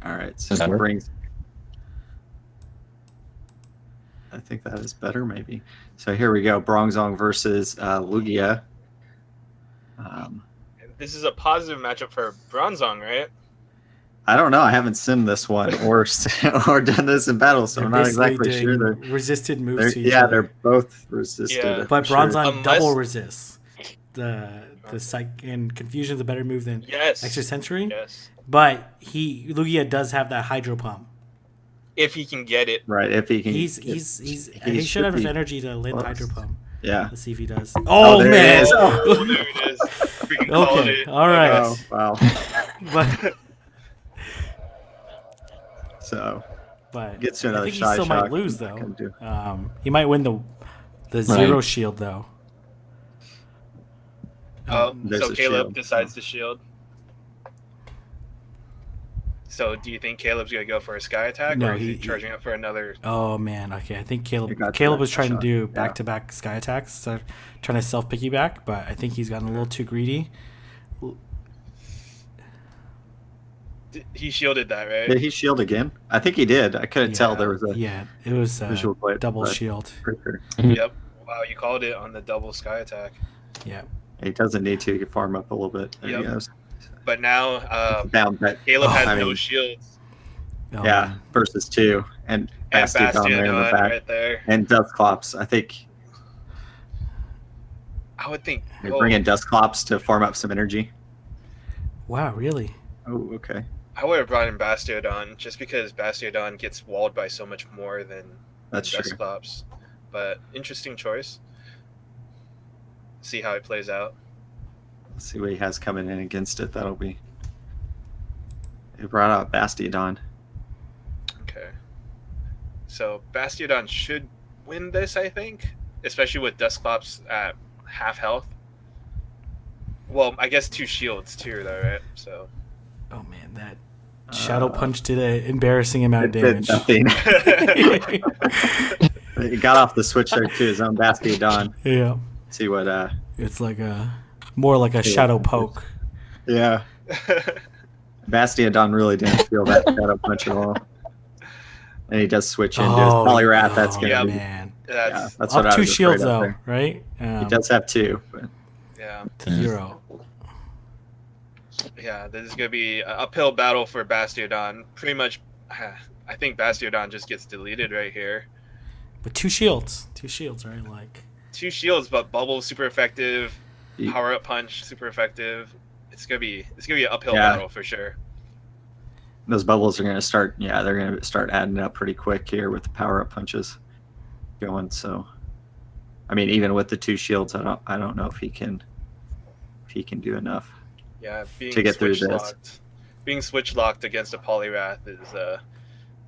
All right. So that brings. I think that is better, maybe. So here we go. Bronzong versus Lugia. This is a positive matchup for Bronzong, right? I don't know. I haven't simmed this one or done this in battle, so I'm not exactly sure. They're resisted moves. They're both resisted. Yeah. But Bronzong double resists. The psych and confusion is a better move than Extra Sensory. Yes. But Lugia does have that Hydro Pump. If he can get it. Right, if he can. He should have enough energy to land Hydro Pump. Yeah. Let's see if he does. Oh, there man. It is. Oh, there it is. Okay. All right. Oh, wow. But gets to another I think he still might lose though. He might win the zero shield though. So Caleb decides to shield. So do you think Caleb's gonna go for a Sky Attack, or is he charging up for another? Oh man, okay. I think Caleb was trying to do back-to-back Sky Attacks, so trying to self-piggyback, but I think he's gotten a little too greedy. He shielded that, right? Did he shield again? I think he did. I couldn't tell there was a it was visual play, double shield. Yep. Wow, you called it on the double Sky Attack. Yeah. He doesn't need to farm up a little bit. There he goes. But now Caleb has no shields. Yeah, versus 2. And Bastiodon there in the back. Right there. And Dusclops. I think I would think they bring in Dusclops to farm up some energy. Wow, really? Oh, okay. I would have brought in Bastiodon just because Bastiodon gets walled by so much more than That's true. Dusclops. But interesting choice. see how it plays out. Let's see what he has coming in against it. That'll be. He brought out Bastiodon. Okay. So Bastiodon should win this, I think, especially with Dusclops at half health. Well, I guess 2 shields too, though, right? So. Oh man, that Shadow Punch did an embarrassing amount of damage. Nothing. He got off the switch there to his own Bastiodon. Yeah. See what? It's like more like a shadow poke. Yeah. Bastiodon really didn't feel that Shadow Punch at all. And he does switch into his Poliwrath. That's gonna be. Man. That's That's what Up I 2 was shields afraid of though, there. right? He does have 2. But. yeah. To 0. Yeah, this is gonna be an uphill battle for Bastiodon. Pretty much, I think Bastiodon just gets deleted right here. But 2 shields, right? Like 2 shields, but Bubble super effective. Power Up Punch super effective. It's gonna be an uphill battle for sure. Those bubbles are gonna start. Yeah, they're gonna start adding up pretty quick here with the power up punches going. So, I mean, even with the 2 shields, I don't know if he can do enough. Yeah, being to get through switch this. locked. Being switch locked against a Poliwrath is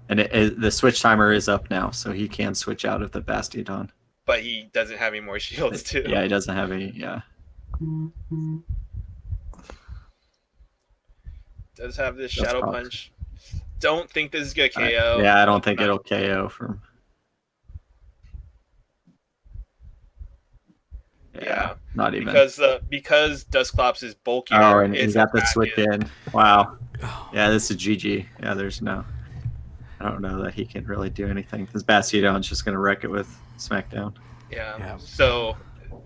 And the switch timer is up now, so he can switch out of the Bastiodon. but he doesn't have any more shields too. Yeah, he doesn't have any. Yeah, Does have this That's Shadow cocked. Punch. Don't think this is gonna KO. yeah, I don't think it'll KO from. Yeah, not even. because Dusclops is bulkier. Oh, and he's it's got the back switch in. Wow. Yeah, this is GG. Yeah, I don't know that he can really do anything. This Bastiodon's just going to wreck it with Smackdown. Yeah. So,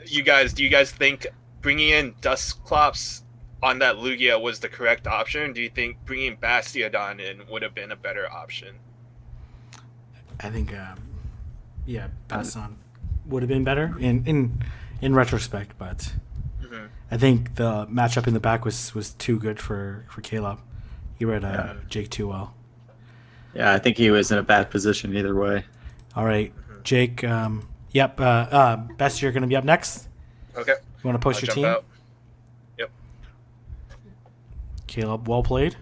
do you guys think bringing in Dusclops on that Lugia was the correct option? Do you think bringing Bastiodon in would have been a better option? I think, Bastion would have been better in retrospect, but I think the matchup in the back was too good for Caleb. He read Jake too well. Yeah, I think he was in a bad position either way. All right, Jake. Best, you're going to be up next. Okay. You want to post I'll your jump team? out. Yep. Caleb, well played.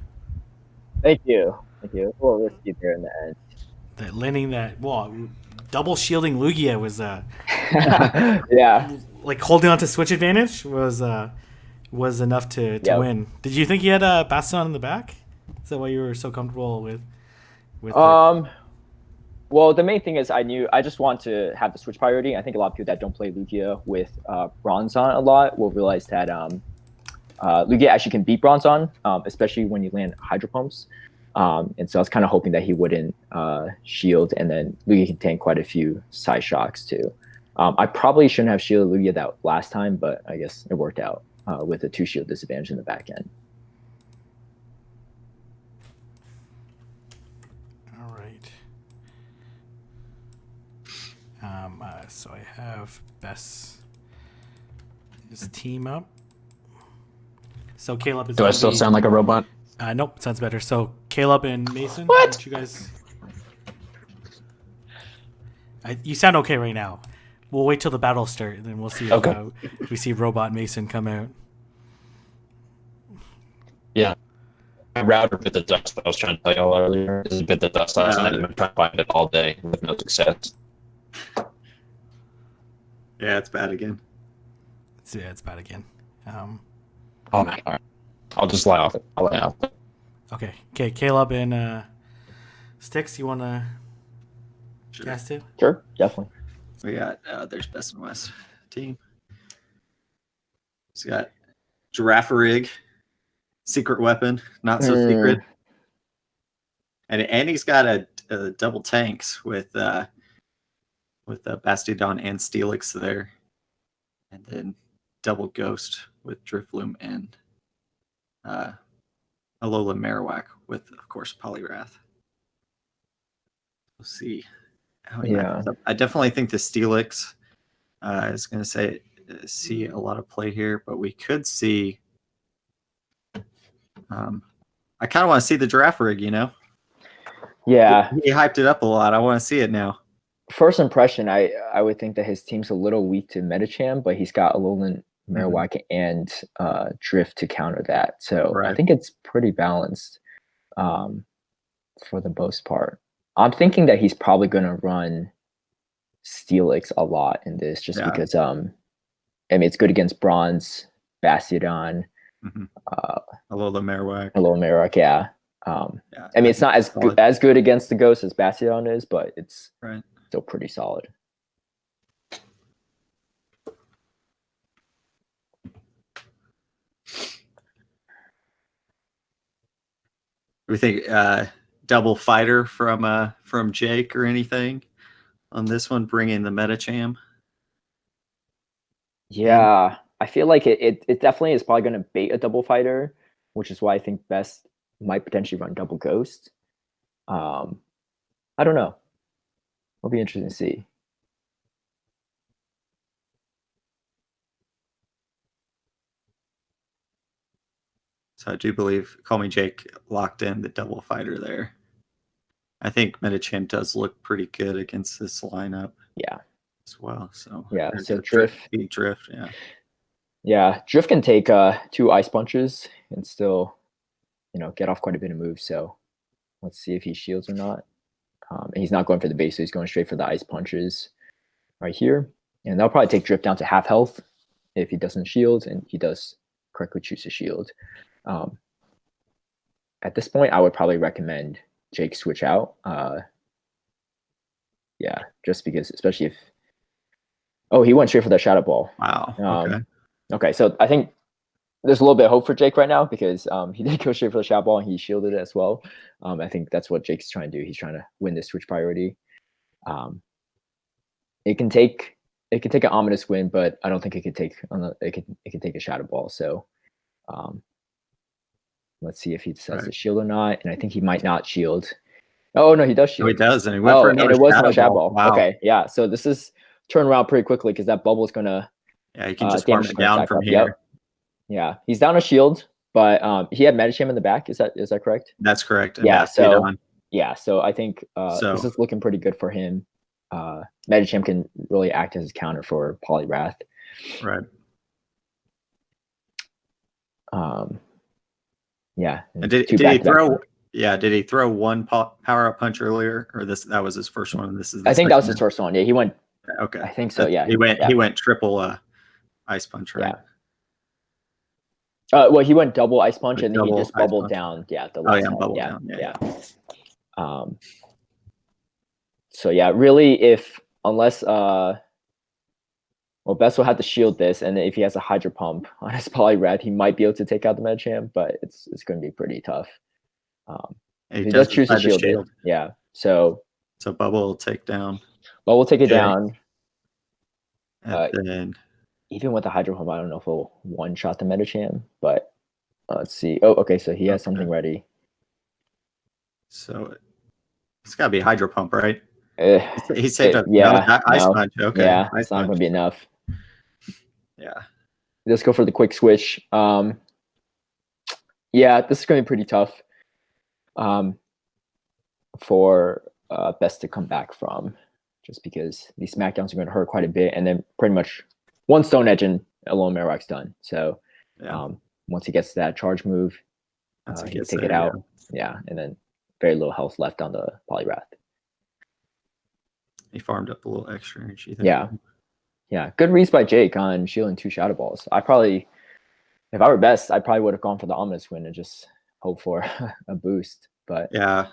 Thank you. A little risky there in the end. That landing double shielding Lugia was Yeah. like holding on to switch advantage was enough to win. Did you think he had a Bastion in the back? Is that why you were so comfortable with Well, the main thing is I just want to have the switch priority. I think a lot of people that don't play Lugia with Bronzong a lot will realize that Lugia actually can beat Bronzong, especially when you land Hydro Pumps. And so I was kind of hoping that he wouldn't shield, and then Lugia can tank quite a few side shocks too. I probably shouldn't have shielded Lugia that last time, but I guess it worked out with a 2 shield disadvantage in the back end. All right. So I have Bess his team up. So Caleb is. Do I still sound like a robot? Nope, sounds better. So Caleb and Mason, what? You guys? You sound okay right now. We'll wait till the battle start, and then we'll see if we see Robot Mason come out. Yeah. My router bit the dust that I was trying to tell y'all earlier. Is bit the dust last night. I've been trying to find it all day with no success. Yeah, it's bad again. It's bad again. Oh man, all right. I'll just lie off it. I'll lie off it. Okay, Caleb and Sticks, you want to cast it? Sure, definitely. We got there's Best and West team. He's got Girafarig, secret weapon, not so secret, and he's got a double tanks with Bastiodon and Steelix there, and then double ghost with Drifloom and Alola Marowak with, of course, Poliwrath. We'll see. I definitely think the Steelix is going to see a lot of play here, but we could see. I kind of want to see the Girafarig, Yeah. He hyped it up a lot. I want to see it now. first impression, I would think that his team's a little weak to Medicham, but he's got Alolan Marowak and Drift to counter that. So I Right. think it's pretty balanced for the most part. I'm thinking that he's probably going to run Steelix a lot in this just Yeah. because I mean it's good against Bronze, Bastiodon, Alola Marowak. Alolan Marowak, yeah. Yeah, I mean it's not as solid. good against the Ghost as Bastiodon is, but it's Right. still pretty solid. We think double fighter from Jake or anything on this one, bringing the Medicham. Yeah, I feel like it definitely is probably going to bait a double fighter, which is why I think Best might potentially run double Ghost. I don't know. It'll be interesting to see. So I do believe Call Me Jake locked in the double fighter there. I think Medicham does look pretty good against this lineup. Yeah. As well. So yeah, or so Drift. Drift, yeah. Yeah, Drift can take 2 Ice Punches and still, get off quite a bit of moves. So let's see if he shields or not. And he's not going for the base, so he's going straight for the Ice Punches right here. And that'll probably take Drift down to half health if he doesn't shield, and he does correctly choose to shield. At this point, I would probably recommend Jake switch out. Yeah, just because, especially if... Oh, he went straight for that Shadow Ball. Wow. Okay. Okay, so I think there's a little bit of hope for Jake right now because he did go straight for the Shadow Ball and he shielded it as well. I think that's what Jake's trying to do. He's trying to win this switch priority. It can take an ominous win, but I don't think it could take a Shadow Ball. So let's see if he decides to shield or not. And I think he might not shield. Oh no, he does shield. Oh, he does, and he went for another and it was Shadow no Shadow Ball. Ball. Wow. Okay, yeah. So this is turn around pretty quickly because that bubble is gonna. Yeah, you can just farm it down from here. Yep. Yeah, he's down a shield, but he had Medicham in the back. Is that correct? That's correct. And Yeah. Bastiodon. So I think this is looking pretty good for him. Medicham can really act as his counter for Poliwrath. Right. Yeah. And did he throw? Yeah. Did he throw one power up punch earlier, or that was his first one? This is. I think that was his first one. Yeah, he went. Okay. I think so. Yeah. He went triple ice punch, right? Yeah. Well, he went double ice punch and then he just bubbled down. Yeah. Bubble down. Yeah. So yeah, really, unless Best will have to shield this, and if he has a Hydro Pump on his Poliwrath, he might be able to take out the Medicham, but it's going to be pretty tough. He does choose to shield it. Yeah. So Bubble will take down. Well, we'll take it down. And then even with the Hydro Pump, I don't know if he'll one-shot the Medicham, but let's see. Oh, okay, so he has something ready. So it's got to be Hydro Pump, right? He saved up Ice Punch. Okay. Yeah, it's not going to be enough. Yeah. Let's go for the quick switch. Yeah, this is going to be pretty tough for Best to come back from, just because these Smackdowns are going to hurt quite a bit, and then pretty much one Stone Edge and Alolan Marowak's done. So once he gets to that charge move, he can take it out. Yeah, and then very little health left on the Poliwrath. He farmed up a little extra energy there. Yeah. Yeah. Good reads by Jake on shielding 2 Shadow Balls. If I were Best, I probably would have gone for the Ominous Wind and just hope for a boost. But yeah.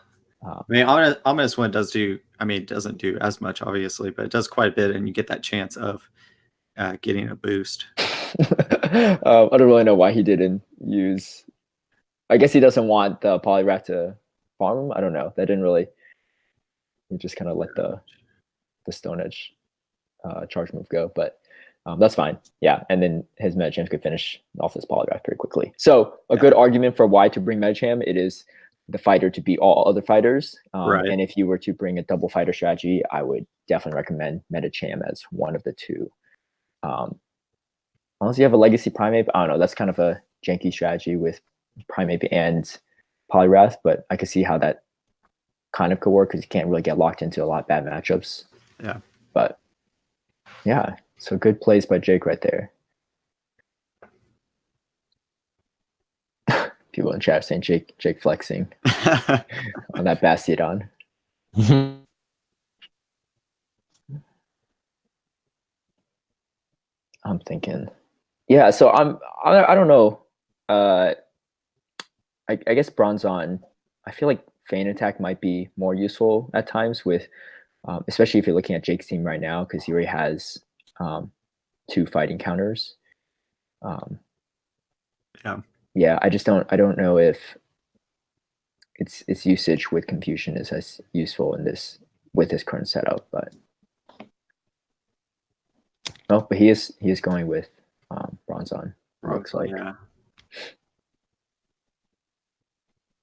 I mean, Ominous Wind doesn't do as much, obviously, but it does quite a bit, and you get that chance of getting a boost. I don't really know why he didn't use... I guess he doesn't want the Poliwrath to farm him. I don't know. That didn't really... He just kind of let the Stone Edge charge move go, but that's fine. Yeah, and then his Medicham could finish off this Poliwrath pretty quickly. So a good argument for why to bring Medicham, it is the fighter to beat all other fighters. Right. And if you were to bring a double fighter strategy, I would definitely recommend Medicham as one of the two. Unless you have a Legacy Primate, I don't know, that's kind of a janky strategy with Primate and Poliwrath, but I could see how that kind of could work because you can't really get locked into a lot of bad matchups. Yeah. But yeah, so good plays by Jake right there. People in chat saying Jake flexing on that Bastiodon. I'm thinking, yeah. So I don't know. I guess Bronzong. I feel like Feign Attack might be more useful at times with, especially if you're looking at Jake's team right now because he already has 2 fighting counters. Yeah. I don't know if its usage with Confusion is as useful in this with this current setup, but but he is going with Bronzong. Looks like. Yeah.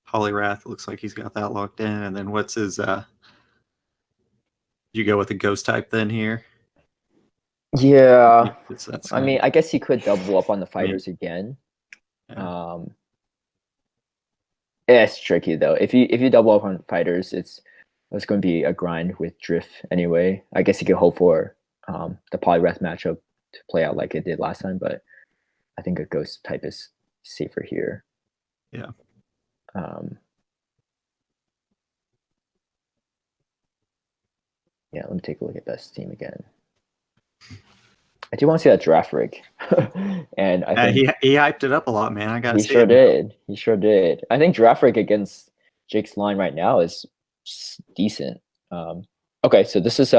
Poliwrath looks like he's got that locked in, and then what's his? You go with a ghost type then here. Yeah, That's I mean, I guess he could double up on the fighters again. Yeah. It's tricky though. If you double up on fighters, it's going to be a grind with Drift anyway. I guess you could hope for the Poliwrath matchup to play out like it did last time, but I think a ghost type is safer here. Yeah. Yeah, let me take a look at best team again. I do want to see that Girafarig. And I think he hyped it up a lot, man. I got to he see sure it. did. He sure did. I think Girafarig against Jake's line right now is decent. Okay, so this is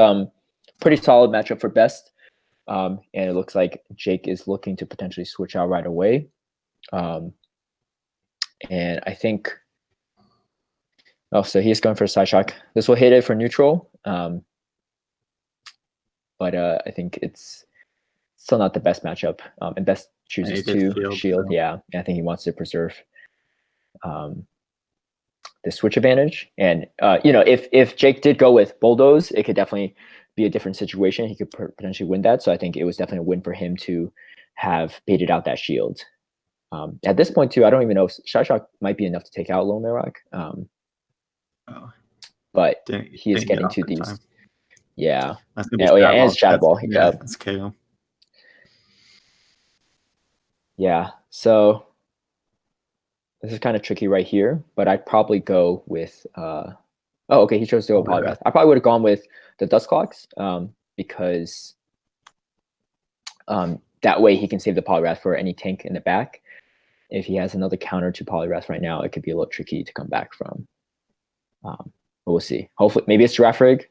pretty solid matchup for best. And it looks like Jake is looking to potentially switch out right away. And I think so he's going for a side shock. This will hit it for neutral. But I think it's still not the best matchup. And best chooses to shield. So. Yeah, and I think he wants to preserve the switch advantage. And if Jake did go with Bulldoze, it could definitely be a different situation. He could potentially win that. So I think it was definitely a win for him to have baited out that shield. At this point too, I don't even know if Shy Shock might be enough to take out Lil Marok. But he is getting to these. Time. Yeah. And it's Shadow Ball. Yeah, that's KO. Yeah. So this is kind of tricky right here, but I'd probably go with okay, he chose to go Poliwrath. I probably would have gone with the Dust Clocks, because that way he can save the Poliwrath for any tank in the back. If he has another counter to Poliwrath right now, it could be a little tricky to come back from. But we'll see. Hopefully, maybe it's Girafarig.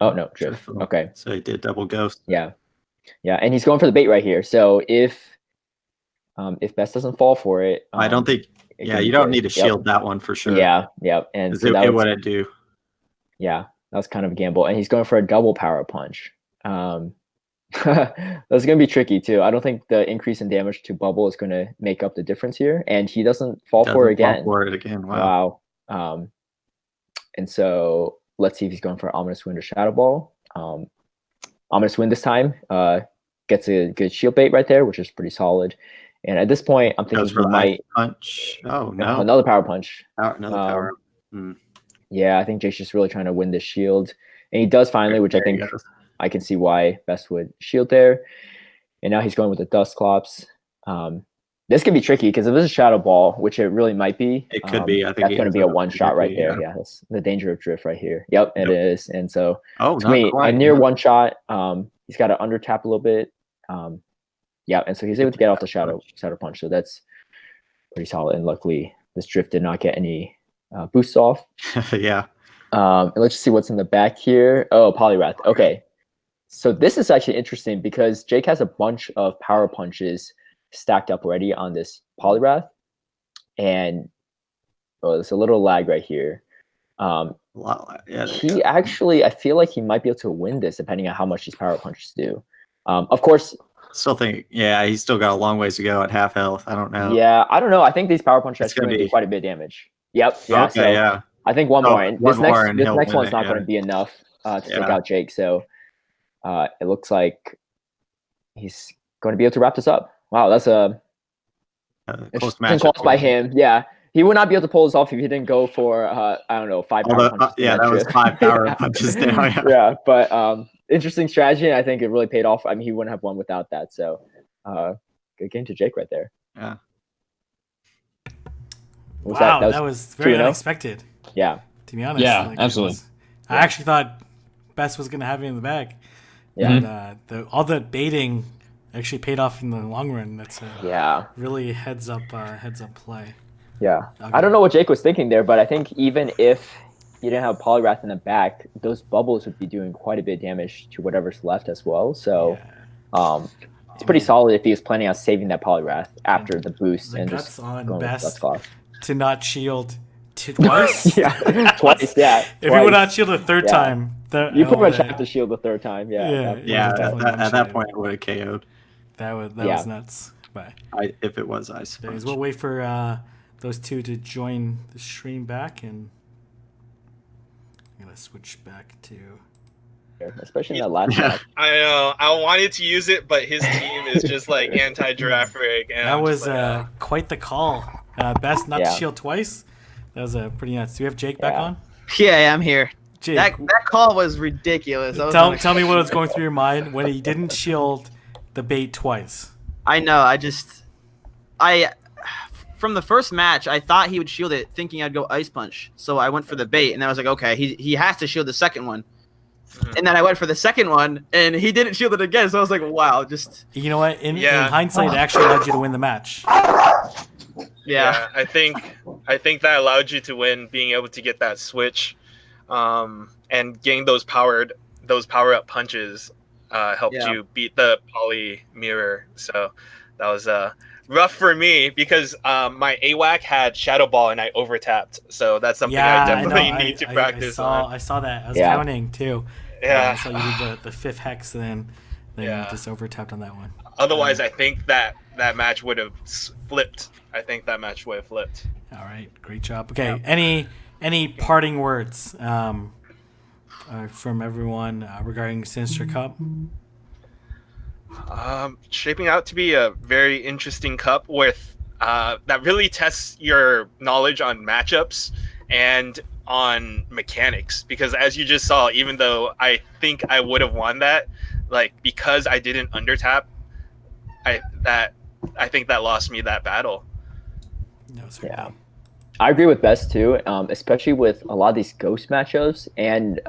Oh no, Drift. Okay. So he did double ghost. Yeah, and he's going for the bait right here. So if Best doesn't fall for it, I don't think. Yeah, you don't need to shield that one for sure. Yeah, and so it would do. Yeah, that was kind of a gamble, and he's going for a double power punch. That's going to be tricky too. I don't think the increase in damage to Bubble is going to make up the difference here, and he doesn't fall for it again. Wow. And so let's see if he's going for Ominous Wind or Shadow Ball. Ominous Wind this time gets a good shield bait right there, which is pretty solid. And at this point, I'm thinking he might punch. Oh no, another power punch. Another power. Yeah, I think Jake's just really trying to win this shield, and he does finally, which I think I can see why Best would shield there. And now he's going with the Dust Clops. This can be tricky because if it's a Shadow Ball, which it really might be, it could be. I think that's going to be a one shot right there. Yeah, that's the danger of Drift right here. Yep, it is. And so a near one shot. He's got to under tap a little bit. Yeah, and so he's able to get off the shadow punch. So that's pretty solid. And luckily, this Drift did not get any boosts off. Yeah. And let's just see what's in the back here. Oh, Poliwrath. Okay. So this is actually interesting because Jake has a bunch of power punches stacked up already on this Poliwrath. And there's a little lag right here. He actually, I feel like he might be able to win this depending on how much these power punches do. Of course, still think, he's still got a long ways to go at half health. I don't know. Yeah, I don't know. I think these power punches are going to do quite a bit of damage. Yep. Yeah. Okay, yeah. I think one more. And this next one's not going to be enough to take out Jake. So it looks like he's going to be able to wrap this up. Wow, that's a close match by him. Yeah. He would not be able to pull this off if he didn't go for I don't know 5 power punches. Yeah, that was trip. 5 power punches down. Yeah. Yeah, but interesting strategy. And I think it really paid off. I mean, he wouldn't have won without that. So, good game to Jake right there. Yeah. Wow, that was very 2-0? unexpected. Yeah. To be honest. Yeah, absolutely. I actually thought Best was gonna have it in the bag. Yeah. But, all the baiting actually paid off in the long run. That's really heads up play. Yeah. Okay. I don't know what Jake was thinking there, but I think even if you didn't have Poliwrath in the back, those bubbles would be doing quite a bit of damage to whatever's left as well. So it's pretty solid if he was planning on saving that Poliwrath after the boost The and guts just on going with Best Dust Claw. to not shield twice. Yeah, twice. Yeah, If he would not shield a third time, you pretty much have to shield the third time. Yeah, At that point, it would have KO'd. That was nuts. But if it was Ice Punch. we'll wait for those two to join the stream back, and I'm gonna switch back to. Especially in that last match. I know. I wanted to use it, but his team is just like anti-Girafarig. That was quite the call. Best not to shield twice. That was pretty nuts. Do we have Jake back on? Yeah, I'm here. Jake, That call was ridiculous. Tell me what was going through your mind when he didn't shield the bait twice. I know. From the first match, I thought he would shield it, thinking I'd go Ice Punch. So I went for the bait, and I was like, okay, he has to shield the second one. And then I went for the second one, and he didn't shield it again. So I was like, wow, just... You know what? In hindsight, it actually allowed you to win the match. Yeah, I think that allowed you to win, being able to get that switch, and getting those power-up punches helped you beat the Poly Mirror. So that was rough for me because my AWAC had Shadow Ball and I overtapped. So that's something I definitely need to practice on. I saw that. I was counting too. Yeah. So you did the fifth hex, and then you just overtapped on that one. Otherwise, I think that match would have flipped. I think that match would have flipped. All right, great job. Okay, any parting words from everyone regarding Sinister Cup? Shaping out to be a very interesting cup with that really tests your knowledge on matchups and on mechanics, because as you just saw, even though I think I would have won that, like, because I didn't undertap, I think that lost me that battle. Yeah, I agree with Best too, especially with a lot of these ghost matchups and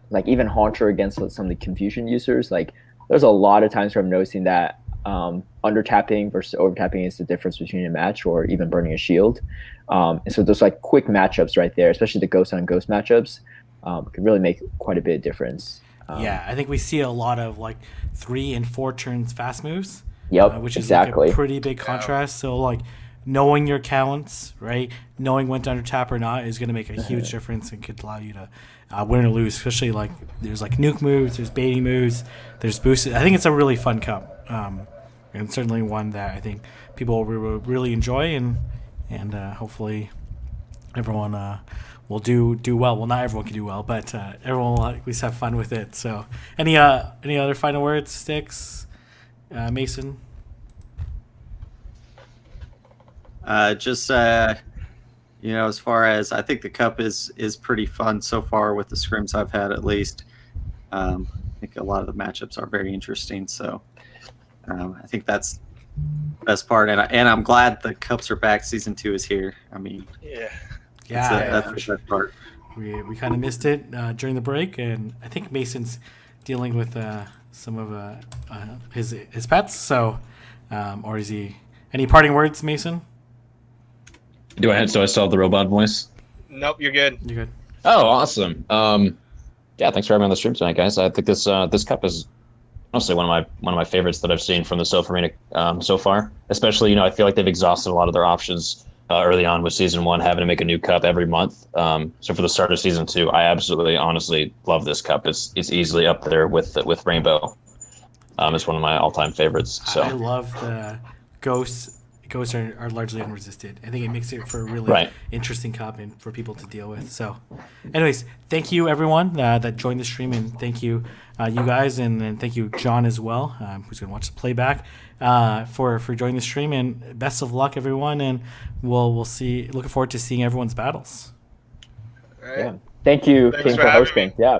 like even Haunter against some of the confusion users. Like, there's a lot of times where I'm noticing that undertapping versus overtapping is the difference between a match, or even burning a shield. And so those like quick matchups right there, especially the ghost on ghost matchups, can really make quite a bit of difference. Yeah, I think we see a lot of like 3 and 4 turns fast moves. Yep, which is exactly. like a pretty big contrast. So like knowing your counts, right? Knowing when to undertap or not is going to make a huge difference and could allow you to win or lose. Especially like there's like nuke moves, there's baiting moves, there's boosted. I think it's a really fun cup, and certainly one that I think people will really enjoy, and hopefully everyone will do well. Well, not everyone can do well, but everyone will at least have fun with it. So any other final words, Sticks, Mason? As far as I think the cup is pretty fun so far with the scrims I've had, at least. I think a lot of the matchups are very interesting. So I think that's the best part. And I'm glad the cups are back. Season 2 is here. I mean, that's the best part. We kind of missed it during the break, and I think Mason's dealing with some of his pets. So, or is he? Any parting words, Mason? Do I still have the robot voice? Nope, you're good. You're good. Oh, awesome. Yeah, thanks for having me on the stream tonight, guys. I think this cup is honestly one of my favorites that I've seen from the Silph Arena so far. Especially, I feel like they've exhausted a lot of their options early on with season 1, having to make a new cup every month. So for the start of season 2, I absolutely, honestly love this cup. It's easily up there with Rainbow. It's one of my all-time favorites. So I love the ghost ghosts are largely unresisted. I think it makes it for a really Right. interesting cup and for people to deal with. So, anyways, thank you everyone that joined the stream, and thank you you guys, and thank you John as well, who's gonna watch the playback, for joining the stream, and best of luck everyone, and we'll see. Looking forward to seeing everyone's battles. All right. Yeah. Thank you, Thanks King, for for having hosting. me. Yeah.